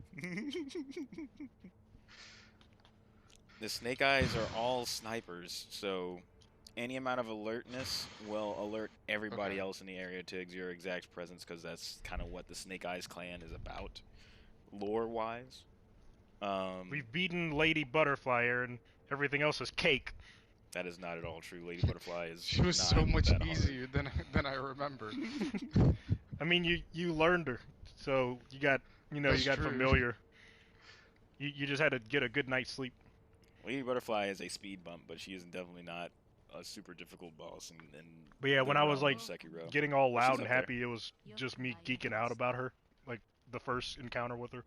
The Snake Eyes are all snipers, so any amount of alertness will alert everybody else in the area to your exact presence, because that's kind of what the Snake Eyes clan is about, lore-wise. We've beaten Lady Butterfly, and everything else is cake. That is not at all true. Lady Butterfly is She was so much easier than I remember. I mean, you learned her, so you got familiar. You just had to get a good night's sleep. Lady Butterfly is a speed bump, but she is definitely not a super difficult boss. But yeah, when I was like Sekiro. Getting all loud and happy, it was just me geeking out about her, like the first encounter with her.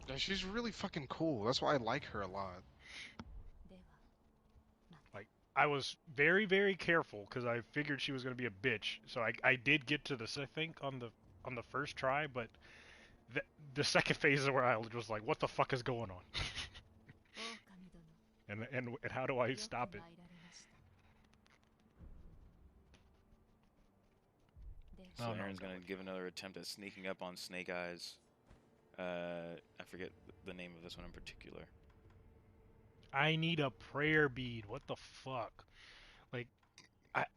Yeah, she's really fucking cool. That's why I like her a lot. Like, I was very, very careful because I figured she was going to be a bitch. So I did get to this, I think, on the first try, but the second phase is where I was like, what the fuck is going on? and how do I stop it? So Aaron's gonna give another attempt at sneaking up on Snake Eyes. I forget the name of this one in particular. I need a prayer bead. What the fuck? Like,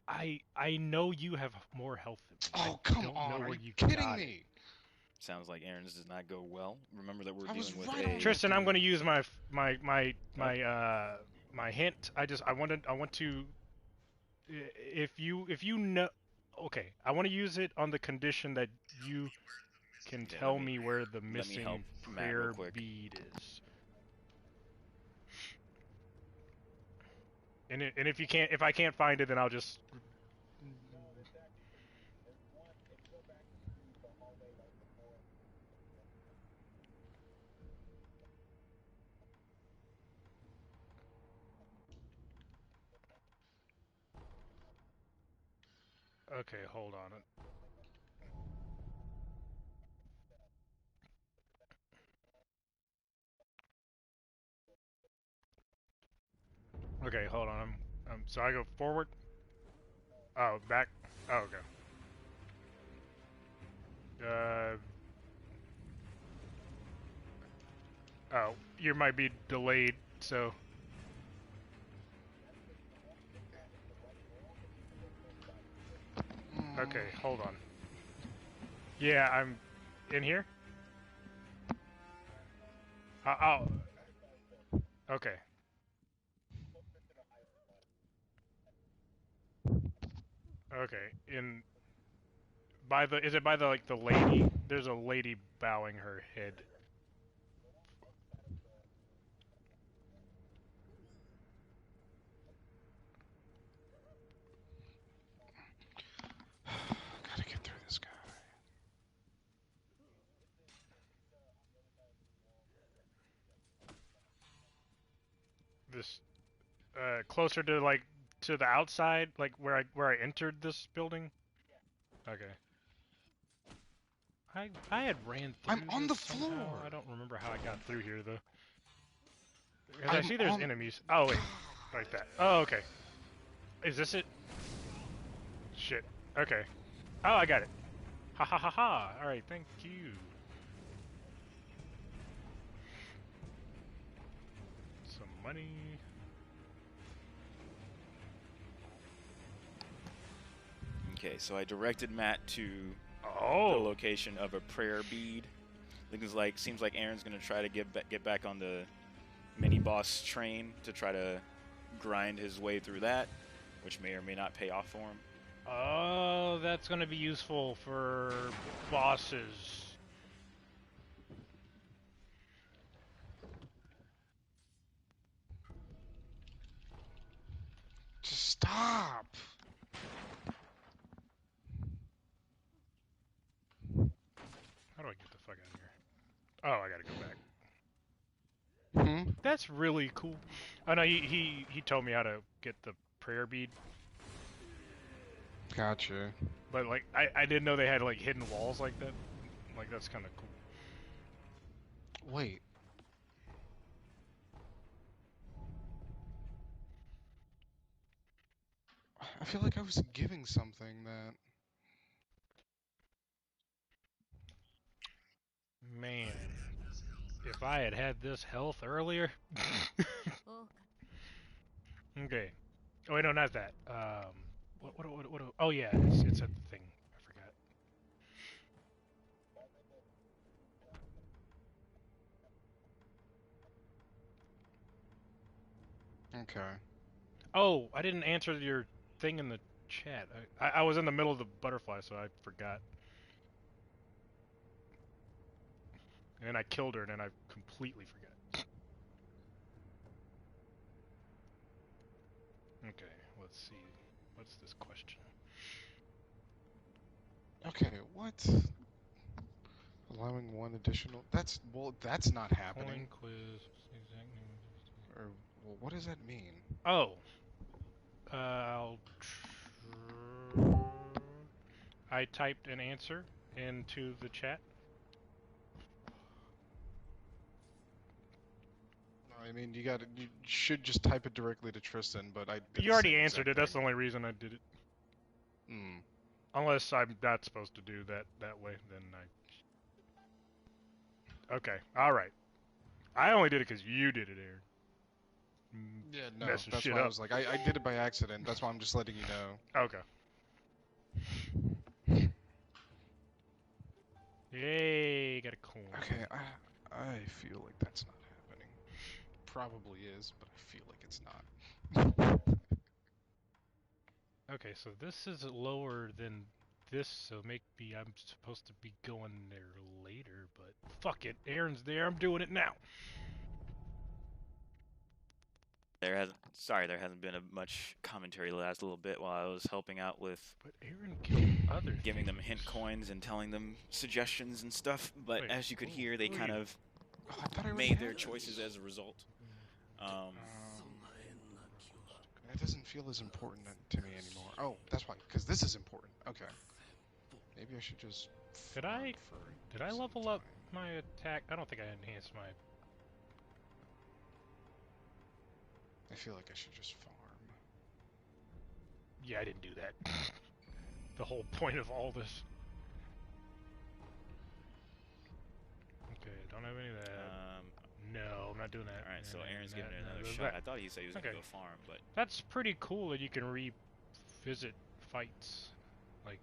I know you have more health than me. Oh, come don't on. know Are where you got kidding me? it. Sounds like Aaron's does not go well. Remember that we're I was dealing with right on a... that. Tristan, I'm going to use my hint. I want to if you know, okay, I want to use it on the condition that you can Okay, tell me where the let me help missing Matt real prayer quick. bead is. And if I can't find it, then I'll just. Okay, hold on. Okay, hold on. So I go forward. Oh, back. Oh, okay. Oh, you might be delayed, so. Okay, hold on. Yeah, I'm in here. Oh. Okay. Okay. Is it by the like the lady? There's a lady bowing her head. Gotta get through this guy. This closer to the outside, like where I entered this building. Okay. I had ran through I'm on the this somehow. floor. I don't remember how I got through here though. Because I see there's enemies. Oh wait, like that. Oh okay. Is this it? Shit. Okay. Oh, I got it. Ha ha ha ha. All right, thank you. Some money. Okay, so I directed Matt to the Oh. location of a prayer bead. Seems like Aaron's gonna try to get back on the mini boss train to try to grind his way through that, which may or may not pay off for him. Oh, that's gonna be useful for bosses. Just stop. How do I get the fuck out of here? Oh, I gotta go back. Hmm? That's really cool. Oh no, he told me how to get the prayer bead. Gotcha. But like I didn't know they had like hidden walls like that. Like that's kind of cool. Wait. I feel like I was giving something that... Man, if I had had this health earlier. Okay. Oh wait, no, not that. What? Oh yeah, it's a thing. I forgot. Okay. Oh, I didn't answer your thing in the chat. I was in the middle of the butterfly, so I forgot. And then I killed her, and then I completely forgot. Okay, let's see. What's this question? Okay, what? Allowing one additional... Well, that's not happening. Coin quiz. Exact name. Or, well, what does that mean? Oh. I'll I typed an answer into the chat. I mean, you should just type it directly to Tristan, but I did You the already same answered it. exact That's the thing. only reason I did it. Hmm. Unless I'm not supposed to do that way, then I... Okay, alright. I only did it because you did it, Aaron. Yeah, no, Messing that's shit why I up. was like, I did it by accident. That's why I'm just letting you know. Okay. Yay, got a coin. Okay, I feel like that's not happening. Probably is, but I feel like it's not. Okay, so this is lower than this, so maybe I'm supposed to be going there later, but fuck it. Aaron's there, I'm doing it now. There hasn't been much commentary the last little bit while I was helping out with But Aaron gave other giving them things. hint coins and telling them suggestions and stuff. But Wait, as you could hear, they who are kind you? of Oh, I thought I already made had their those. choices as a result. That doesn't feel as important to me anymore. Oh, that's why, because this is important. Okay. Maybe I should just... Did I level up my attack? I don't think I enhanced my... I feel like I should just farm. Yeah, I didn't do that. The whole point of all this. Okay, don't have any of that. No, I'm not doing that. Alright, so Aaron's giving it No, another no, shot. that. I thought he said he was Okay. going to go farm, but... That's pretty cool that you can revisit fights. Like,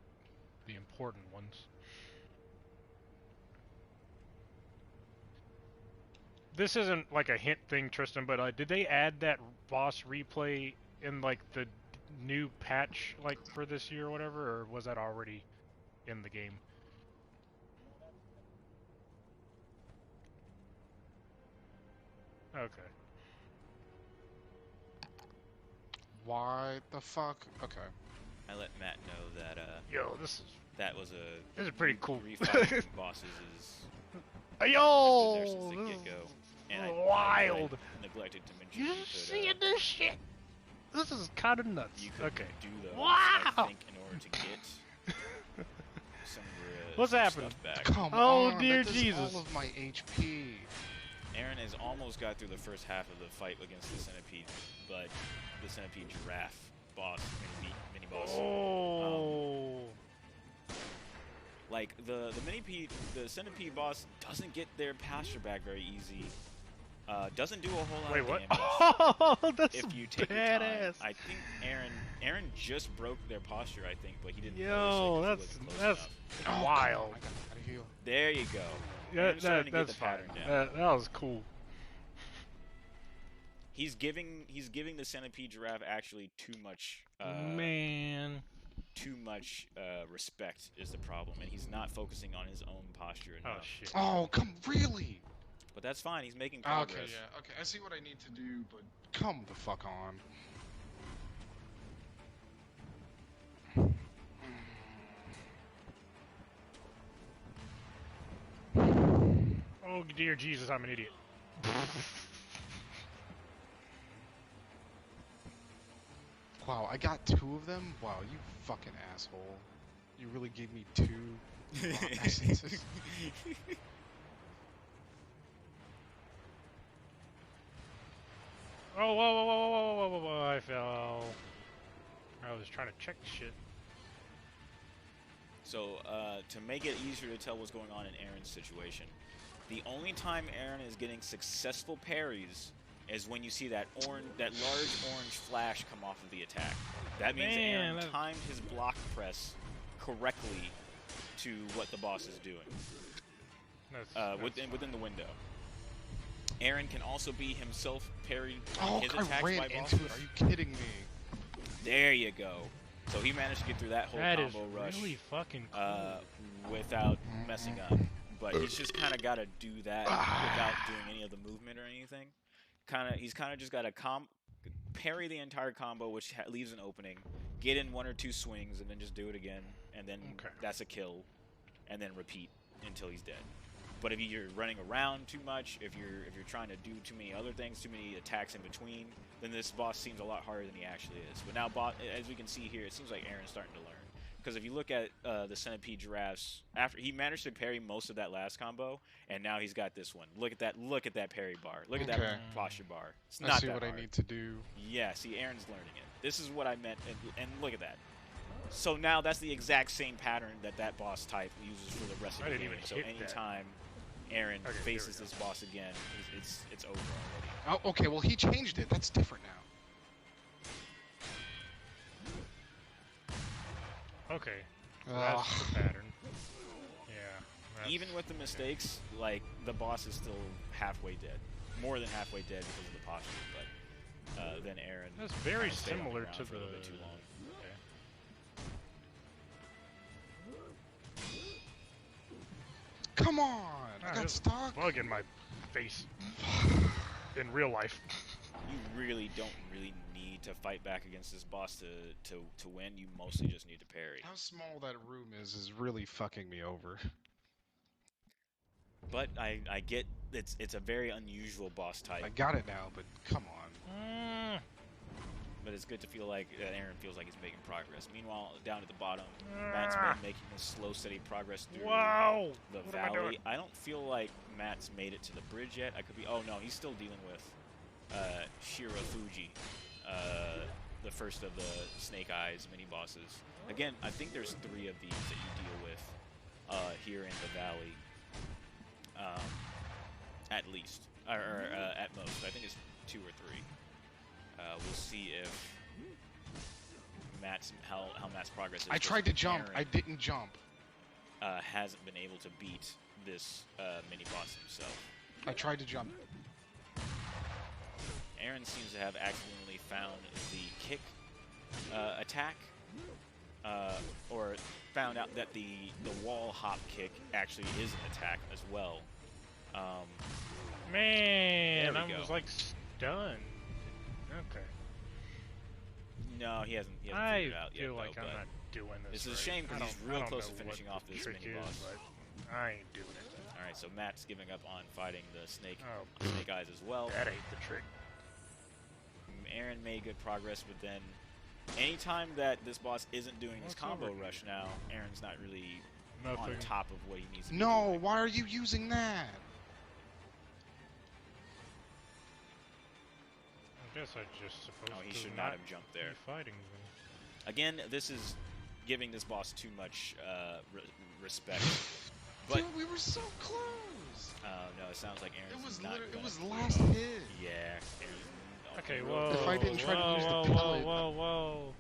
the important ones. This isn't like a hint thing, Tristan, but did they add that boss replay in like the new patch, like for this year or whatever, or was that already in the game? Okay. Why the fuck? Okay. I let Matt know that Yo, this was is pretty cool. Refighting bosses is yo, there since the get-go. And I wild. neglected to mention You you could, seeing this shit? This is kind of nuts. you could Okay. do those, Wow. I think, in order to get some What's happening? stuff back. Come Oh, on, dear that does Jesus. all of my HP. Aaron has almost got through the first half of the fight against the centipede, but the centipede giraffe boss, mini boss. Oh. Like the centipede boss doesn't get their posture back very easy. Doesn't do a whole lot Wait, of what? damage Oh, that's if you take your time. badass. I think Aaron just broke their posture, I think, but he didn't Yo, notice it 'cause he wasn't close that's enough. Oh, wild. I gotta heal. There you go. Yeah, Aaron's starting to get that's the pattern fine. down. That was cool. He's giving the centipede giraffe actually too much Man. respect is the problem, and he's not focusing on his own posture Oh enough. shit. Oh, come, really? But that's fine. He's making progress. Okay, yeah, okay. I see what I need to do, but come the fuck on. Oh dear Jesus, I'm an idiot. Wow, I got 2 of them? Wow, you fucking asshole. You really gave me 2 essences? Oh, whoa, whoa, whoa, whoa, whoa, whoa, whoa, I fell. I was trying to check shit. So, to make it easier to tell what's going on in Aaron's situation, the only time Aaron is getting successful parries is when you see that large orange flash come off of the attack. That means Man, Aaron timed his block press correctly to what the boss is doing within the window. Aaron can also be himself parried Oh, his I attacks ran by into bosses. it. Are you kidding me? There you go. So he managed to get through that whole That is combo rush really fucking cool. without messing up. But he's just kind of got to do that without doing any of the movement or anything. He's kind of just got to parry the entire combo, which leaves an opening, get in 1 or 2 swings, and then just do it again, and then that's a kill, and then repeat until he's dead. But if you're running around too much, if you're trying to do too many other things, too many attacks in between, then this boss seems a lot harder than he actually is. But now, as we can see here, it seems like Aaron's starting to learn. Because if you look at the Centipede Giraffes, after he managed to parry most of that last combo, and now he's got this one. Look at that! Look at that parry bar. Look at that posture bar. It's not I see that what hard. I need to do. Yeah, see, Aaron's learning it. This is what I meant, and look at that. So now that's the exact same pattern that boss type uses for the rest of the game. So anytime Aaron faces this boss again, it's over already. Oh, okay. Well, he changed it. That's different now. Okay, so that's the pattern. Yeah. Even with the mistakes, like, the boss is still halfway dead. More than halfway dead because of the posture, but then Aaron... That's very similar to for a little bit too long. Okay. Come on! I got stuck! Bug in my face. In real life. You really don't need to fight back against this boss to win. You mostly just need to parry. How small that room is really fucking me over. But I get it's a very unusual boss type. I got it now, but come on. But it's good to feel like Aaron feels like he's making progress. Meanwhile, down at the bottom, Matt's been making a slow, steady progress through the valley. I don't feel like Matt's made it to the bridge yet. I could be. Oh no, he's still dealing with Shirafuji, the first of the Snake Eyes mini bosses. Again, I think there's 3 of these that you deal with here in the valley, at least, or at most. I think it's 2 or 3. We'll see if how Matt's progress is. I tried to jump. Aaron, I didn't jump. Hasn't been able to beat this mini boss himself. I tried to jump. Aaron seems to have accidentally found the kick attack, or found out that the wall hop kick actually is an attack as well. Man, I was like stunned. Okay. No, he hasn't figured it out yet. I feel like I'm not doing this. It's a shame because he's real close to finishing off this mini boss. But I ain't doing it. All right, so Matt's giving up on fighting the Snake Eyes as well. That ain't the trick. Aaron made good progress, but then anytime that this boss isn't doing his combo rush now, Aaron's not really on top of what he needs to do. No, why are you using that? I guess I just supposed he should not have jumped there. Fighting them. Again, this is giving this boss too much respect. But dude, we were so close. No, it sounds like Aaron's it was last hit. Yeah. Okay, whoa. If I didn't try to use the pellet. Whoa.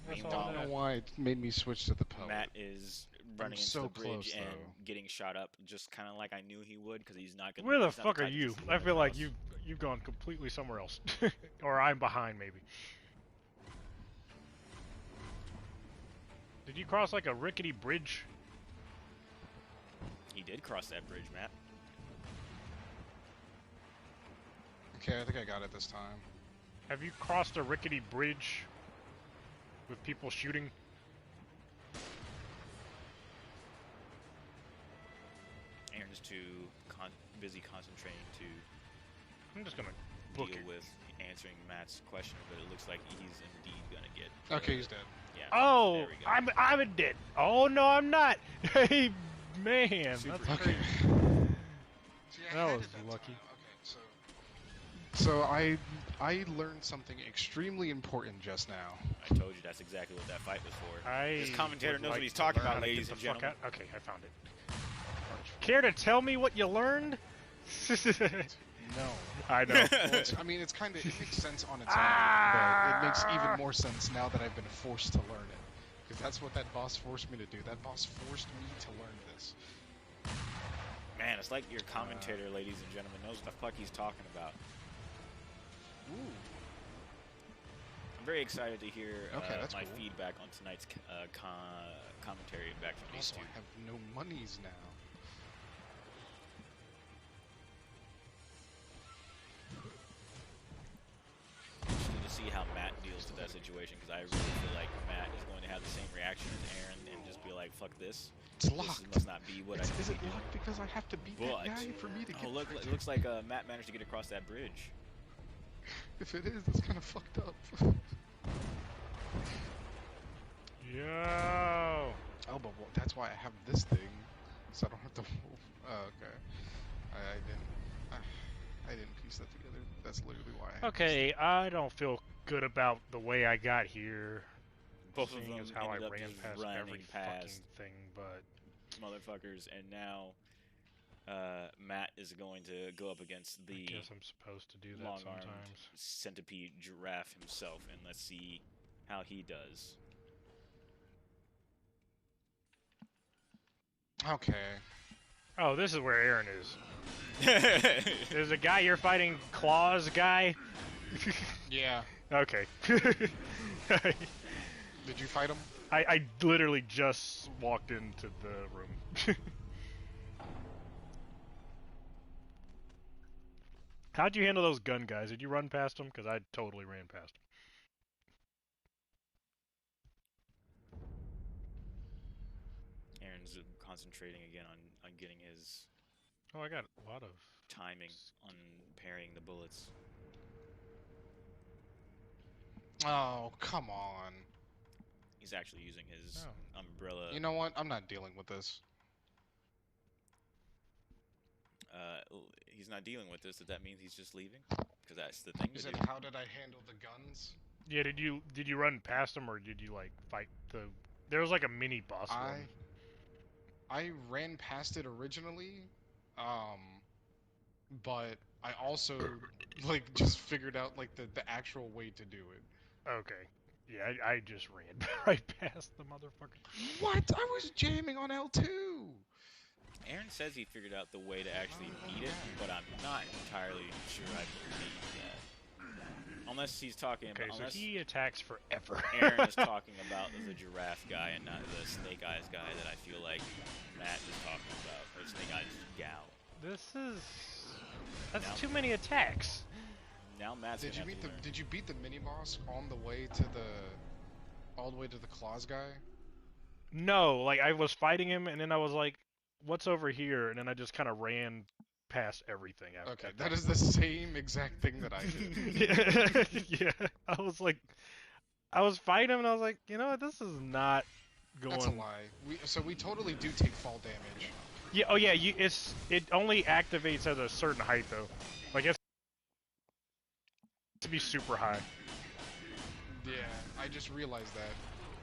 I don't know why it made me switch to the pellet. Matt is running into the bridge and though. getting shot up, just kind of like I knew he would, because he's not going to... Where the fuck are you? I feel like you've gone completely somewhere else. Or I'm behind, maybe. Did you cross like a rickety bridge? He did cross that bridge, Matt. Okay, I think I got it this time. Have you crossed a rickety bridge with people shooting? Aaron's too busy concentrating to I'm just gonna book deal it. with answering Matt's question, but it looks like he's indeed gonna get... Okay, he's dead. Yeah. Oh, there we go. I'm dead. Oh no, I'm not. Hey, man, Super that's okay. crazy. See, That was lucky. Okay, so I learned something extremely important just now. I told you that's exactly what that fight was for. This commentator knows what he's talking about, ladies and gentlemen. Okay, I found it. Care to tell me what you learned? No. I know. Well, I mean, it makes sense on its own, but it makes even more sense now that I've been forced to learn it. Because that's what that boss forced me to do. That boss forced me to learn this. Man, it's like your commentator, ladies and gentlemen, knows what the fuck he's talking about. Ooh. I'm very excited to hear my cool. feedback on tonight's commentary back from these Also, two. I have no monies now. Interested to see how Matt deals with that situation because I really feel like Matt is going to have the same reaction as Aaron and just be like, "Fuck this." It's locked. This must not be what I. Is it locked because I have to beat that guy for me to get? Oh look! It looks like Matt managed to get across that bridge. If it is, that's kind of fucked up. Yo. Oh, but that's why I have this thing, so I don't have to move. Oh, okay. I didn't piece that together. That's literally why. I have Okay, I don't feel good about the way I got here. Both of them is how I ended up ran just past running every past fucking thing, but motherfuckers, and now Matt is going to go up against the I guess I'm supposed to do that long-armed sometimes. centipede giraffe himself, and let's see how he does. Okay. Oh, this is where Aaron is. There's a guy you're fighting, Claws guy. Yeah. Okay. Did you fight him? I literally just walked into the room. How'd you handle those gun guys? Did you run past them? Because I totally ran past them. Aaron's concentrating again on getting his Oh, I got a lot of timing on parrying the bullets. Oh, come on. He's actually using his umbrella. You know what? I'm not dealing with this. He's not dealing with this. Does that mean he's just leaving? Because that's the thing. You said, how did I handle the guns? Yeah, did you run past them or did you like fight the? There was like a mini boss one. I ran past it originally, but I also like just figured out like the actual way to do it. Okay. Yeah, I just ran right past the motherfucker. What? I was jamming on L2. Aaron says he figured out the way to actually beat it, but I'm not entirely sure I believe that. Unless he's talking okay, about. Okay, so he attacks forever. Aaron is talking about the giraffe guy and not the Snake Eyes guy that I feel like Matt is talking about, or Snake Eyes gal. That's now, too many attacks. Now Matt's Did you beat the mini boss on the way to all the way to the Claws guy? No, like I was fighting him and then I was like, what's over here? And then I just kind of ran past everything after. Okay, that is the same exact thing that I did. Yeah, I was like, I was fighting him and I was like, you know what, this is not going. That's a lie. We totally do take fall damage. Yeah. Oh yeah. It only activates at a certain height though. Like it's to be super high. Yeah, I just realized that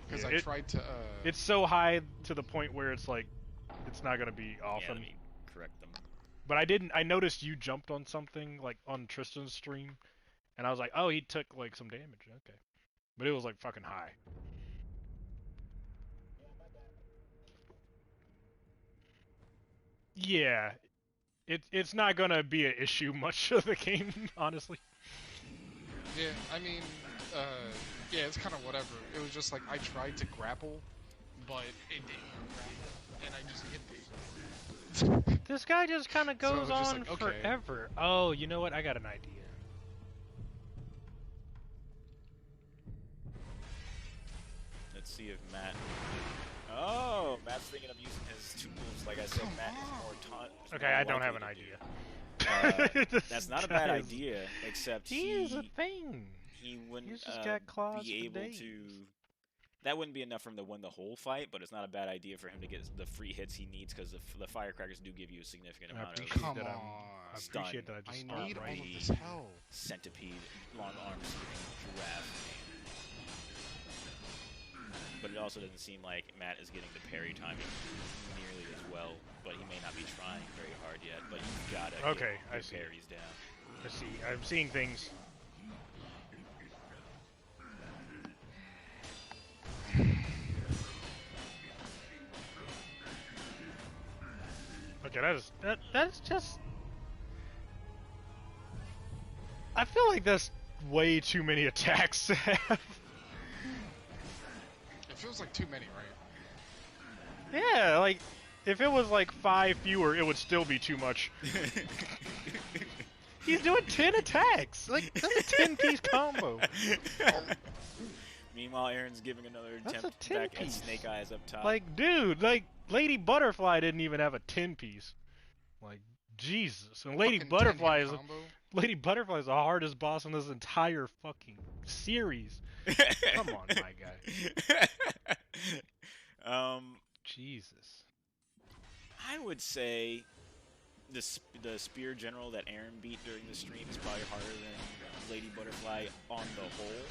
because I tried to. It's so high to the point where it's like, it's not gonna be often. Yeah, let me correct them. But I noticed you jumped on something like on Tristan's stream, and I was like, oh, he took like some damage. Okay, but it was like fucking high. Yeah, it's not gonna be an issue much of the game, honestly. Yeah, I mean, yeah, it's kind of whatever. It was just like I tried to grapple, but it didn't grapple, and I just hit the. This guy just kind of goes so on like, okay. forever. Oh, you know what? I got an idea. Let's see if Matt. Oh, Matt's thinking of using his two moves. Like I said, Matt is more taunt. Okay, I don't have an idea. That's not a bad idea, except he is a thing. He wouldn't just got claws be able to. That wouldn't be enough for him to win the whole fight, but it's not a bad idea for him to get the free hits he needs because the firecrackers do give you a significant amount of stun. I appreciate that. I need all of this hell. Centipede, long arms, giraffe. But it also doesn't seem like Matt is getting the parry timing nearly as well. But he may not be trying very hard yet. But you've got to get your parries down. I see. I'm seeing things. Okay, that's just. I feel like that's way too many attacks to have. It feels like too many, right? Yeah, like if it was like 5 fewer, it would still be too much. He's doing 10 attacks. Like that's a 10-piece combo. Meanwhile, Aaron's giving another That's attempt a back at 10-piece. Snake Eyes up top. Like, dude, like Lady Butterfly didn't even have a 10-piece. Like, Jesus. And Lady Fucking Butterfly 10-hit is combo. Lady Butterfly is the hardest boss in this entire fucking series. Come on, my guy. Jesus. I would say the Spear General that Aaron beat during the stream is probably harder than Lady Butterfly on the whole.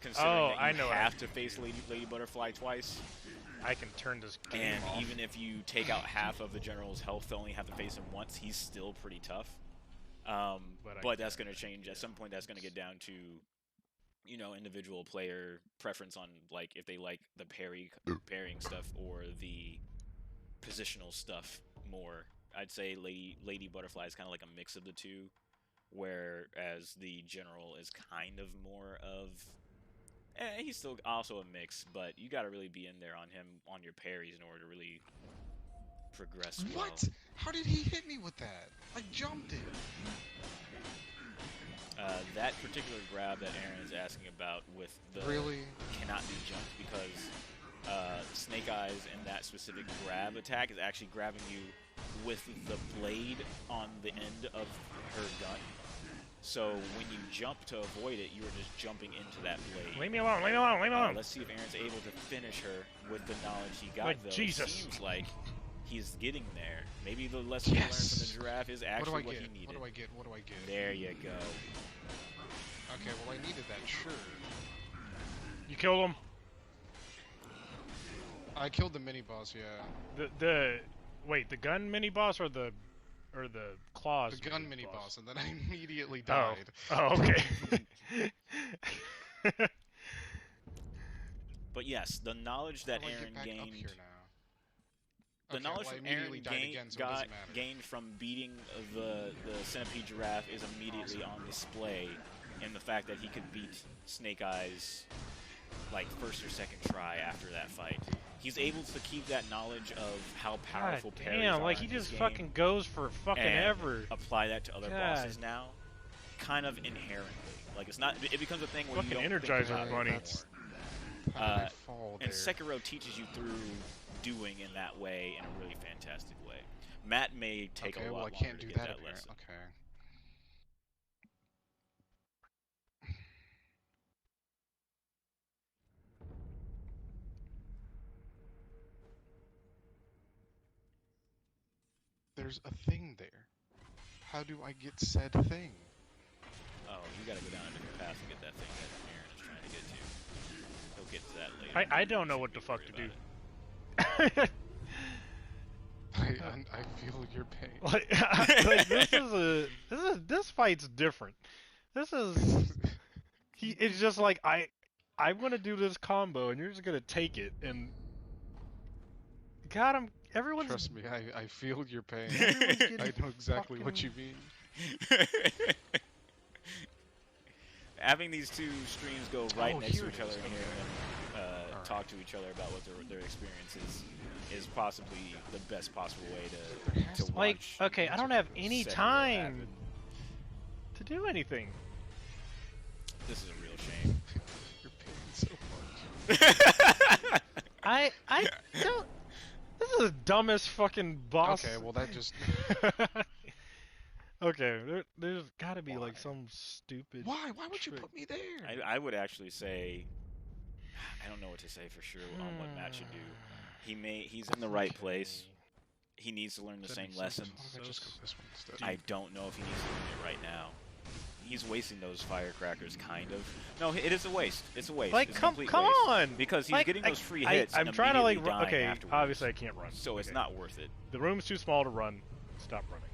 Considering that you have to face Lady Butterfly twice. I can turn this game And off. even if you take out half of the General's health, they only have to face him once, he's still pretty tough. But that's going to change. At some point, that's going to get down to, you know, individual player preference on, like, if they like the parrying stuff or the positional stuff more. I'd say Lady Butterfly is kind of like a mix of the two, whereas the General is kind of more of... he's still also a mix, but you got to really be in there on him on your parries in order to really progress well. What? How did he hit me with that? I jumped it. That particular grab that Aaron is asking about with the cannot be jumped because Snake Eyes and that specific grab attack is actually grabbing you with the blade on the end of her gun. So when you jump to avoid it, you are just jumping into that blade. Leave me alone, leave me alone, leave me alone. Let's see if Aaron's able to finish her with the knowledge he got, Like though. Jesus. It seems like he's getting there. Maybe the lesson he learned from the giraffe is actually what he needed. What do I get? What do I get? There you go. Okay, well I needed that, sure. You killed him? I killed the mini-boss, yeah. Wait, the gun mini-boss or the claws? The gun mini-boss, and then I immediately died. Oh, okay. But yes, the knowledge that Aaron gained... Up here now? The Okay, knowledge well, I from Aaron immediately died again, so it doesn't matter. gained from beating the Centipede Giraffe is immediately on display in the fact that he could beat Snake Eyes like first or second try after that fight. He's able to keep that knowledge of how powerful parries are like he in this just game fucking goes for fucking and ever. apply that to other bosses now, kind of inherently. Like it's not. It becomes a thing where fucking you don't Energizer think about Bunny. it anymore. And Sekiro teaches you through doing in that way in a really fantastic way. Matt may take a lot longer I can't to do get that lesson. Okay. There's a thing there. How do I get said thing? Oh, you gotta go down a different path and get that thing that Aaron is trying to get to. He'll get to that later. I don't know what the fuck to do. I feel your pain. Like this fight's different. It's just like I'm gonna do this combo and you're just gonna take it and God, everyone's... Trust me, I feel your pain. I know exactly what you mean. Having these two streams go right next to each other Okay. here and talk to each other about what their experiences is possibly the best possible way to watch. Like, okay, I don't have any Sekiro time happen. to do anything. This is a real shame. You're paying so much. I don't... This is the dumbest fucking boss. Okay, well that just... Okay, there's gotta be like some stupid... Why? Why would you put me there? I would actually say, I don't know what to say for sure on what Matt should do. He's in the right place. He needs to learn the same lesson. I just go this one instead. I don't know if he needs to learn it right now. He's wasting those firecrackers, kind of. No, it is a waste. It's a waste. Like, it's a come complete on! waste. Because he's Like, getting those free hits. I'm and trying to like immediately run. dying Okay, afterwards. obviously I can't run. So it's Okay. not worth it. The room's too small to run. Stop running.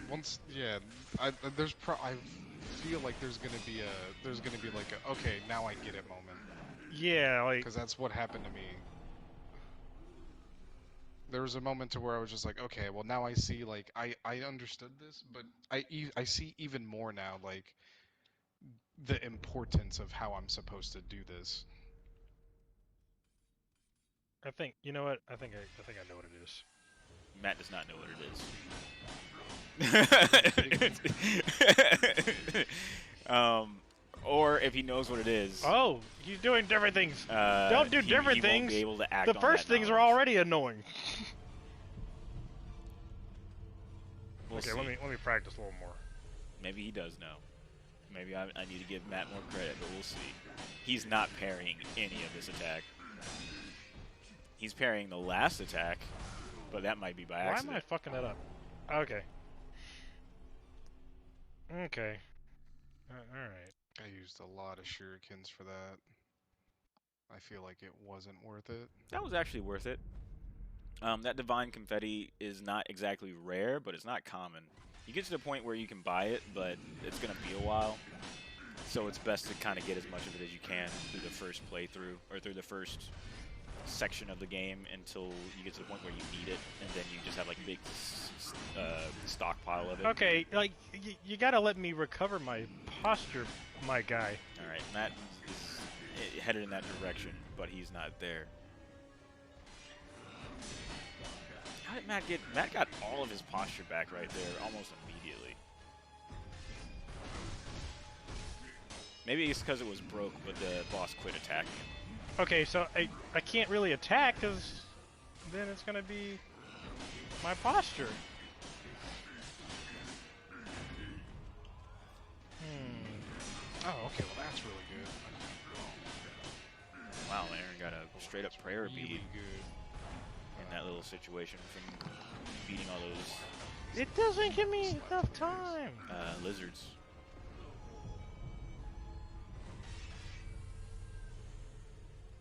Once, yeah, I feel like there's gonna be like a okay, now I get it moment. Yeah, like... Because that's what happened to me. There was a moment to where I was just like, okay, well now I see, like, I understood this, but I see even more now, like, the importance of how I'm supposed to do this. I think you know what? I think I know what it is. Matt does not know what it is. Or if he knows what it is, Oh, he's doing different things. Don't do different he things. Won't be able to act the on first that things are knowledge. already annoying. Okay, See. let me practice a little more. Maybe he does know. Maybe I need to give Matt more credit, but we'll see. He's not parrying any of this attack. He's parrying the last attack, but that might be by accident. Why am I fucking that up? Okay. Okay. Alright. I used a lot of shurikens for that. I feel like it wasn't worth it. That was actually worth it. That divine confetti is not exactly rare, but it's not common. You get to the point where you can buy it, but it's going to be a while. So it's best to kind of get as much of it as you can through the first playthrough, or through the first section of the game until you get to the point where you need it, and then you just have like a big stockpile of it. Okay, like, you gotta let me recover my posture, my guy. Alright, Matt is headed in that direction, but he's not there. How did Matt get... Matt got all of his posture back right there almost immediately. Maybe it's because it was broke, but the boss quit attacking him. Okay, so I can't really attack, because then it's gonna be my posture. Oh, okay, well that's really good. Wow, Aaron got a straight-up prayer Really bead good. in that little situation from beating all those... It doesn't give me enough time. Lizards.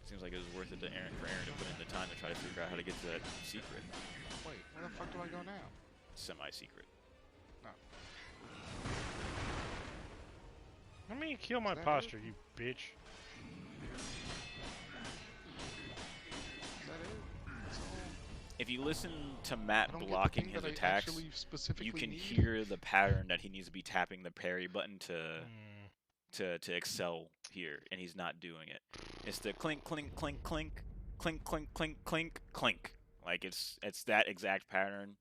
Seems like it was worth it to Aaron, for Aaron to put in the time to try to figure out how to get to that secret. Wait, where the fuck do I go now? Semi-secret. No. Let me kill my that posture, it? you bitch. Is that it? That's all? If you listen to I Matt don't get the blocking thing his that I attacks, actually specifically you can need. hear the pattern that he needs to be tapping the parry button to excel here, and he's not doing it. It's the clink, clink, clink, clink, clink, clink, clink, clink, clink. Like it's that exact pattern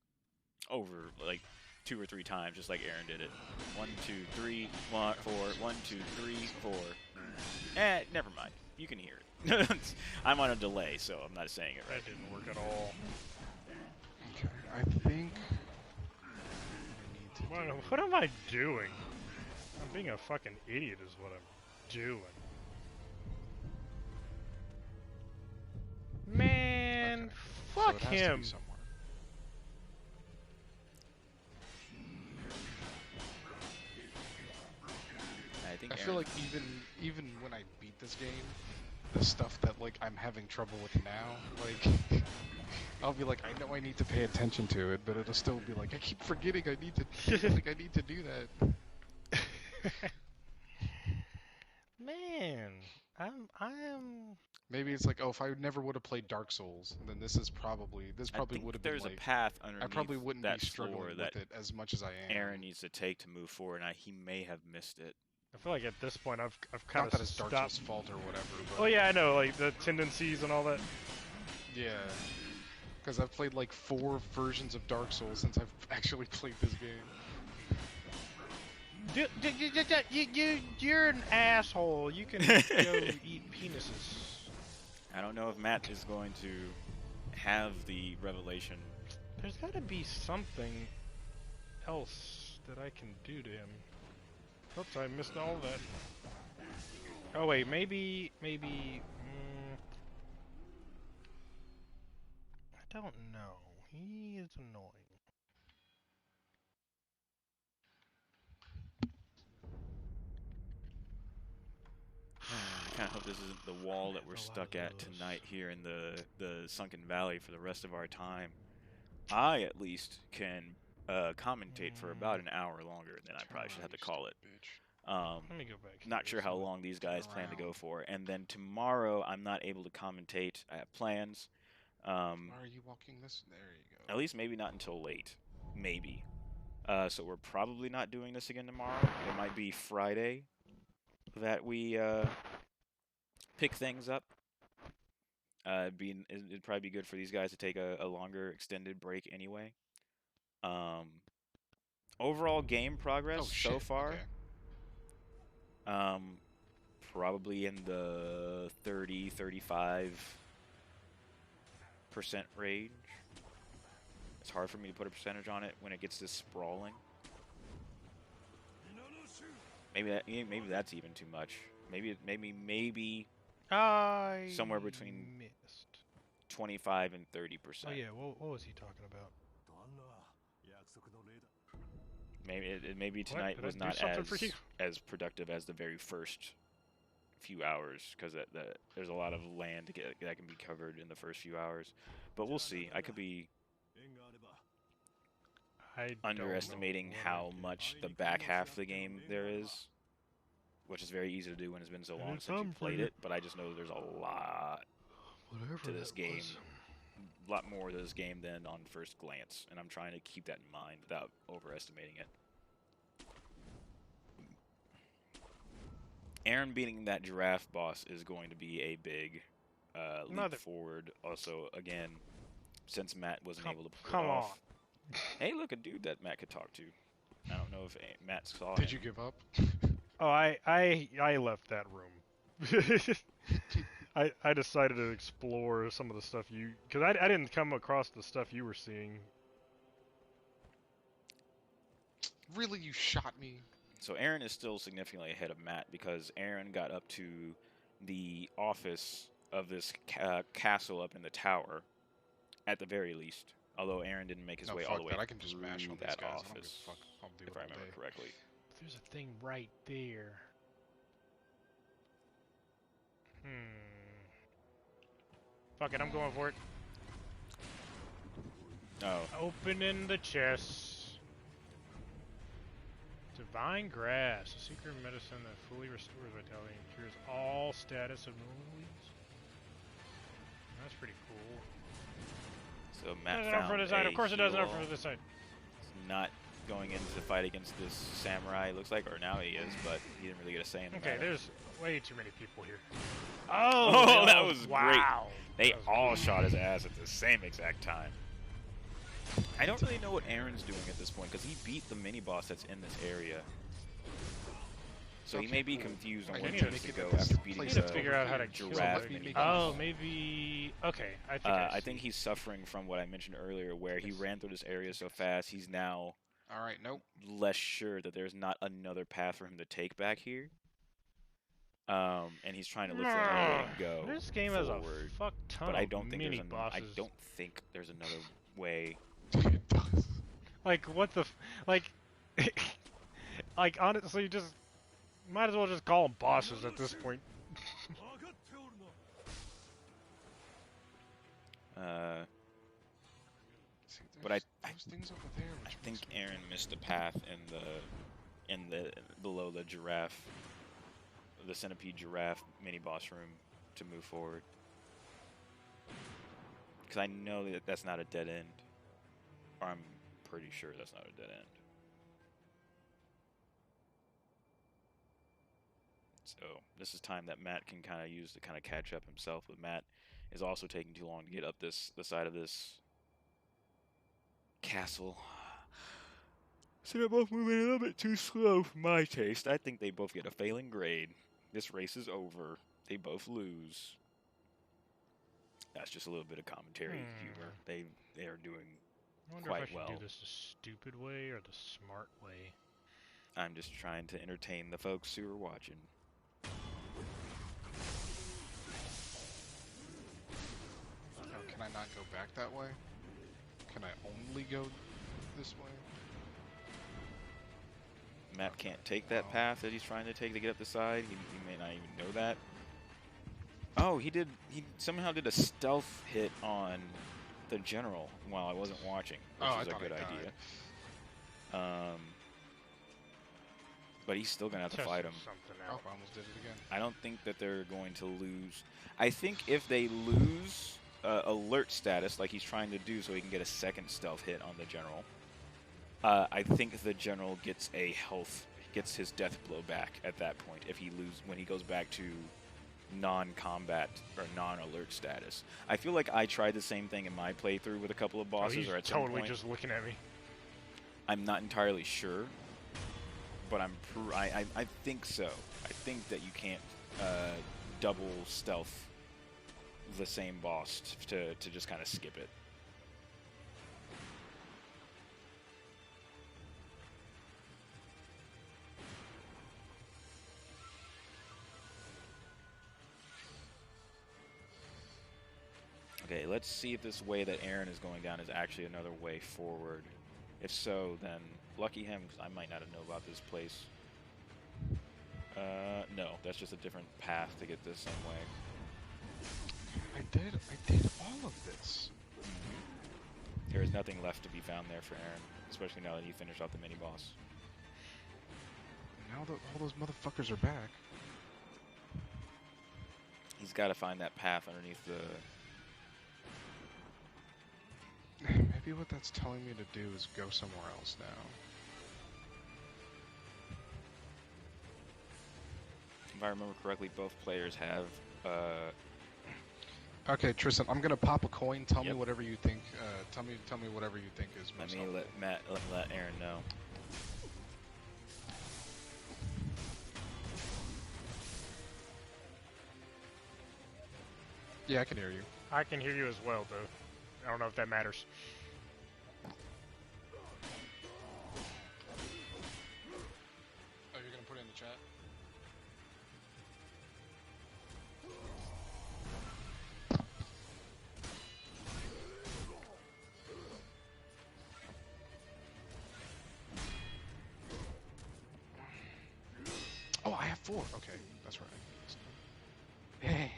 over like 2 or 3 times, just like Aaron did it. 1, 2, 3, 1, 4, 1, 2, 3, 4. Never mind. You can hear it. I'm on a delay, so I'm not saying it right. That didn't work at all. Okay, I think I need to What am I doing? I'm being a fucking idiot is what I'm doing. Man, Okay. fuck so it has to him. be somewhere. I feel like even when I beat this game, the stuff that like I'm having trouble with now, like I'll be like, I know I need to pay attention to it, but it'll still be like, I keep forgetting I need to like I need to do that. Man, I am. Maybe it's like, oh, if I never would have played Dark Souls, then this probably would have been there's like, a path underneath I probably wouldn't that be struggling floor with that it as much as I am. Aaron needs to take to move forward, and he may have missed it. I feel like at this point I've kind Not that of it's Dark stopped. Souls' fault or whatever. But Oh yeah, I know, like the tendencies and all that. yeah, because I've played like 4 versions of Dark Souls since I've actually played this game. You're an asshole. You can go eat penises. I don't know if Matt is going to have the revelation. There's got to be something else that I can do to him. Oops, I missed all of that. Oh wait, maybe. I don't know. He is annoying. I kind of hope this isn't the wall that we're stuck at tonight here in the Sunken Valley for the rest of our time. I, at least, can commentate for about an hour longer, and then I probably should have to call it. Let me go back. Not sure how long these guys plan to go for. And then tomorrow, I'm not able to commentate. I have plans. Why are you walking this? There you go. At least maybe not until late. Maybe. So we're probably not doing this again tomorrow. It might be Friday that we pick things up. It'd probably be good for these guys to take a longer extended break anyway. Overall game progress so far, Okay. probably in the 30-35% range. It's hard for me to put a percentage on it when it gets this sprawling. Maybe that's even too much. Maybe somewhere between missed. 25 and 30%. Oh yeah, what was he talking about? Maybe tonight was not as productive as the very first few hours, because there's a lot of land that can be covered in the first few hours. But we'll see. I could be underestimating how much the back half of the game there is, which is very easy to do when it's been so long since you played it. But I just know there's a lot to this game. A lot more to this game than on first glance, and I'm trying to keep that in mind without overestimating it. Aaron beating that giraffe boss is going to be a big leap forward. Also, again, since Matt wasn't able to pull it off. Hey, look, a dude that Matt could talk to. I don't know if Matt saw him. Did you give up? Oh, I left that room. I decided to explore some of the stuff because I didn't come across the stuff you were seeing. Really, you shot me? So Aaron is still significantly ahead of Matt because Aaron got up to the office of this castle up in the tower, at the very least. Although Aaron didn't make his way all the way I can just mash on that guys. office, I'll do if I remember correctly. There's a thing right there. Fuck it, I'm going for it. Oh. Opening the chest. Divine Grass, a secret medicine that fully restores vitality and cures all status of normal weeds. That's pretty cool. So Matt found for this side. Of course it doesn't offer for this side. It's not going into the fight against this samurai, it looks like, or now he is, but he didn't really get a say in the matter. There's way too many people here. Oh, that was wow. Great. They all shot his ass at the same exact time. I don't really know what Aaron's doing at this point, because he beat the mini-boss that's in this area. So he may be confused on where he needs to go after beating the figure out how to giraffe. Oh, maybe... Okay, I think he's suffering from what I mentioned earlier, where he ran through this area so fast, he's now less sure that there's not another path for him to take back here. And he's trying to look for another way to go. This game has a fuck ton of mini bosses. I don't think there's another way. It does. Like, what the... Like, honestly, just... Might as well just call them bosses at this point. But I think Aaron missed a path in the below the giraffe, the centipede giraffe mini boss room to move forward. Because I know that that's not a dead end. Or I'm pretty sure that's not a dead end. So this is time that Matt can kind of use to kind of catch up himself. But Matt is also taking too long to get up the side of this castle. So they're both moving a little bit too slow for my taste. I think they both get a failing grade. This race is over. They both lose. That's just a little bit of commentary humor. They are doing quite well. I wonder if I should do this the stupid way or the smart way. I'm just trying to entertain the folks who are watching. Oh, can I not go back that way? Can I only go this way? Matt can't take that path that he's trying to take to get up the side. He may not even know that. Oh, he somehow did a stealth hit on the general while I wasn't watching, which is a good idea. But he's still going to have to fight him. Oh, I almost did it again. I don't think that they're going to lose. I think if they lose alert status, like he's trying to do so he can get a second stealth hit on the general, I think the general gets his death blow back at that point if he when he goes back to non-combat or non-alert status. I feel like I tried the same thing in my playthrough with a couple of bosses, he's or at some totally point. just looking at me. I'm not entirely sure, but I think so. I think that you can't double stealth the same boss to just kind of skip it. Okay, let's see if this way that Aaron is going down is actually another way forward. If so, then lucky him, because I might not know about this place. No, that's just a different path to get this some way. I did all of this. There is nothing left to be found there for Aaron, especially now that he finished off the mini-boss. Now that all those motherfuckers are back. He's got to find that path underneath the... Maybe what that's telling me to do is go somewhere else now. If I remember correctly, both players have... Okay, Tristan, I'm gonna pop a coin. Tell me Yep. whatever you think. Tell me whatever you think is most helpful. let Aaron know. Yeah, I can hear you. I can hear you as well, though. I don't know if that matters. Oh, you're gonna put it in the chat? Oh, I have 4. Okay, that's right. Hey.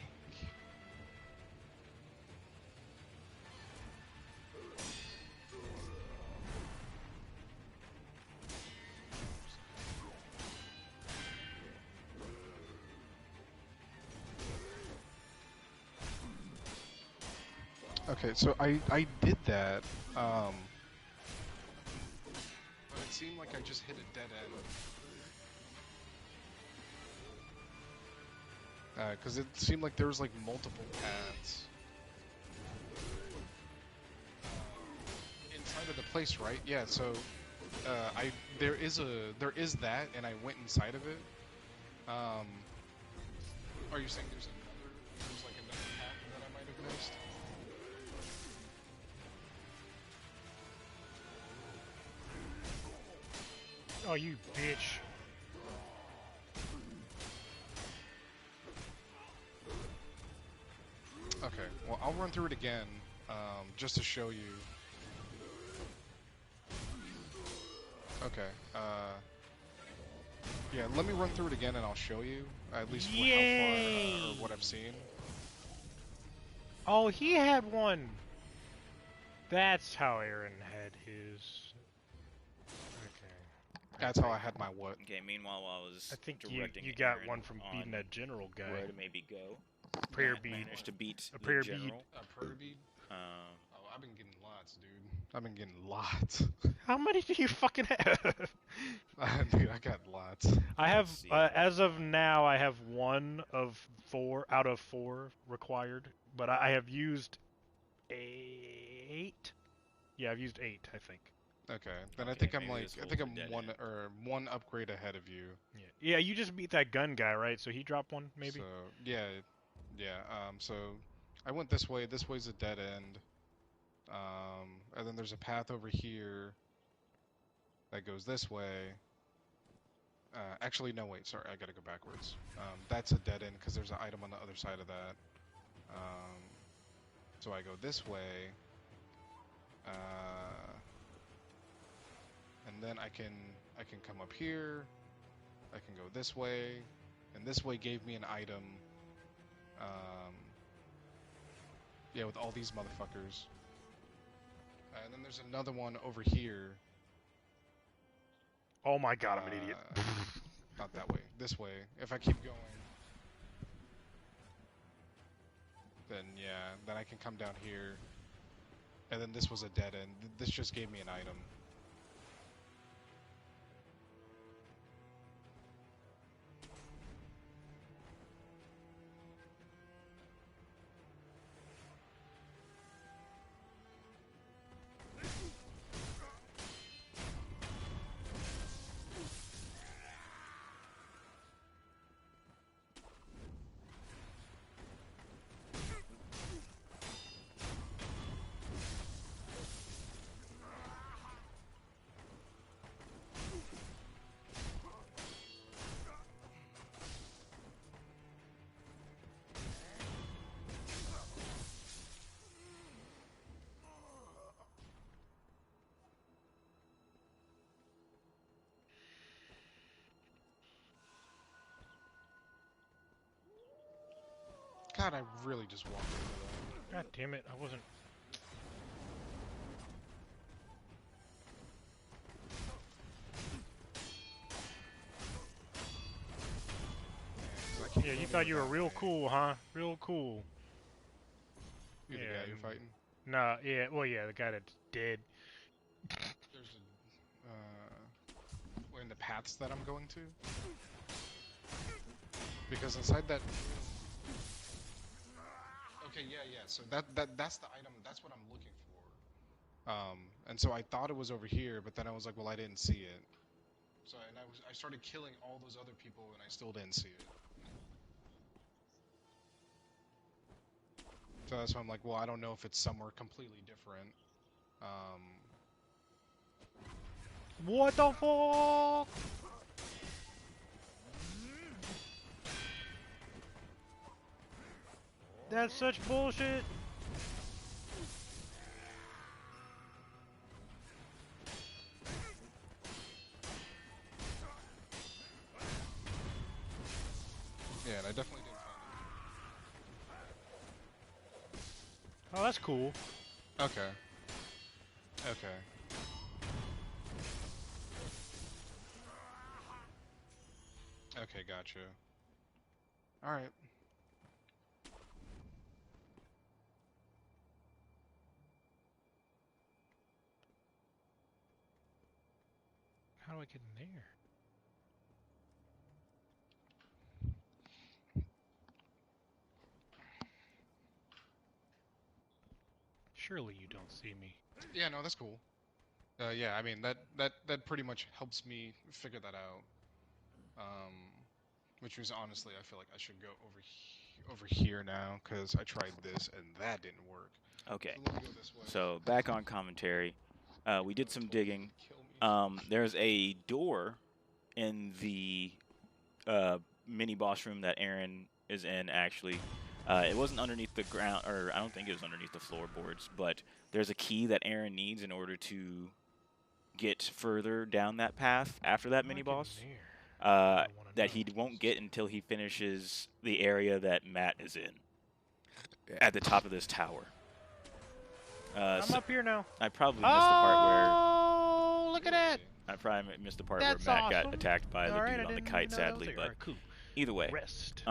Okay, so I did that, but it seemed like I just hit a dead end. Because it seemed like there was like multiple paths inside of the place, right? Yeah. So there is that, and I went inside of it. Are you saying there's like another path that I might have missed? Oh, you bitch. Okay, well, I'll run through it again, just to show you. Okay, yeah, let me run through it again and I'll show you, at least how far, or what I've seen. Oh, he had one. That's how Aaron had his. Okay. That's how I had my what? Okay, meanwhile, while I was I think directing you got Aaron one from beating that general guy. where to maybe go. Prayer Matt bead. managed to beat A the prayer bead. general. A prayer bead? Um, Oh, I've been getting lots, dude. I've been getting lots. How many do you fucking have? Dude, I got lots. I have, Let's see. as of now, I have 1 of 4 out of 4 required, but I have used 8. Yeah, I've used 8, I think. Okay, then I Okay, think I'm maybe like, this I think holds I'm a dead end. one upgrade ahead of you. Yeah, you just beat that gun guy, right? So he dropped 1, maybe? So, yeah, so I went this way. This way's a dead end. And then there's a path over here that goes this way. Actually, no, wait, sorry, I gotta go backwards. That's a dead end because there's an item on the other side of that. So I go this way. And then I can come up here. I can go this way, and this way gave me an item. Yeah, with all these motherfuckers. And then there's another one over here. Oh my god, I'm an idiot. Not that way. This way. If I keep going, then yeah, then I can come down here. And then this was a dead end. This just gave me an item. God, I really just walked into that. God damn it, I wasn't... Yeah, you thought you were real cool, huh? Real cool. You're the guy you're fighting? Nah, yeah, well, yeah, the guy that's dead. There's a... in the paths that I'm going to? Because inside that... Okay, yeah, so that's the item, that's what I'm looking for. And so I thought it was over here, but then I was like, well, I didn't see it. So, and I started killing all those other people, and I still didn't see it. So that's why I'm like, well, I don't know if it's somewhere completely different. What the fuck? That's such bullshit. Yeah, and I definitely didn't find Oh, that's cool. it. Okay. Okay. Okay, gotcha. Alright. How do I get in there? Surely you don't see me. Yeah, no, that's cool. Yeah, I mean, that pretty much helps me figure that out. Which means, honestly, I feel like I should go over here now, because I tried this, and that didn't work. Okay. So let me go this way. So back on commentary, we did some digging. There's a door in the mini boss room that Aaron is in, actually. It wasn't underneath the ground, or I don't think it was underneath the floorboards, but there's a key that Aaron needs in order to get further down that path after that mini boss. That he won't get until he finishes the area that Matt is in, at the top of this tower. I'm so up here now. I probably missed the part where... Oh, look at that! I probably missed the part That's where Matt awesome. got attacked by the Alright, dude on the kite, sadly, but cool. either way. Rest.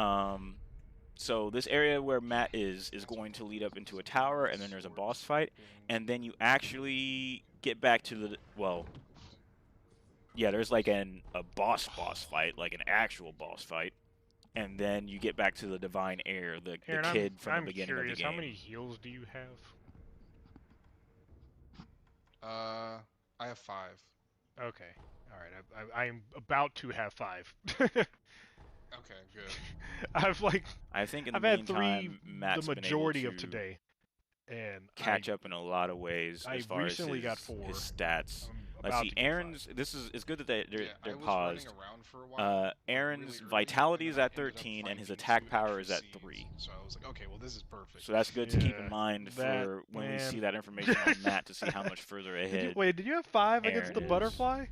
So this area where Matt is going to lead up into a tower, and then there's a boss fight, and then you actually get back to the... Well... Yeah, there's like a boss fight, like an actual boss fight, and then you get back to the Divine Heir, the kid from the beginning of the game. How many heals do you have? I have 5. Okay, all right. I'm about to have 5. Okay, good. I think in the I've had meantime, 3 Matt's the majority been of able to today, and catch up in a lot of ways as far as recently got 4. his stats. Let's About see, to get Aaron's. 5. This is it's good that they're I was paused. running around for a while, Aaron's really vitality early, is and at then I ended up 13, and fighting his 2 attack power is at NPCs, 3. So I was like, okay, well this is perfect. So that's good to keep in Yeah, mind for when we see that information on Matt to see how much further ahead. Did you have 5 against Aaron the is. butterfly?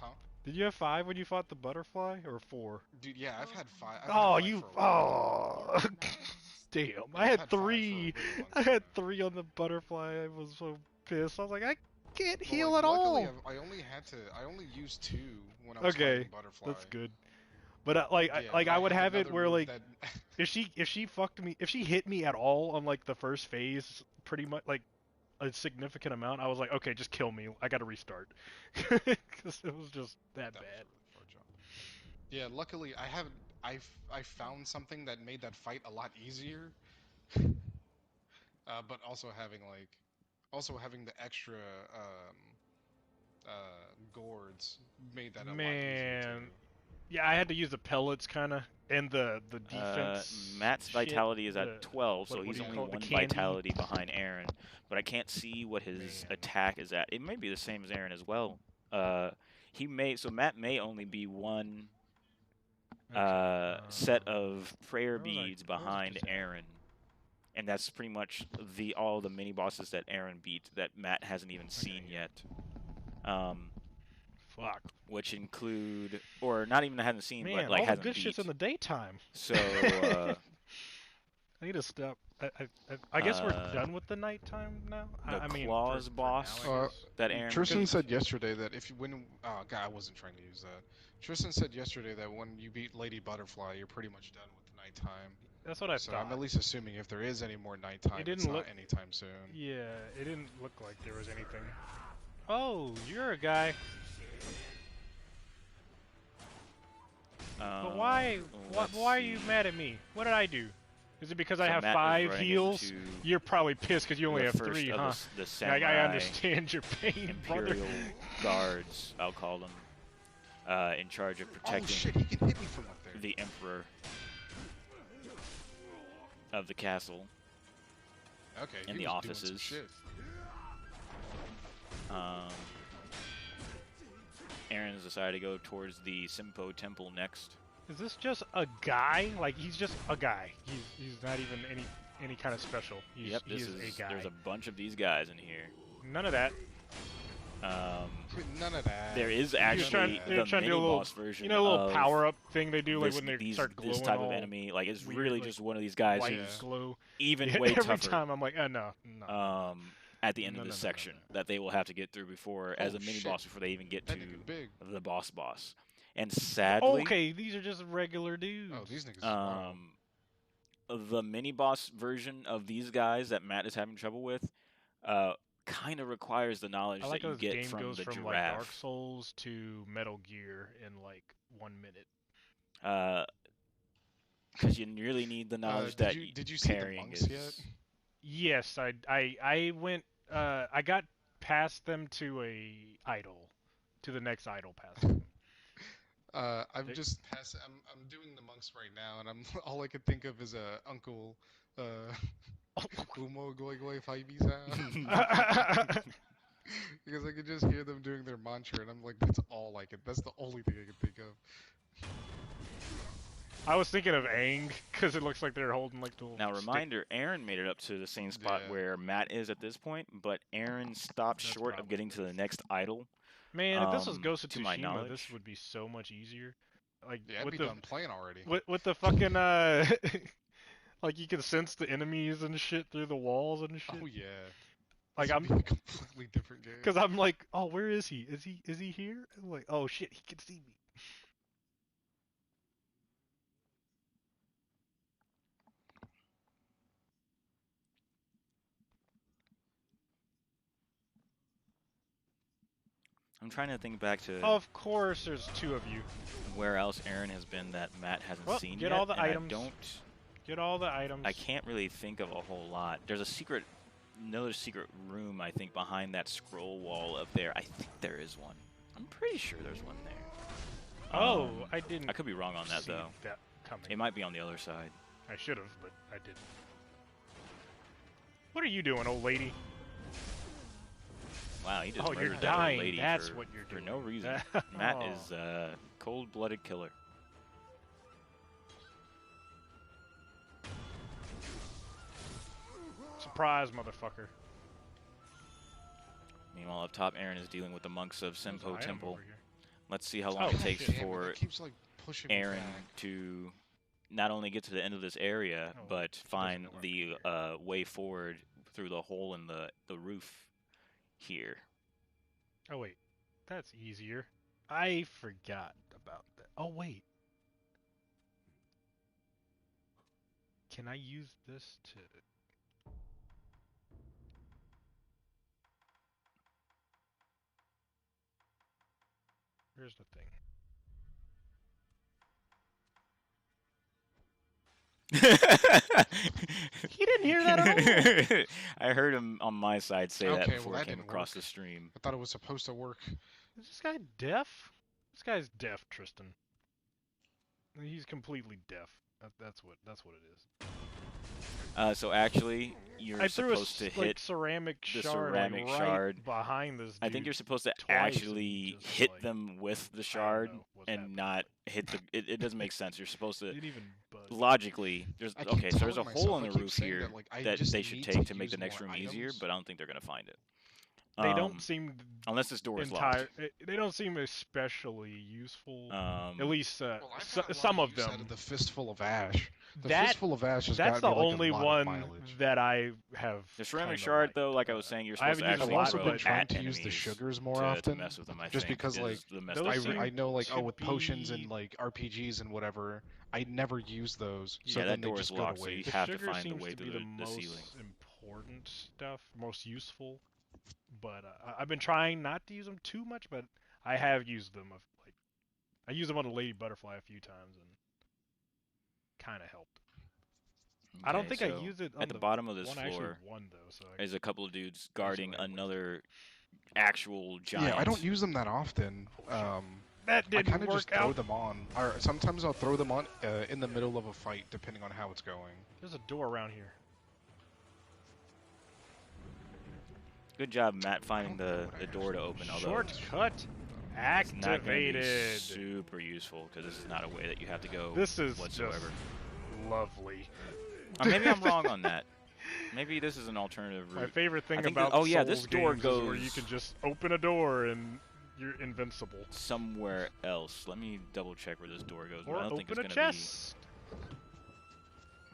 Huh? Did you have 5 when you fought the butterfly, or 4? Dude, yeah, I've had 5. Oh, you! Oh, damn! I had 3. I had 3 on the butterfly. I was so pissed. I was like, I can't heal at all. I only used 2 when I was fighting the butterfly. That's good. But I would have it where like if she fucked me, if she hit me at all on like the first phase, pretty much like a significant amount, I was like, okay, just kill me. I gotta restart because it was just that bad. Yeah, luckily I found something that made that fight a lot easier. But also having the extra gourds made that a lot easier too. Yeah, I had to use the pellets kind of and the defense. Matt's vitality is at 12, so what he's do you only call it, the 1 candy? vitality behind Aaron. But I can't see what his attack is at. It may be the same as Aaron as well. So Matt may only be 1 set of prayer beads behind Aaron. And that's pretty much all the mini bosses that Aaron beat that Matt hasn't even seen yet. Fuck. Which include, or not even hasn't seen, Man, but like all hasn't the good beat. shit's in the daytime. So I need to stop. I guess we're done with the nighttime now. The I mean, Claws for boss now, I guess. that Aaron. Tristan said yesterday that if you when oh god, I wasn't trying to use that. Tristan said yesterday that when you beat Lady Butterfly, you're pretty much done with the nighttime. That's what I So thought. I'm at least assuming if there is any more nighttime, It didn't it's not look anytime soon. Yeah, it didn't look like there was anything. Oh, you're a guy. But why are you mad at me? What did I do? Is it because I have Matt is 5 running heals? into You're probably pissed because you only the have first 3, of huh? the samurai I understand your pain, brother. Imperial guards, I'll call them, in charge of Oh protecting shit, he can hit me from up there. the Emperor of the castle. Okay, in he the was doing some offices. shit. Aaron has decided to go towards the Simpo Temple next. Is this just a guy? Like, he's just a guy. He's not even any kind of special. He is a guy. There's a bunch of these guys in here. None of that. None of that. There is They're actually trying the to do a little, mini-boss version you know, a little of power-up thing they do, like this, when they start glowing. this type of all enemy. Like, it's weird, really like, just one of these guys white who's glow. even Yeah, way every tougher. time I'm like, no. At the end No, of this no, no, section no. that they will have to get through before as a Oh, mini-boss shit. before they even get That to nigga big. the boss. And sadly, Okay, these are just regular dudes. Oh, these niggas. Wow. the mini-boss version of these guys that Matt is having trouble with kind of requires the knowledge I like that how you this get game from goes the from giraffe. like Dark Souls to Metal Gear in like 1 minute. Because you really need the knowledge that did you see the parrying monks is. yet? Yes, I went. I got past them to the next idol past them. I'm just passing. I'm doing the monks right now, and I'm all I could think of is Uncle Umo Goi Goi Five sound. Because I could just hear them doing their mantra, and I'm like, that's all I could. That's the only thing I could think of. I was thinking of Aang because it looks like they're holding like the little Now, stick. reminder: Aaron made it up to the same spot Yeah. where Matt is at this point, but Aaron stopped That's short of probably getting to the next idol. Man, if this was Ghost of to my Tsushima, knowledge. this would be so much easier. Like Yeah, I'd with be the done playing already. with the fucking like you can sense the enemies and shit through the walls and shit. Oh yeah. Like This I'm, would be a completely different game. because I'm like, oh, where is he? Is he here? I'm like, oh shit, he can see me. I'm trying to think back to Of course, there's 2 of you. where else Aaron has been that Matt hasn't Well, seen get yet. all the and items. Get all the items. I can't really think of a whole lot. There's another secret room, I think, behind that scroll wall up there. I think there is one. I'm pretty sure there's one there. Oh, I didn't. I could be wrong on that, see though. that coming. It might be on the other side. I should have, but I didn't. What are you doing, old lady? Wow, he just Oh, you're murdered that old dying. lady That's for, what you're for doing. no reason. Matt Oh. is a cold-blooded killer. Surprise, motherfucker. Meanwhile, up top, Aaron is dealing with the monks of There's an Simpo item Temple. over here. Let's see how long Oh, it takes shit. Damn it, for it keeps like pushing me Aaron back. to not only get to the end of this area, Oh, but find work the here. way forward through the hole in the roof here. Oh wait, that's easier. I forgot about that. Oh wait. Can I use this to... Here's the thing. He didn't hear that at all. I heard him on my side say that Okay, well, before that it came didn't across work. the stream. I thought it was supposed to work. Is this guy deaf? This guy's deaf, Tristan. He's completely deaf. That's what it is. So actually, you're I threw a supposed to like hit ceramic the shard, ceramic like, shard. right behind this dude. I think you're supposed to twice and actually just, hit like, them with the I don't shard know what's and happening, not hit the. It doesn't make sense. You're supposed to Didn't even budge. logically. There's I keep okay. So there's a telling hole myself, in I the keep roof saying here that, like, I that just they should need take to to make the use next more room easier, items. but I don't think they're gonna find it. They don't seem unless this door is locked. They don't seem especially useful. At Um, least Well, I got a lot some of use out them. of the Fistful of Ash. The That- Fistful of Ash has That's got the me like only a lot one of mileage. that I have. the ceramic kinda shard, liked. though, like I was saying, you're I supposed to haven't used actually a lot, I've also throw been it trying at to use the enemies sugars more to often. mess with them. I Just think because, is like, the messed those up seem part. I know, like, to with potions be- and, like, RPGs and whatever, I never use those. So Yeah, then that they door just is go locked, to so you waste. The have to sugar find the seems way to be through the the most ceiling. important stuff, most useful. But I've been trying not to use them too much, but I have used them. Like, I used them on the Lady Butterfly a few times and kind of helped. I don't Okay, think so I used it on at the bottom of this one I actually floor won though. So is a couple of dudes guarding right, wasted. another actual giant. Yeah, I don't use them that often. that I didn't kind of just work throw out. them on. Or sometimes I'll throw them on in the middle of a fight, depending on how it's going. There's a door around here. Good job, Matt, finding the door to open. Although Shortcut it's not going to be activated. super useful because this is not a way that you have to go This is whatsoever. just lovely. Maybe I'm wrong on that. Maybe this is an alternative route. My favorite thing I think about oh yeah, Souls this door games is where goes you can just open a door and you're invincible. somewhere else. Let me double check where this door goes. Or but I don't think it's open a going to be chest.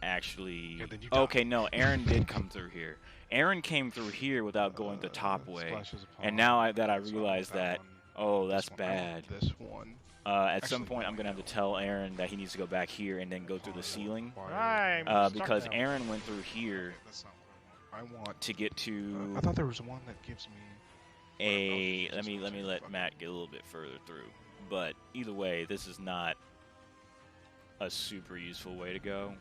actually. Yeah, then you die. Okay, no, Aaron did come through here. Aaron came through here without going the top way. Splashes upon And now I so I want realize that, one, oh, this that's one, I bad. want this one. At some Actually, point, I'm going to have to tell Aaron that he needs to go back here and then go through the ceiling. I'm stuck Because now. Aaron went through here That's not what I want. I want. to get to I thought there was one that gives me. a. Let me let Matt get a little bit further through. But either way, this is not a super useful way to go.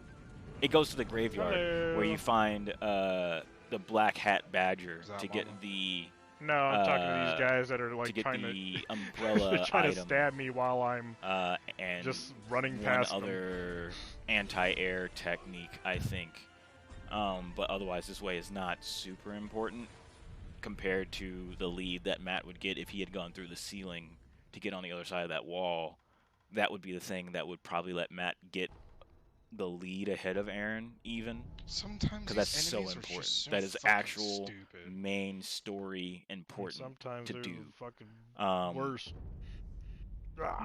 It goes to the graveyard where you find the black hat badger Is that to get Mama? the No, I'm talking to these guys that are to like get trying the to umbrella trying to item. stab me while I'm And just running one past them. other anti-air technique, I think. But otherwise, this way is not super important compared to the lead that Matt would get if he had gone through the ceiling to get on the other side of that wall. That would be the thing that would probably let Matt get the lead ahead of Aaron, even. Sometimes Because that's these so enemies are important. just so That is fucking actual stupid. main story important Sometimes to they're do. fucking worse.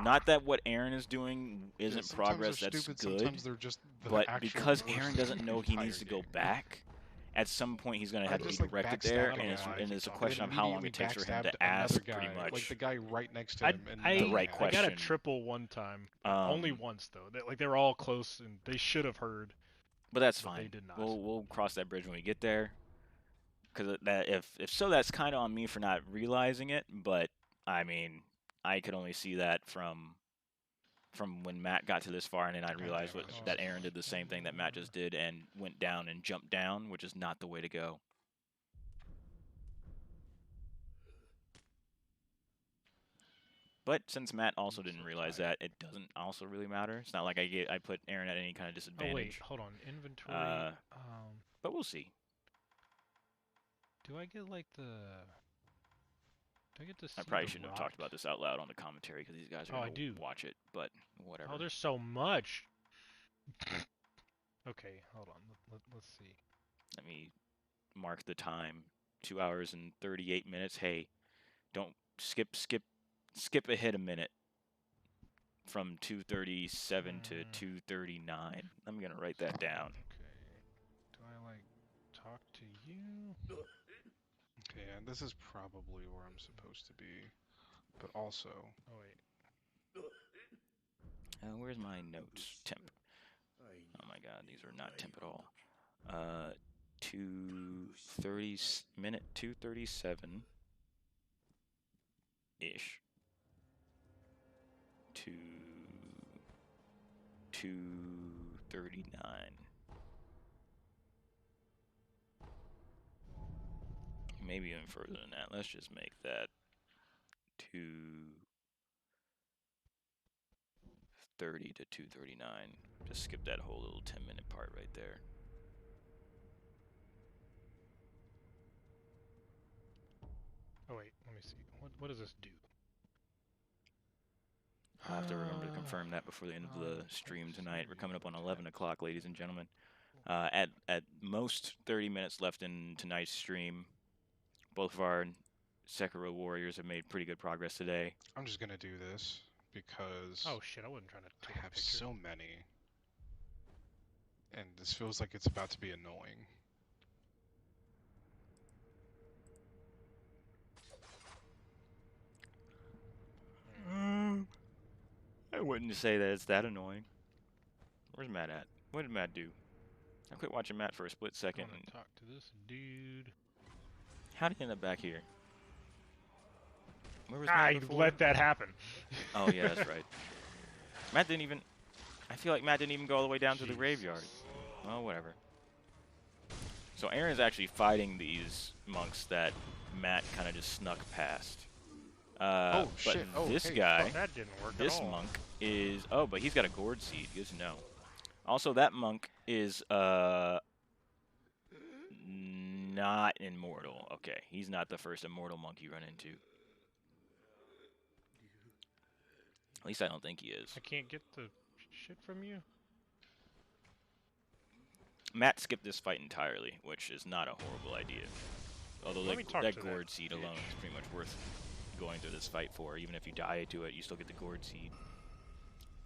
Not that what Aaron is doing isn't sometimes progress they're that's stupid, good, sometimes they're just the but actual because worst Aaron doesn't know he entire needs to go game. back, at some point he's going to I have to be just, like, directed there, backstabbed and him it's a and question of how long it immediately takes for him to backstabbed another ask, guy, pretty much. like the guy right next to him. And The right I got a question. triple one time. Only once though. They were all close and they should have heard. But that's But fine. they did not. We'll cross that bridge when we get there. Because that if so, that's kind of on me for not realizing it. But I mean, I could only see that from when Matt got to this far, and then I realized that Aaron did the same thing that Matt just did and went down and jumped down, which is not the way to go. But since Matt also didn't realize that, it doesn't also really matter. It's not like I put Aaron at any kind of disadvantage. Oh wait, hold on. Inventory. But we'll see. Do I get like the? Do I get to see I probably the shouldn't have rock? talked about this out loud on the commentary because these guys are Oh, I going do. to watch it. But whatever. Oh, there's so much. Okay, hold on. Let's see. Let me mark the time. 2 hours and 38 minutes. Hey, don't skip ahead a minute from 2:37 to 2:39. I'm gonna write that down. Okay. Do I like talk to you? Okay, and this is probably where I'm supposed to be, but also. Oh wait. Where's my notes? Temp. Oh my God, these are not temp at all. 2:30 minute 2:37 ish to 2:39. Maybe even further than that. Let's just make that 2:30 to 2:39. Just skip that whole little 10-minute part right there. Oh wait. Let me see. What does this do? I'll have to remember to confirm that before the end of the stream tonight. We're coming up on 11 o'clock, ladies and gentlemen. At most 30 minutes left in tonight's stream. Both of our Sekiro warriors have made pretty good progress today. I'm just gonna do this because Oh shit! I wasn't trying to I take a have picture. so many, and this feels like it's about to be annoying. I wouldn't say that it's that annoying. Where's Matt at? What did Matt do? I quit watching Matt for a split I second. want to talk to this dude. How did he end up back here? Where was I Matt before? let that happen. Oh yeah, that's right. Matt didn't even... I feel like Matt didn't even go all the way down to the graveyard. Well, whatever. So Aaron's actually fighting these monks that Matt kind of just snuck past. Oh, shit. But Oh, this hey, guy, fuck. That didn't work this at all. monk is... Oh, but he's got a gourd seed. Good to know. Also, that monk is not immortal. Okay, he's not the first immortal monk you run into. At least I don't think he is. I can't get the shit from you. Matt skipped this fight entirely, which is not a horrible idea. Although Let me that, talk that to gourd that seed bitch. alone is pretty much worth going through this fight for. Even if you die to it, you still get the gourd seed.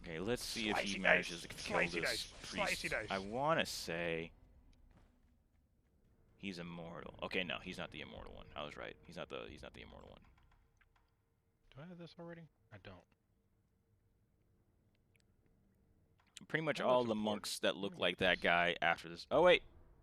Okay, let's see if he Slicey manages to dice. kill Slicey this dice. priest. Slicey dice. I want to say he's immortal. Okay, no, he's not the immortal one. I was right. He's not the immortal one. Do I have this already? I don't. Pretty much That all looks the important. monks that look Let me like get that this. guy after this. Oh wait,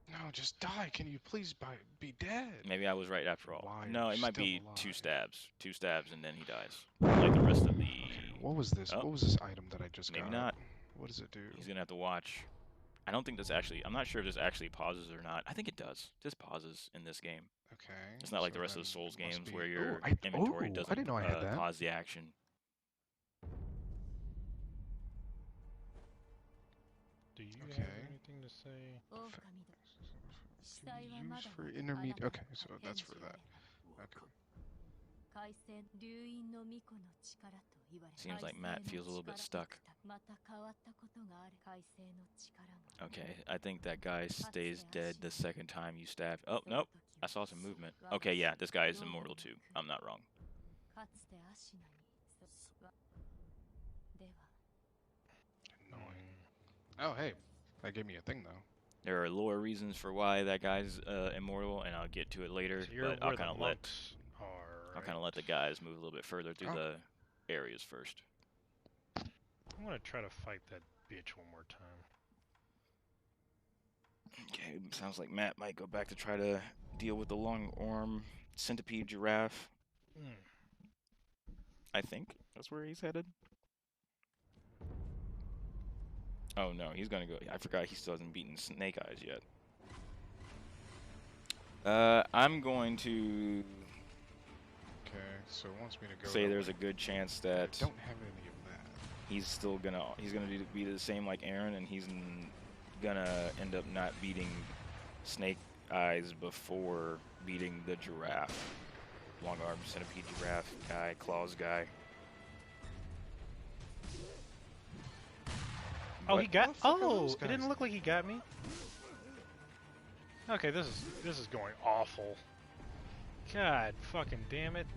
No, just die. Can you please be dead? maybe I was right after all. Why are No, you it might still be alive? two stabs, and then he dies. Like the rest of the. Okay, what was this? Oh. What was this item that I just Maybe got? not. What does it do? He's gonna have to watch. I don't think this actually. I'm not sure if this actually pauses or not. I think it does. This pauses in this game. Okay. It's not like so the rest of the then Souls it must games be- where your Oh, inventory I doesn't didn't know I had that. pause the action. Do you Okay. have anything to say? Use for intermediate. Okay, so that's for that. Okay. Seems like Matt feels a little bit stuck. Okay, I think that guy stays dead the second time you stab. Oh, nope. I saw some movement. Okay, yeah, this guy is immortal too. I'm not wrong. Annoying. Oh, hey, that gave me a thing though. There are lore reasons for why that guy's immortal, and I'll get to it later. So you're But where I'll kind the of let monks are. I'll kind of let the guys move a little bit further through Oh. the areas first. I'm gonna try to fight that bitch one more time. Okay, sounds like Matt might go back to try to deal with the long arm centipede giraffe. Mm. I think that's where he's headed. Oh no, he's gonna go. I forgot he still hasn't beaten Snake Eyes yet. I'm going to Okay, so it wants me to go. say that there's way. a good chance I that don't have any of that. he's gonna be the same like Aaron, and he's gonna end up not beating Snake Eyes before beating the giraffe, long arm centipede giraffe guy, claws guy. Oh, But- he got. What the fuck are Oh, those it didn't guys? look like he got me. Okay, this is going awful. God fucking damn it.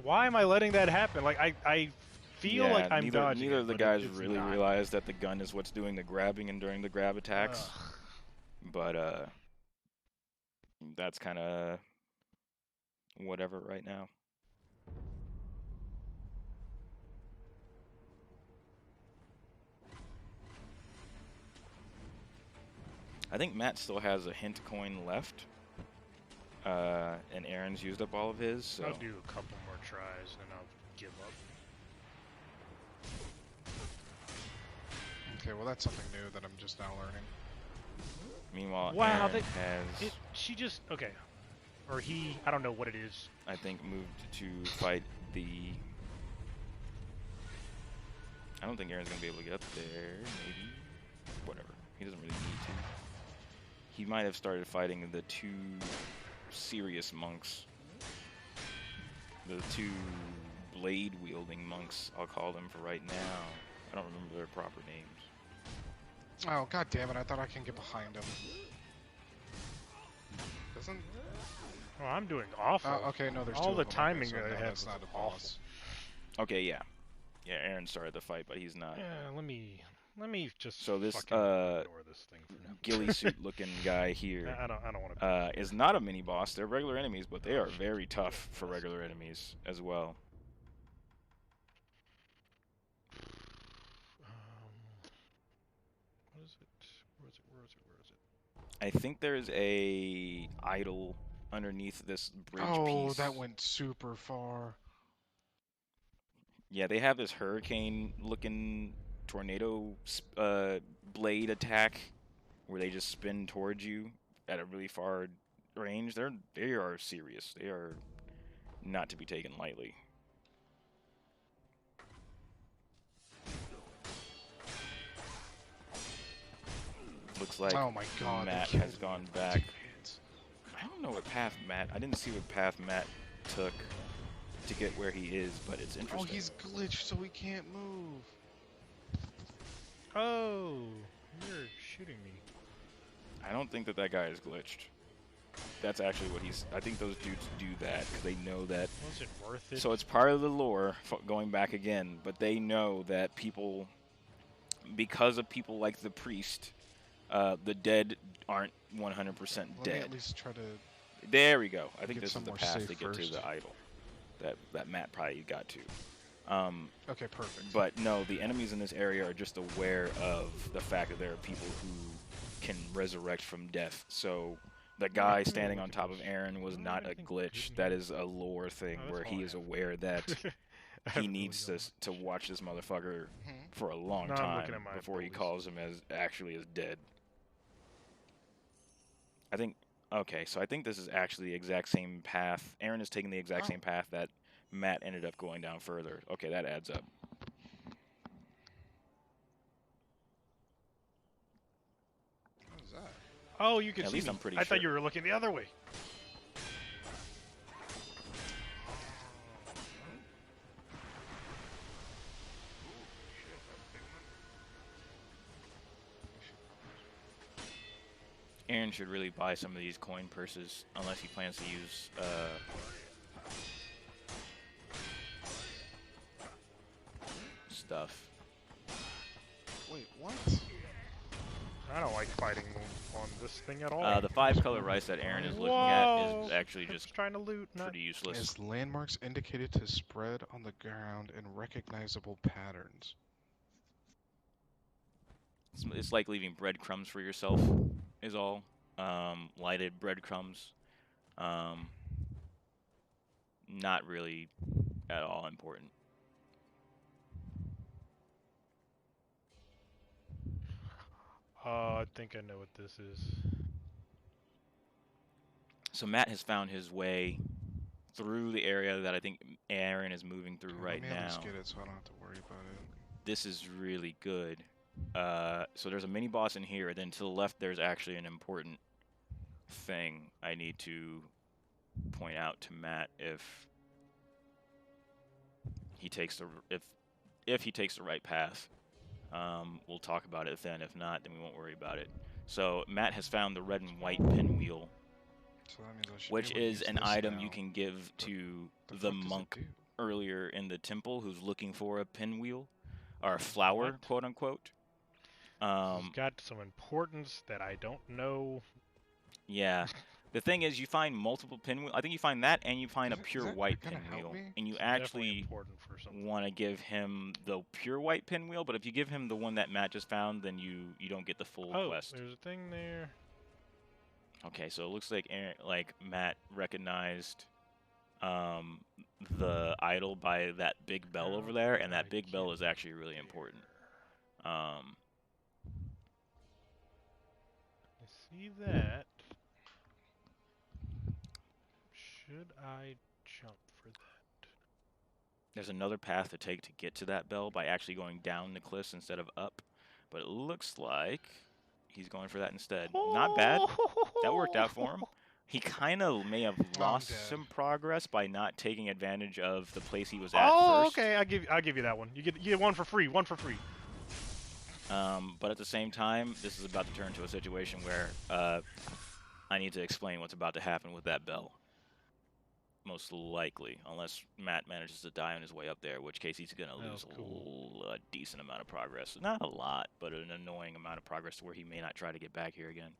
Why am I letting that happen? Like I feel like I'm dodging. Neither it, of the but guys it's really not. realize that the gun is what's doing the grabbing and during the grab attacks. Ugh. But that's kind of whatever right now. I think Matt still has a hint coin left, and Aaron's used up all of his. So I'll do a couple more tries and I'll give up. Okay, well that's something new that I'm just now learning. meanwhile, Wow, Aaron has, She just okay, or he. I don't know what it is. I think, moved to fight the. I don't think Aaron's gonna be able to get up there. Maybe, whatever. He doesn't really need to. He might have started fighting the two serious monks. The two blade-wielding monks, I'll call them for right now. I don't remember their proper names. Oh, god damn it, I thought I can get behind him. Doesn't... Oh, I'm doing awful. Okay, no, there's all two the of them. timing Okay, so that I no, have that's is not a awful. boss. Okay, yeah. Yeah, Aaron started the fight, but he's not. Yeah, let me just So this fucking ignore this thing for now. ghillie suit looking guy here I don't want to. is not a mini boss. They're regular enemies, but they are very tough for regular enemies as well. What is it? Where is it? Where is it? Where is it? I think there's a idol underneath this bridge piece. Oh, that went super far. Yeah, they have this hurricane-looking tornado blade attack where they just spin towards you at a really far range. They are serious. They are not to be taken lightly. Looks like oh my God, Matt has gone back. I don't know what path Matt... I didn't see what path Matt took to get where he is, but it's interesting. Oh, he's glitched, so he can't move. Oh, you're shooting me. I don't think that guy is glitched. That's actually what he's... I think those dudes do that because they know that... Was it worth it? So it's part of the lore, going back again, but they know that people... Because of people like the priest, the dead aren't 100% dead. Let me at least try to... There we go. I think Get this is the somewhere path safe to get first. to the idol that Matt probably got to. Okay, perfect. But no, the enemies in this area are just aware of the fact that there are people who can resurrect from death. So the guy standing on top of Aaron was not a glitch. That is a lore thing where he is aware that he needs to watch this motherfucker for a long time before he calls him as dead. I think... Okay, so I think this is actually the exact same path. Aaron is taking the exact same path that Matt ended up going down further. Okay, that adds up. What is that? Oh, you can At see least me. I'm pretty I sure. thought you were looking the other way. Aaron should really buy some of these coin purses, unless he plans to use stuff. Wait, what? I don't like fighting on this thing at all. The 5-color rice that Aaron is looking at is actually just trying to loot, not pretty useless. Is landmarks indicated to spread on the ground in recognizable patterns? It's like leaving breadcrumbs for yourself, is all. Lighted breadcrumbs. Not really at all important. I think I know what this is. So Matt has found his way through the area that I think Aaron is moving through right Let me at least now. get it so I don't have to worry about it. This is really good. So there's a mini boss in here, and then to the left there's actually an important thing I need to point out to Matt if he takes the if he takes the right path. We'll talk about it then. If not, then we won't worry about it. So Matt has found the red and white pinwheel, So that means I should which be able to is use an this item now. you can give to the fuck does it monk do? earlier in the temple who's looking for a pinwheel, or a flower, What? quote unquote. It's got some importance that I don't know. Yeah. The thing is, you find multiple pinwheels. I think you find that, and you find a Is pure that white gonna help pinwheel. me? And you It's definitely actually important for something. want to give him the pure white pinwheel, but if you give him the one that Matt just found, then you don't get the full Oh, quest. there's a thing there. Okay, so it looks like Matt recognized the idol by that big bell over there, and that big bell is actually really important. I see that. Should I jump for that? There's another path to take to get to that bell by actually going down the cliffs instead of up, but it looks like he's going for that instead. Not bad. That worked out for him. He kind of may have lost dead. some progress by not taking advantage of the place he was at first. Okay. I'll give you that one. You get one for free. One for free. But at the same time, this is about to turn to a situation where I need to explain what's about to happen with that bell. Most likely, unless Matt manages to die on his way up there, in which case he's going to lose a decent amount of progress. Not a lot, but an annoying amount of progress to where he may not try to get back here again.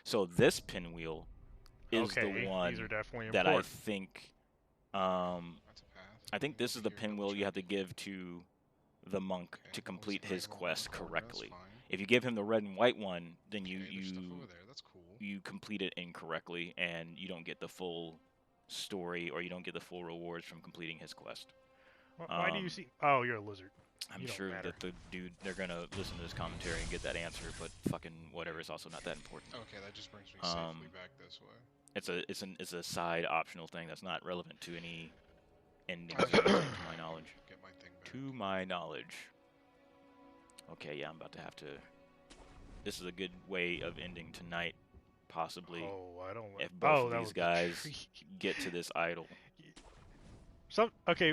So this pinwheel is the one these are definitely that important. I think... That's a path. I think this is the pinwheel you have to give to the monk to complete his quest correctly. If you give him the red and white one, then you complete it incorrectly, and you don't get the full story, or you don't get the full rewards from completing his quest. Why do you see? Oh, you're a lizard. I'm sure that they're gonna listen to this commentary and get that answer, but fucking whatever is also not that important. Okay, that just brings me safely back this way. It's a side optional thing that's not relevant to any ending, to my knowledge. Get my thing back. To my knowledge. Okay, yeah, I'm about to have to. This is a good way of ending tonight, possibly. Oh, I don't. If both of these guys get to this idol.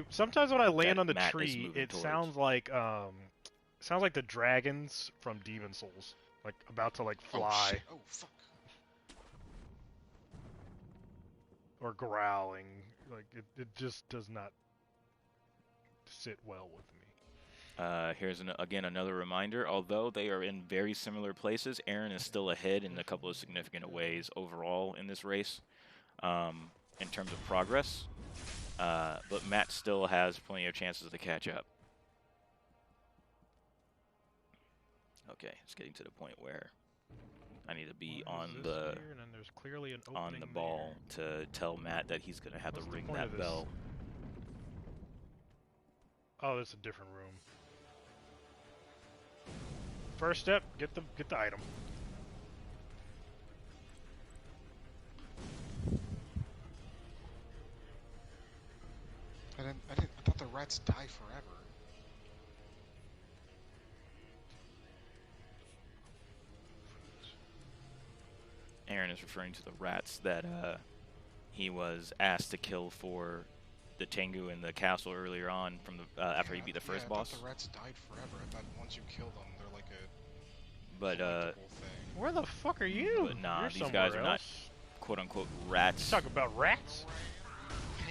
Sometimes when I land on the Matt tree, it sounds like the dragons from Demon Souls, like about to like fly. Oh, shit. Oh fuck. Or growling. Like it just does not sit well with me. Here's again another reminder. Although they are in very similar places, Aaron is still ahead in a couple of significant ways overall in this race, in terms of progress. But Matt still has plenty of chances to catch up. Okay, it's getting to the point where I need to be on the ball to tell Matt that he's gonna have to ring that bell. Oh, that's a different room. First step, get the item. I thought the rats die forever. Aaron is referring to the rats that he was asked to kill for the Tengu in the castle earlier on from the after he beat the first boss. I thought the rats died forever. I thought once you kill them, they're like a where the fuck are you? But nah, You're these guys are not quote unquote rats. Talk about rats?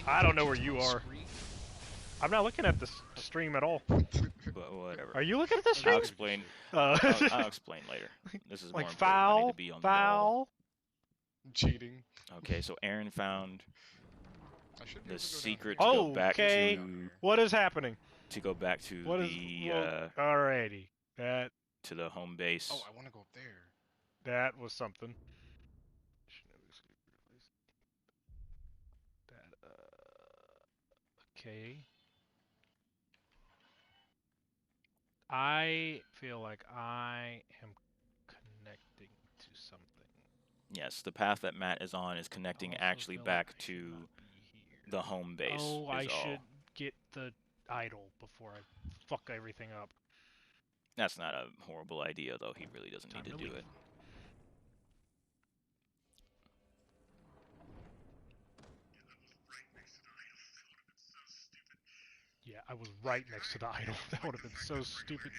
I don't know where you are. I'm not looking at the stream at all. But whatever. Are you looking at the stream? I'll explain. I'll explain later. This is like more foul. I need to be on the ball. Cheating. Okay, so Aaron found the secret to go back to. What is happening? To go back to alrighty. That. To the home base. Oh, I want to go up there. That was something. That. Okay. I feel like I am connecting to something. Yes, the path that Matt is on is connecting actually back to the home base. Oh, I should get the idol before I fuck everything up. That's not a horrible idea, though. He really doesn't need to do it. Yeah, I was right next to the idol. That would have been so stupid.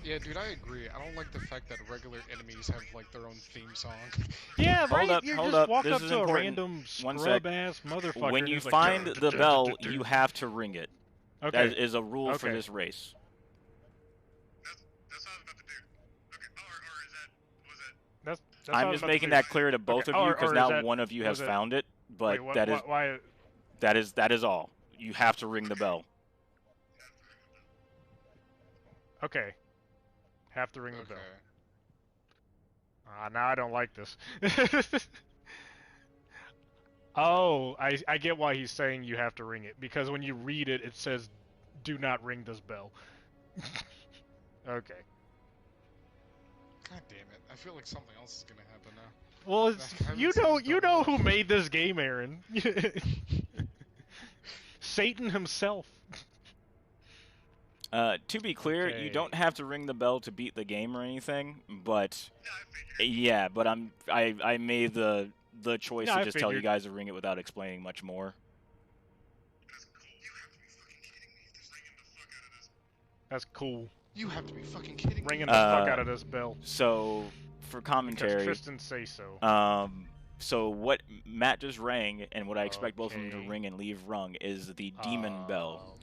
Yeah, dude, I agree. I don't like the fact that regular enemies have like their own theme song. Yeah, right. Hold up, you hold just up. walk This up is to important. a random scrub-ass motherfucker. When you like, find the bell, you have to ring it. Okay. That is a rule for this race. That's what I was about to do. Okay. Or is that, was it? That's I'm just making that clear to both of you because now one of you has found it. But wait, why? That is all. You have to ring the bell. Okay. Have to ring the bell. Now I don't like this. Oh, I get why he's saying you have to ring it. Because when you read it, it says, do not ring this bell. Okay. God damn it. I feel like something else is gonna happen now. Well, it's, you know who made this game, Aaron. Satan himself. To be clear, you don't have to ring the bell to beat the game or anything, but yeah, but I made the choice to just tell you guys to ring it without explaining much more. That's cool. You have to be fucking kidding me. Ringing the fuck out of this bell. So, for Because commentary. Tristan say so. So what Matt just rang, and what I expect both of them to Okay. ring and leave rung, is the demon bell.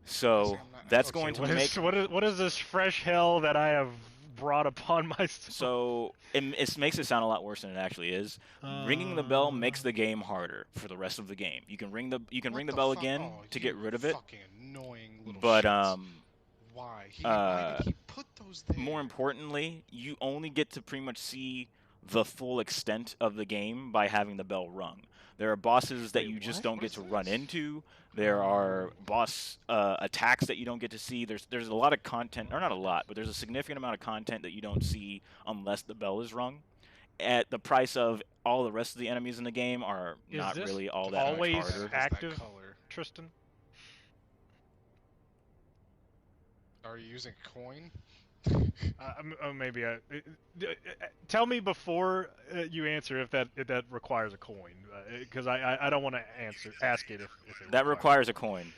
So I'm not- that's okay, going to what make. what is this fresh hell that I have brought upon myself? So it makes it sound a lot worse than it actually is. Ringing the bell makes the game harder for the rest of the game. You can ring the What the bell fuck? again Oh, to get you rid of it, Fucking annoying little but shits. Why? Why did he put those there? more importantly, you only get to pretty much see the full extent of the game by having the bell rung. There are bosses that Wait, you just what? don't What get is to run this? into. There are boss attacks that you don't get to see. There's a lot of content, or not a lot, but there's a significant amount of content that you don't see unless the bell is rung. At the price of all the rest of the enemies in the game are Is not this really all The that fact much always that harder. it has that active? color. Tristan? Are you using coin? Maybe tell me before you answer if that requires a coin, because I don't want to ask it if it That requires a coin.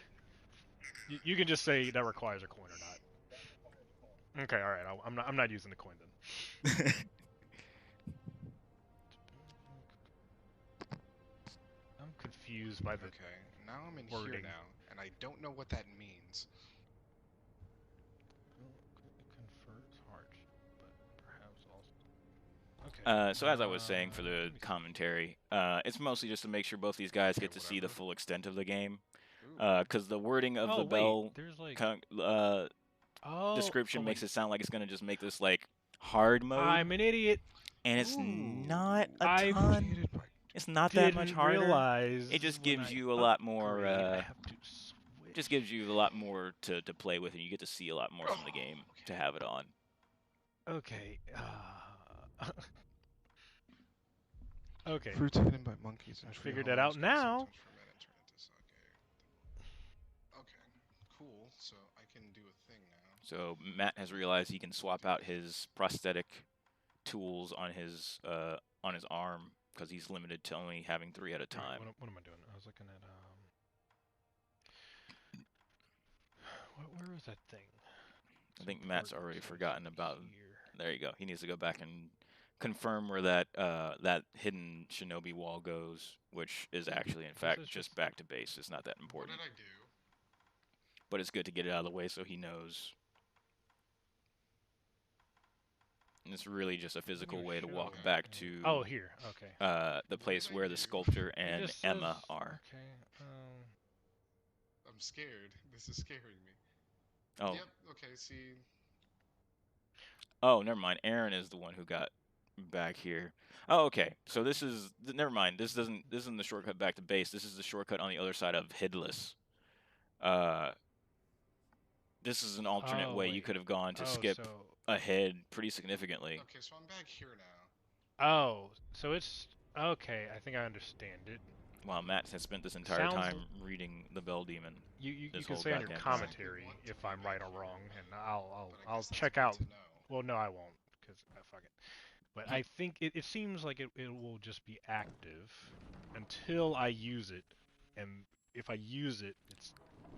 You can just say that requires a coin or not. Okay, all right. I'm not using the coin then. I'm confused by the. Okay, now I'm in wording. here now, and I don't know what that means. Confers hardship, but perhaps also. Okay. So as I was saying for the commentary, it's mostly just to make sure both these guys get to see the whatever. full extent of the game. Ooh. Because the wording of Oh, the wait, bell there's like. description makes wait. it sound like it's gonna just make this like hard mode, I'm an idiot. and it's not a I ton. Created by- It's not that much Didn't harder. realize It just when gives I you a lot more. upgrade, I have to Just switch. gives you a lot more to play with, and you get to see a lot more from the game to have it on. Okay. Okay. Fruits hidden by monkeys. And I tree figured that out hollows can now. sometimes ferment and turn into sake. Okay, cool. So I can do a thing now. So Matt has realized he can swap out his prosthetic tools on his arm because he's limited to only having 3 at a time. What am I doing? I was looking at where was that thing? I think Matt's already forgotten about. Here. There you go. He needs to go back and confirm where that that hidden shinobi wall goes, which is actually in fact is just just- back to base. It's not that What important, did I do? but it's good to get it out of the way so he knows. And it's really just a physical way to walk back to Oh, here. Okay. the place where the sculptor It and just Emma says- are. Okay. I'm scared. This is scaring me. Oh, Yep. Okay. See. oh, never mind. Aaron is the one who got back here. Oh, okay. So this is never mind. This isn't the shortcut back to base. This is the shortcut on the other side of Headless. This is an alternate way you could have gone to skip ahead pretty significantly. Okay, so I'm back here now. Oh, so it's okay. I think I understand it. While Matt has spent this entire Sounds time reading the Bell Demon. You This can whole say on your goddamn commentary time. if I'm right or wrong, and But I I'll guess that's check good out. to know. Well, no, I won't, because fuck it. But I think it seems like it will just be active until I use it, and if I use it, it's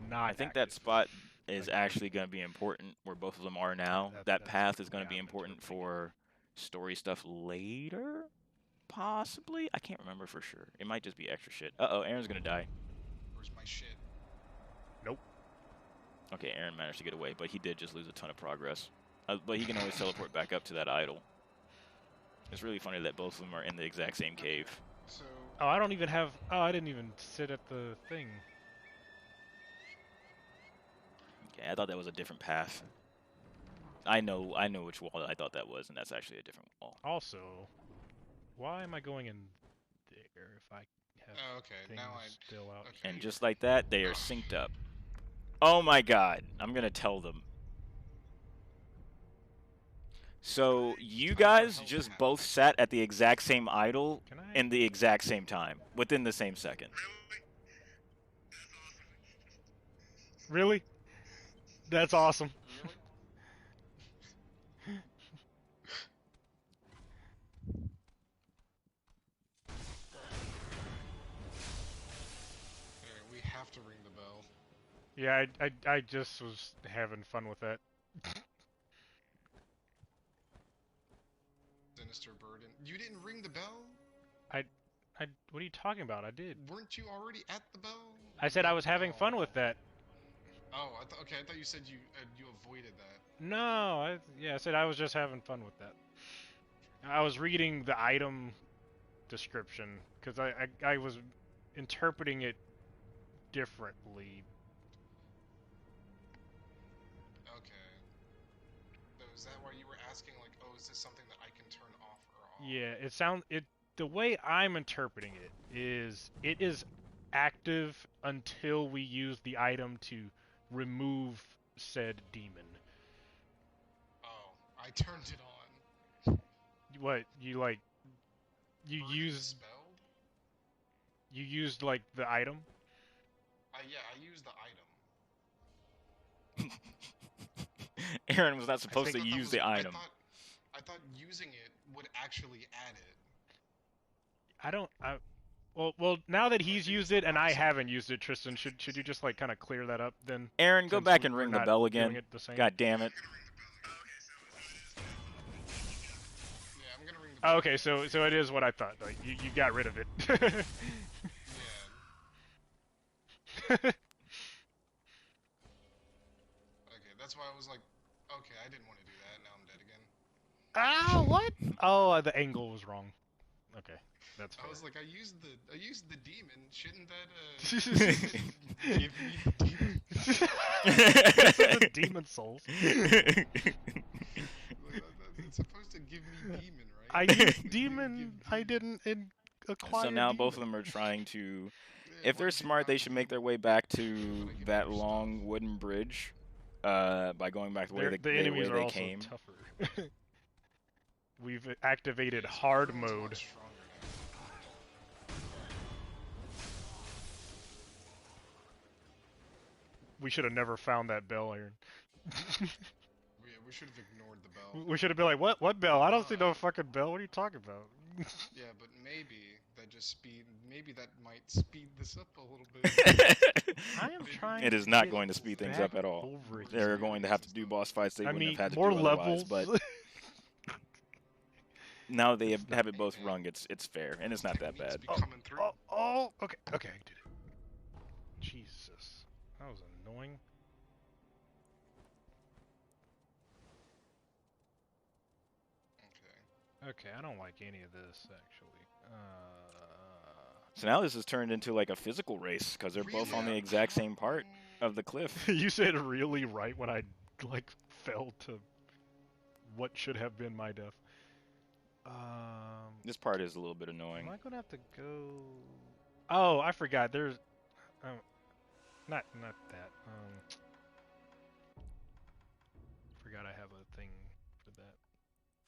not. I think that active. spot is Like- actually going to be important where both of them are now. That that's path is going to yeah, be I'm important interpreting it. for story stuff later. Possibly. I can't remember for sure. It might just be extra shit. Uh-oh, Aaron's going to die. Where's my shit? Nope. Okay, Aaron managed to get away, but he did just lose a ton of progress. But he can always teleport back up to that idol. It's really funny that both of them are in the exact same cave. So. Oh, I don't even have. Oh, I didn't even sit at the thing. Okay, I thought that was a different path. I know which wall I thought that was, and that's actually a different wall. Also, why am I going in there if I have Oh, okay. things Now I. still out? Okay. And just like that, they are synced up. Oh my god, I'm gonna tell them. So you guys just both sat at the exact same idol Can I? in the exact same time, within the same second. Really? That's awesome. Really? Alright, we have to ring the bell. Yeah, I just was having fun with that. Mr. Burden. You didn't ring the bell? What are you talking about? I did. Weren't you already at the bell? I said I was having fun with that. Oh, okay. I thought you said you avoided that. No, I said I was just having fun with that. I was reading the item description because I was interpreting it differently. Okay. So is that why you were asking, like, oh, is this something that I can turn off or on? Yeah, the way I'm interpreting it is active until we use the item to remove said demon. Oh, I turned it on. What, you like you Burden used spelled? you used like the item? Yeah, I used the item. Aaron was not supposed to think- use the item. I thought using it would actually add it. Well, now that he's used it and I haven't used it, Tristan, should you just like kind of clear that up then? Aaron, go Since back and we're ring the not bell doing again. it the same? God damn it. Yeah, I'm gonna ring the bell. Oh, okay, so it is what I thought. Like you got rid of it. Yeah. Okay, that's why I was like, okay, I didn't want to do that. Now I'm dead again. Ah, what? Oh, the angle was wrong. Okay, that's fair. I was like, I used the demon. Shouldn't that give me the demon? This is a demon souls. It's supposed to give me demon, right? I used demon. I didn't acquire. So now demon. both of them are trying to... Yeah, If they're smart, they should make their way back to that long wooden bridge by going back the way the they enemies are also came. tougher. We've activated hard Everyone's a lot mode. stronger now. We should have never found that bell, Aaron. Yeah, we should have ignored the bell. We should have been like, what? What bell? I don't see no fucking bell. What are you talking about? Yeah, but maybe that might speed this up a little bit. I am trying. It is to not get going to speed things back up at all. over here. They're going to have to do boss fights they I wouldn't mean, have had to more do otherwise, levels. but now they have it both rung, it's fair, and it's not that bad. It's coming through. Okay, I did it. Jesus, that was annoying. Okay. Okay, I don't like any of this actually. So now this has turned into like a physical race, because they're both on the Really? exact same part of the cliff. You said really right when I like fell to what should have been my death. This part is a little bit Am annoying. I gonna have to go? Oh, I forgot. There's, not that. Forgot I have a thing for that.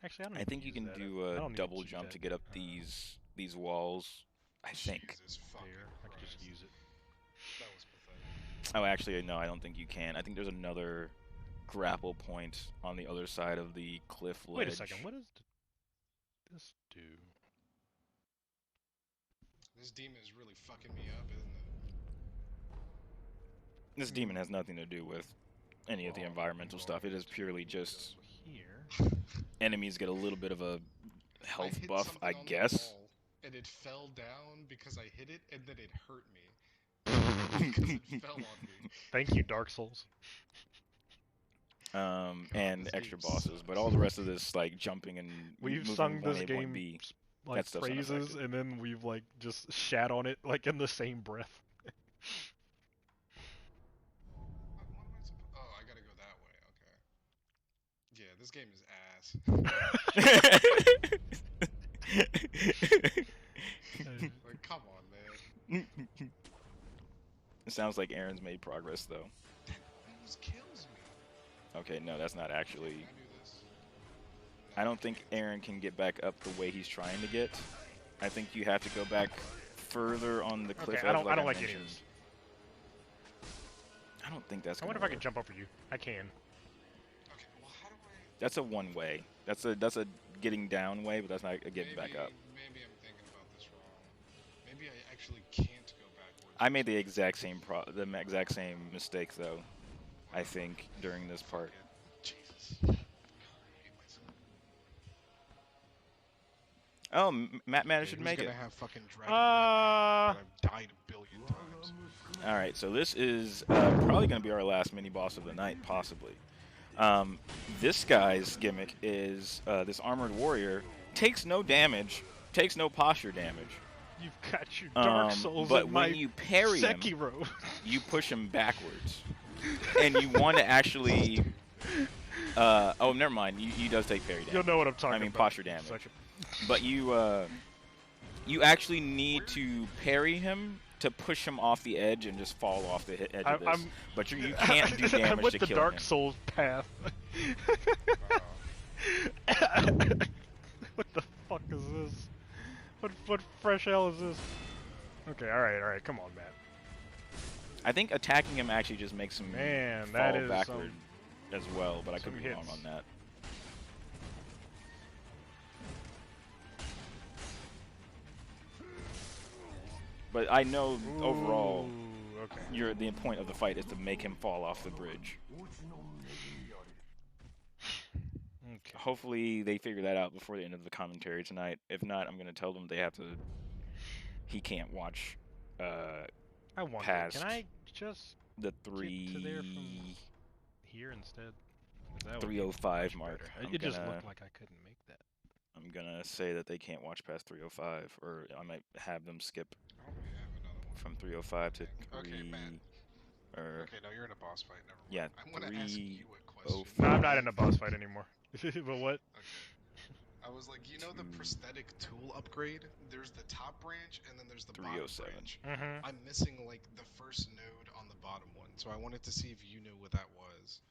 Actually, I don't. I think you can do a double jump to get up these walls, I think. Jesus fucking There, I can just Christ. use it. That was pathetic. Oh, actually, no, I don't think you can. I think there's another grapple point on the other side of the cliff ledge. Wait a second. What does this do? This demon is really fucking me up, isn't it? This demon has nothing to do with any of the environmental stuff. It is purely just Here. Enemies get a little bit of a I health hit buff, something I on the guess. wall, and it fell down because I hit it, and then it hurt me. Because it fell on me. Thank you, Dark Souls. And this extra game bosses, sucks. but all the rest of this, like jumping and We've moving sung from this point A to point game B, like that stuff's phrases, unaffected. and then we've like just shat on it like in the same breath. What am I supposed? Oh, I gotta go that way. Okay. Yeah, this game is ass. Like, come on, man. It sounds like Aaron's made progress, though. That almost kills me. Okay, no, that's not actually... Can I do this? I don't think Aaron can get back up the way he's trying to get. I think you have to go back further on the cliff Okay, edge, I don't like any mentioned. of this. I don't think that's I gonna wonder if I work. can jump over you. I can. Okay, well, how do I... That's a one way. That's a getting down way, but that's not a getting back up. Maybe I'm thinking about this wrong. Maybe I actually can't go backwards. I made the exact same mistake though. I think during this part. Jesus. God, I hate myself. Oh, Matt Yeah, managed to who's make gonna it. have fucking dragon that I've died a billion times? All right, so this is probably going to be our last mini boss of the night, possibly. This guy's gimmick is this armored warrior takes no damage, takes no posture damage. You've got your Dark Souls But in when my you parry him, Sekiro. you push him backwards, and you want to actually. Oh, never mind. He does take parry damage. You'll know what I'm talking about. I mean posture in a damage. second. But you actually need to parry him to push him off the edge and just fall off the edge of this. But you can't do damage I'm with to the kill Dark him. Souls path. What the fuck is this? What fresh hell is this? Okay, alright, come on, Matt. I think attacking him actually just makes him Man, fall that is backward as well, but I some could be wrong hits. on that. But I know overall, Ooh, okay. the point of the fight is to make him fall off the bridge. Okay. Hopefully they figure that out before the end of the commentary tonight. If not, I'm gonna tell them they have to. He can't watch. I wonder, past can I just the get to there from here instead? 'Cause that would be 305 much mark. better. It just looked like I couldn't make that. I'm gonna say that they can't watch past 305, or I might have them skip I don't really have another one. from 305 to 3. Okay, Matt. Or Okay, no, you're in a boss fight. Never mind. yeah, I'm gonna ask you a question. 305. No, I'm not in a boss fight anymore. But what? Okay. I was like, you know the prosthetic tool upgrade? There's the top branch and then there's the bottom 307. branch. Mm-hmm. I'm missing like the first node on the bottom one, so I wanted to see if you knew what that was.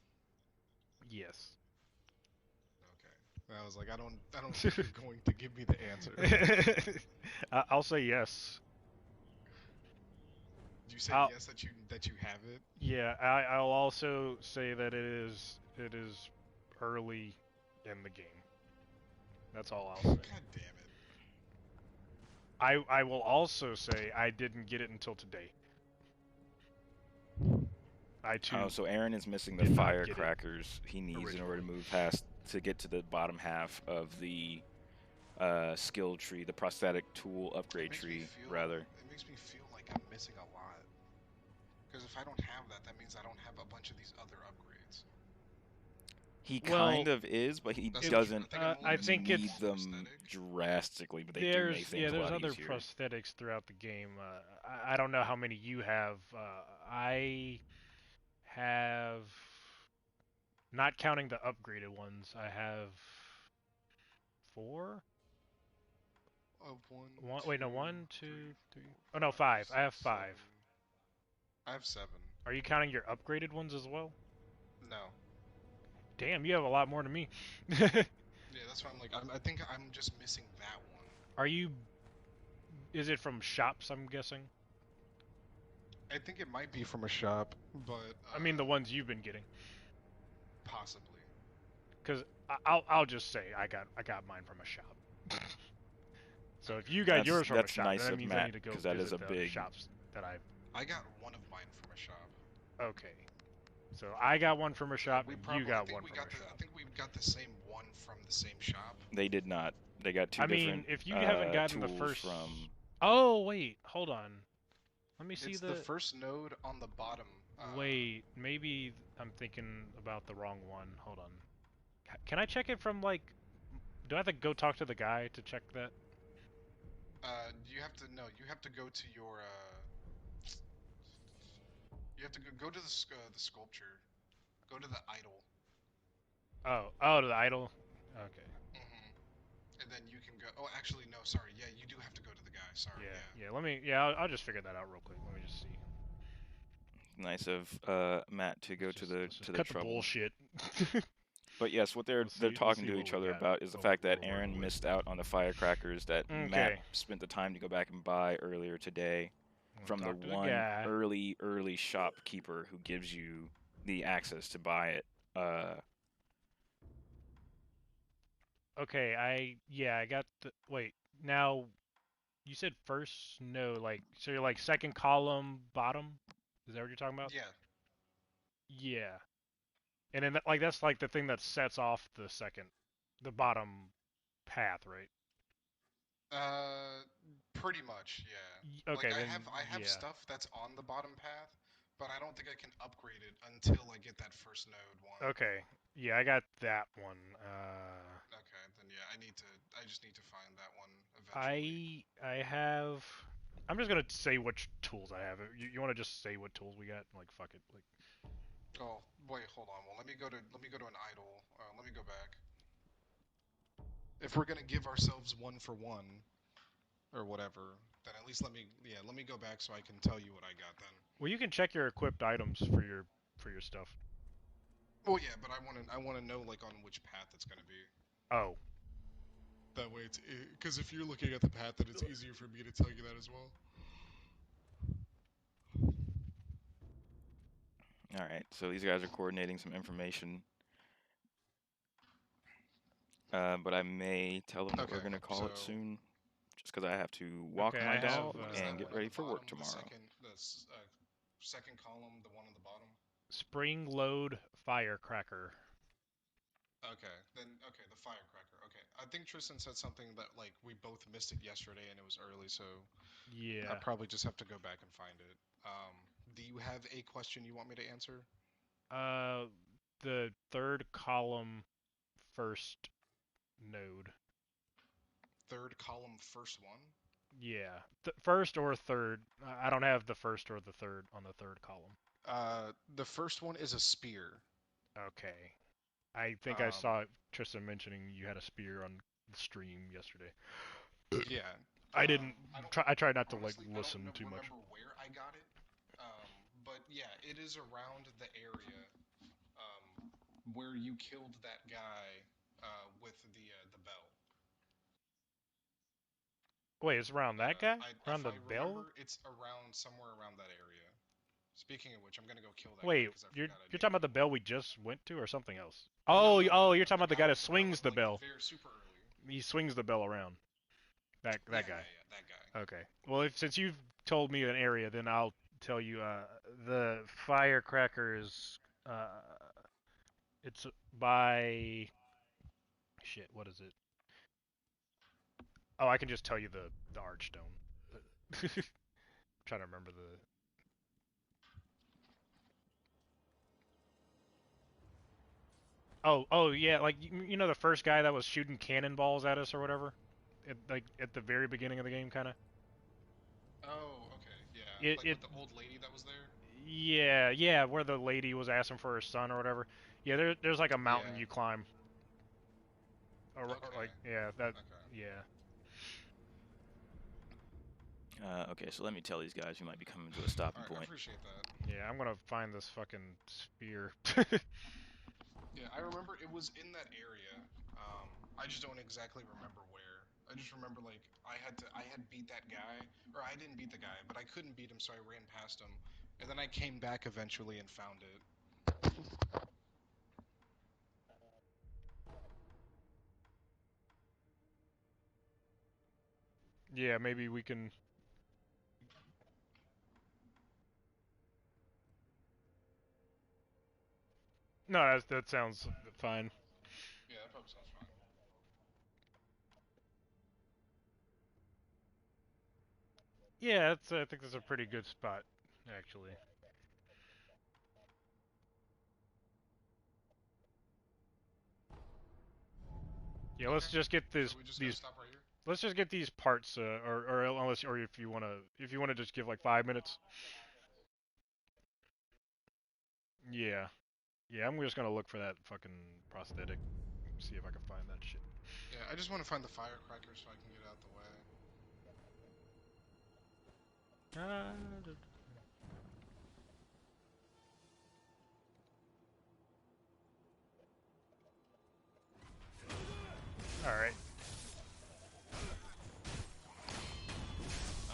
Yes. Okay. And I was like, I don't think you're going to give me the answer. I'll say yes. You say yes that you have it? Yeah, I'll also say that it is early in the game. That's all I'll say. God damn it. I will also say I didn't get it until today. I too. Oh, so Aaron is missing the did not get it firecrackers he needs in order to originally. move past to get to the bottom half of the skill tree, the prosthetic tool upgrade tree, rather. It makes me feel like I'm missing a lot. Because if I don't have that, that means I don't have a bunch of these other upgrades. He Well, kind of is, but he That's doesn't true. I think need it's them prosthetic. drastically, but they do there's make things a there's lot other easier. prosthetics throughout the game. I don't know how many you have. I have, not counting the upgraded ones, I have 4. Wait, no, 1, 2, 3. Oh no, 5. I have 5. I have 7. Are you counting your upgraded ones as well? No. Damn, you have a lot more than me. Yeah, that's why I'm like, I think I'm just missing that one. Are you? Is it from shops? I'm guessing. I think it might be from a shop, but I mean the ones you've been getting. possibly. Because I'll just say I got mine from a shop. So if you got yours from a that's shop, nice then that of means I Matt, need to go 'cause that visit is a the big- shops that I got one of mine from a shop. Okay. So I got one from a shop, and you got I think one we from got a the, shop. I think we got the same one from the same shop. They did not. They got two I mean, different if you haven't gotten the tools first. from. Oh wait, hold on. Let me see It's the first node on the bottom. Wait, maybe I'm thinking about the wrong one. Hold on. Can I check it from like? Do I have to go talk to the guy to check that? You have to you have to go to your you have to go to the sculpture. Go to the idol. Oh, to the idol. Okay. And then you can go. Oh, actually, no. Sorry. Yeah, you do have to go to the guy. Sorry. Yeah. Let me. Yeah, I'll just figure that out real quick. Let me just see. Nice of Matt to go to the cut trouble. the bullshit. But yes, what they're Let's talking see to what each we other got, about is the what fact that we're Aaron working with. missed out on the firecrackers that Matt Okay. spent the time to go back and buy earlier today from the Talk to one guy. early shopkeeper who gives you the access to buy it. Okay, I got the. Wait, now, you said first no, like, so you're like second column bottom? Is that what you're talking about? Yeah. Yeah. And then like that's like the thing that sets off the bottom path, right? Pretty much, yeah. Okay, Like then I have yeah. stuff that's on the bottom path, but I don't think I can upgrade it until I get that first node one. Okay, yeah, I got that one. Okay, then yeah, I just need to find that one eventually. I have. I'm just gonna say which tools I have. You want to just say what tools we got? Like fuck it. Like. Oh, wait, hold on. Well, let me go to an idle. Let me go back. If we're gonna give ourselves one for one or whatever, then at least let me go back so I can tell you what I got then. Well, you can check your equipped items for your stuff. Well, yeah, but I want to know like on which path it's gonna be. Oh. That way, it's because if you're looking at the path, then it's easier for me to tell you that as well. All right, so these guys are coordinating some information. But I may tell them that we're going to call it soon, just because I have to walk Okay, my I have, dog and get ready for work tomorrow. The second column, the one on the bottom. Spring load firecracker. Okay, then the firecracker. Okay, I think Tristan said something that like we both missed it yesterday and it was early, so Yeah. I probably just have to go back and find it. Do you have a question you want me to answer? The third column, first node. Third column, first one. Yeah, first or third. I don't have the first or the third on the third column. The first one is a spear. Okay. I think I saw Tristan mentioning you had a spear on the stream yesterday. Yeah. I didn't. I tried not to like honestly, listen too much. I don't remember where I got it, but yeah, it is around the area where you killed that guy with the bell. Wait, it's around that guy? Around If the I bell? remember, it's around somewhere around that area. Speaking of which, I'm gonna go kill that guy Wait, because I you're forgot I talking about didn't the kill him. bell we just went to, or something else? No, Oh, no, oh, no, you're talking about the guy that swings the like bell. very super early. He swings the bell around. That Yeah, guy. yeah, that guy. Okay. Well, since you've told me an area, then I'll tell you. The firecracker is. It's by. Shit. What is it? Oh, I can just tell you the archstone. Trying to remember the. Oh yeah, like you know the first guy that was shooting cannonballs at us or whatever, at the very beginning of the game, kind of. Oh, okay, yeah, like It with the old lady that was there. yeah, where the lady was asking for her son or whatever. Yeah, there's like a mountain Yeah. you climb. Or Okay. like yeah, that Okay. yeah. Okay, so let me tell these guys we might be coming to a stopping Alright, I point. appreciate that. Yeah, I'm gonna find this fucking spear. Yeah, I remember it was in that area. I just don't exactly remember where. I just remember like I had beat that guy, or I didn't beat the guy, but I couldn't beat him, so I ran past him, and then I came back eventually and found it. Yeah, maybe we can. No, that sounds fine. Yeah, that probably sounds fine. Yeah, I think that's a pretty good spot, actually. Yeah, let's just get So we just gotta stop right here. let's just get these parts, or unless, or if you wanna just give like 5 minutes. Yeah, yeah, I'm just gonna look for that fucking prosthetic, see if I can find that shit. Yeah, I just want to find the firecracker so I can get out the way. All right.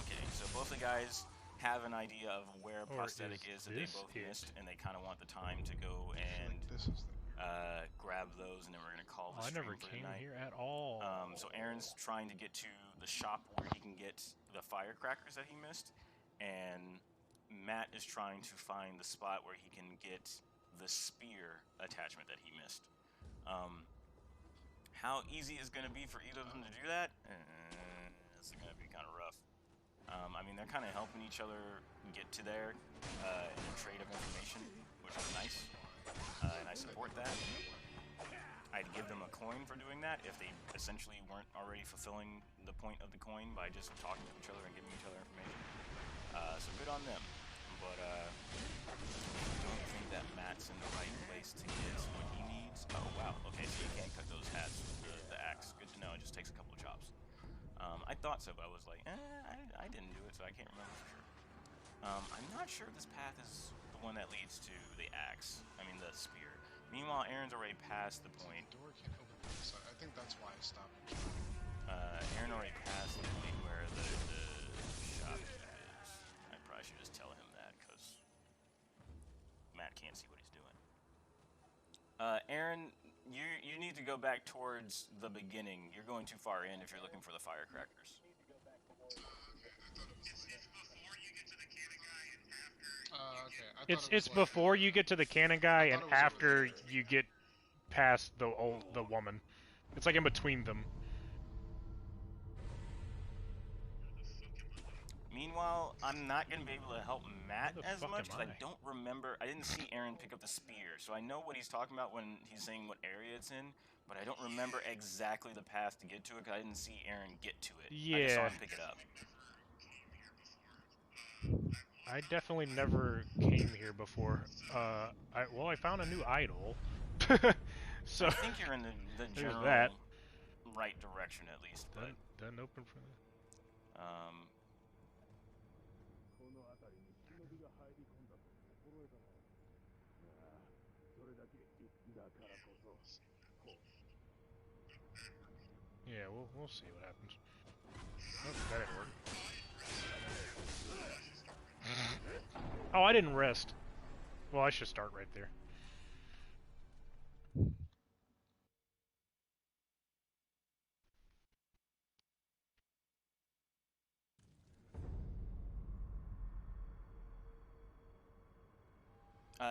Okay, so both the guys have an idea of where Or prosthetic is that they this both it? missed, and they kind of want the time to go and This is grab those, and then we're gonna call the Oh, I stream never for the came night. here at all. So Aaron's trying to get to the shop where he can get the firecrackers that he missed, and Matt is trying to find the spot where he can get the spear attachment that he missed. How easy is going to be for either of them to do that? It's going to be kind of rough. mean, they're kind of helping each other get to there in a trade of information, which is nice, and I support that. I'd give them a coin for doing that if they essentially weren't already fulfilling the point of the coin by just talking to each other and giving each other information. So good on them. But I don't think that Matt's in the right place to get what he needs. Oh wow, okay, so you can't cut those hats with the axe. Good to know, it just takes a couple of chops. I thought so, but I was like, I didn't do it, so I can't remember for sure. I'm not sure if this path is the one that leads to the axe. I mean, the spear. Meanwhile, Aaron's already passed the point. The door can't open from this side. I think that's why I stopped. Aaron already passed the point where the shop is. I probably should just tell him that, because Matt can't see what he's doing. Aaron, you need to go back towards the beginning. You're going too far in if you're looking for the firecrackers. Okay. It's before you get to the cannon guy and after you get past the woman. It's like in between them. Meanwhile, I'm not going to be able to help Matt Where the as fuck much am because I I? don't remember. I didn't see Aaron pick up the spear, so I know what he's talking about when he's saying what area it's in, but I don't remember exactly the path to get to it because I didn't see Aaron get to it. I just saw Yeah. him pick it up. I definitely never came here before. I found a new idol. So I think you're in the general that. right direction at least, but doesn't open for that. Yeah, we'll see what happens. Oh, that didn't work. Oh, I didn't rest. Well, I should start right there.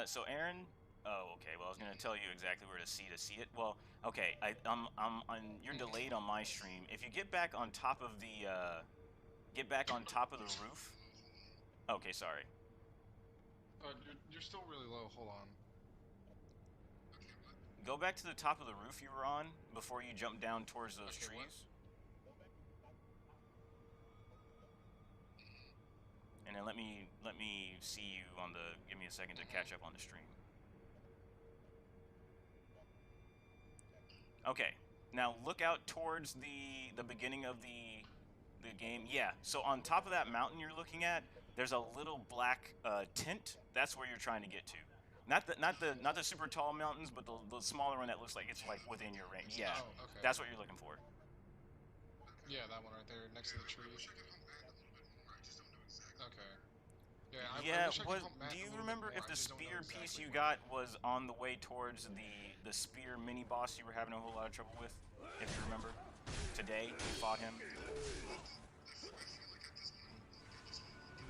So Aaron, oh okay. Well, I was gonna tell you exactly where to see it. Well, okay. You're delayed on my stream. If you get back on top of the roof. Okay, sorry. You're still really low. Hold on. Go back to the top of the roof you were on before you jump down towards those trees. And then let me see you on the. Give me a second to catch up on the stream. Okay, now look out towards the beginning of the game. Yeah, so on top of that mountain you're looking at, there's a little black tint. That's where you're trying to get to. Not the super tall mountains, but the smaller one that looks like it's like within your range. Yeah, oh, okay. That's what you're looking for. Yeah, that one right there, next to the trees. Okay. Yeah, I wish I could help Matt do you a little remember bit more. if the I just don't know spear piece exactly you where. got was on the way towards the spear mini boss you were having a whole lot of trouble with? If you remember, today you fought him.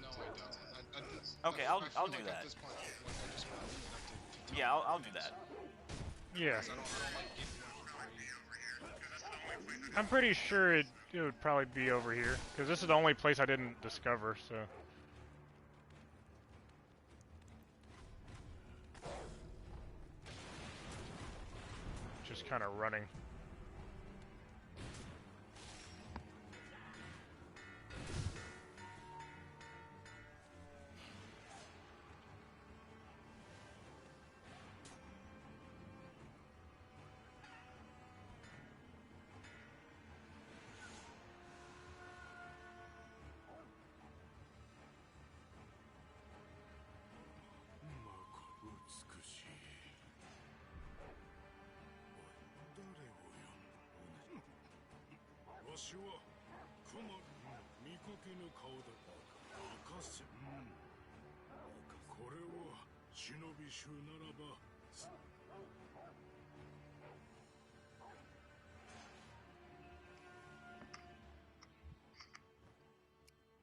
No, I don't. Okay, I I'll feel do like that. At this point, like I just want to connect to Yeah, I'll do that. Yeah. I don't like getting one for free. I'm pretty sure it would probably be over here, because this is the only place I didn't discover, so... Just kind of running.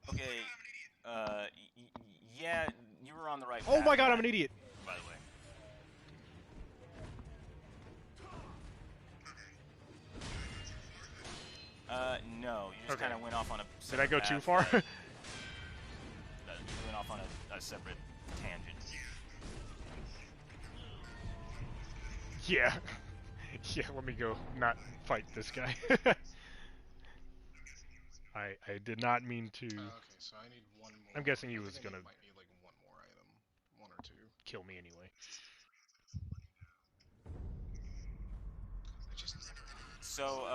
Okay, yeah, you were on the right path. Oh my god, I'm an idiot! By the way. No, you just kind of went off on a. Did I go too path far? that- off on a separate tangent. Yeah. Yeah, let me go not fight this guy. I did not mean to. Okay, so I need one more. I'm guessing he I was think I gonna might need like one more item. One or two. kill me anyway. I just never So,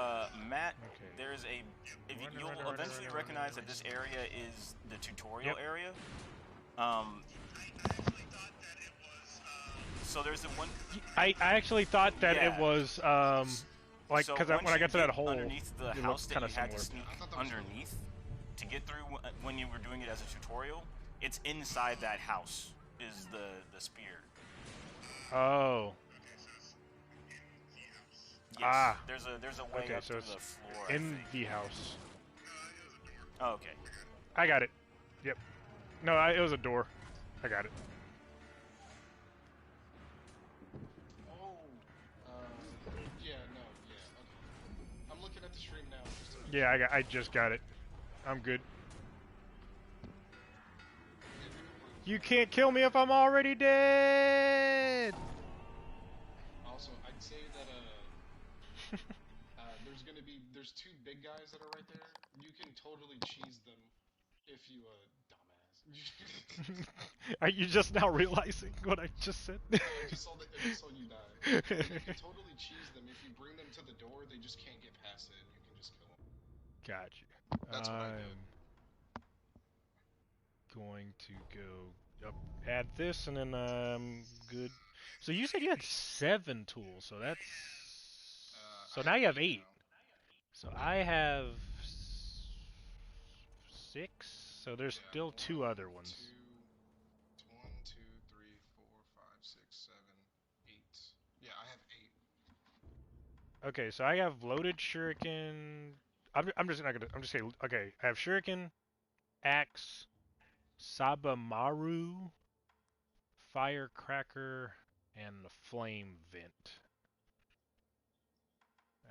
Matt, Okay. there's a... Run, you'll run, run, eventually run, run, recognize run, that this area is the tutorial Yep. area. I actually thought that it was, So there's the one... I actually thought that Yeah. it was like So because once when I you got to that get hole, underneath the it house looked that kind you of had to similar. sneak I thought that was underneath to get through when you were doing it as a tutorial, it's inside that house is the spear. Oh. Yes. Ah. There's a way Okay, up so through it's the floor. I in think. the house. Oh, okay. I got it. Yep. No, it was a door. I got it. Oh. Yeah, no, yeah, okay. I'm looking at the stream now. Just to make Yeah, I just got it. I'm good. You can't kill me if I'm already dead. Also, I'd say that there's two big guys that are right there. You can totally cheese them if you dumbass. Are you just now realizing what I just said? I just saw you die. You can totally cheese them if you bring them to the door. They just can't get past it, and you can just kill them. Gotcha. That's what I did. Going to go up, add this, and then good. So you said you had 7 tools, so that's so now you have 8. Now. So I have 6. So there's Yeah, still 2 1, other ones. 2, 1, 2, 3, 4, 5, 6, 7, 8. Yeah, I have 8. Okay, so I have loaded shuriken. I'm just not gonna. I'm just saying. Okay, I have shuriken, axe, sabamaru, firecracker, and the flame vent.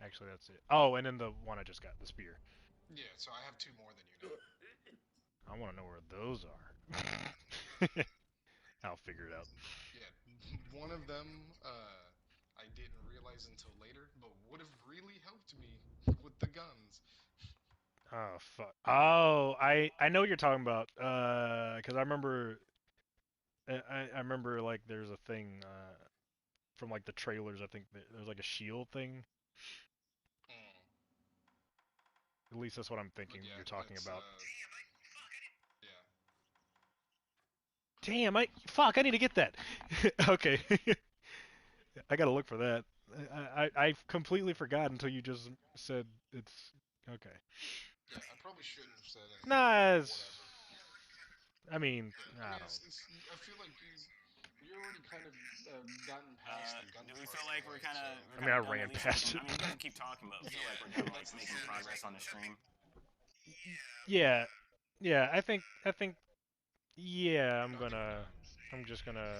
Actually, that's it. Oh, and then the one I just got, the spear. Yeah, so I have 2 more than you know. I want to know where those are. I'll figure it out. Yeah, one of them I didn't realize until later, but would have really helped me with the guns. Oh fuck. Oh, I know what you're talking about. Because I remember. I remember like there's a thing from like the trailers. I think there's like a shield thing. Mm. At least that's what I'm thinking Yeah, you're talking about. Yeah. Damn, fuck, I need to get that. Okay. I gotta look for that. I completely forgot until you just said it's okay. Yeah, I probably shouldn't have said anything. Nah, Whatever. I mean, I I mean, don't. I feel like you already kind of gotten past the gun Do we part, feel like we're kind of? I mean, I ran past it. I mean, you guys keep talking, but we feel like we're done, like making progress on the stream. Yeah, yeah. I think. Yeah, I'm just gonna.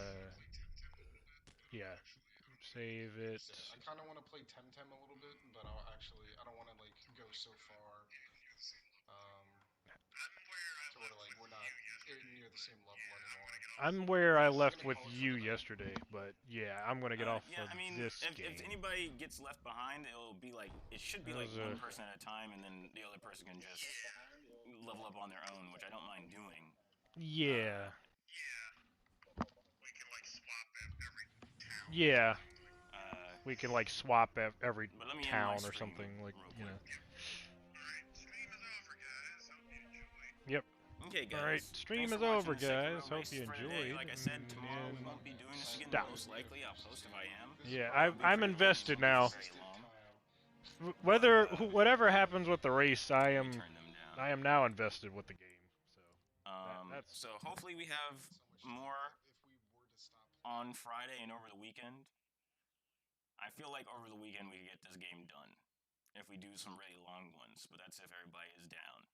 Yeah. Save it. I kind of want to play Temtem a little bit, but I don't want to like go so far. To where like we're not near the same level anymore. I'm where I left with you yesterday, but yeah, I'm gonna get off Yeah, of I mean, this if game. anybody gets left behind, it'll be like it should be like Those one person at a time, and then the other person can just level up on their own, which I don't mind doing. Yeah. We can like swap every town. Yeah. We can like swap every But let me end town my or stream something like real you know. Alright, stream is over, guys. Hope you enjoyed. Yep. Okay, guys. Alright, stream Thanks is for watching over, the Sekiro guys. Hope race you for today. enjoyed. Like I said, tomorrow we And won't be doing this again. stop. Most likely, I'll post if I am. Yeah, Probably I'm pretty invested long, now. very long. Whatever happens with the race, I Let me am turn them down. now invested with the game. So that's So hopefully we have more If we were to stop. on Friday and over the weekend. I feel like over the weekend we could get this game done if we do some really long ones, but that's if everybody is down.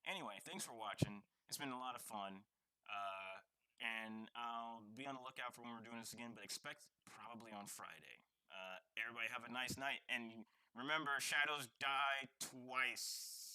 Anyway, thanks for watching. It's been a lot of fun. And I'll be on the lookout for when we're doing this again, but expect probably on Friday. Everybody have a nice night, and remember, shadows die twice.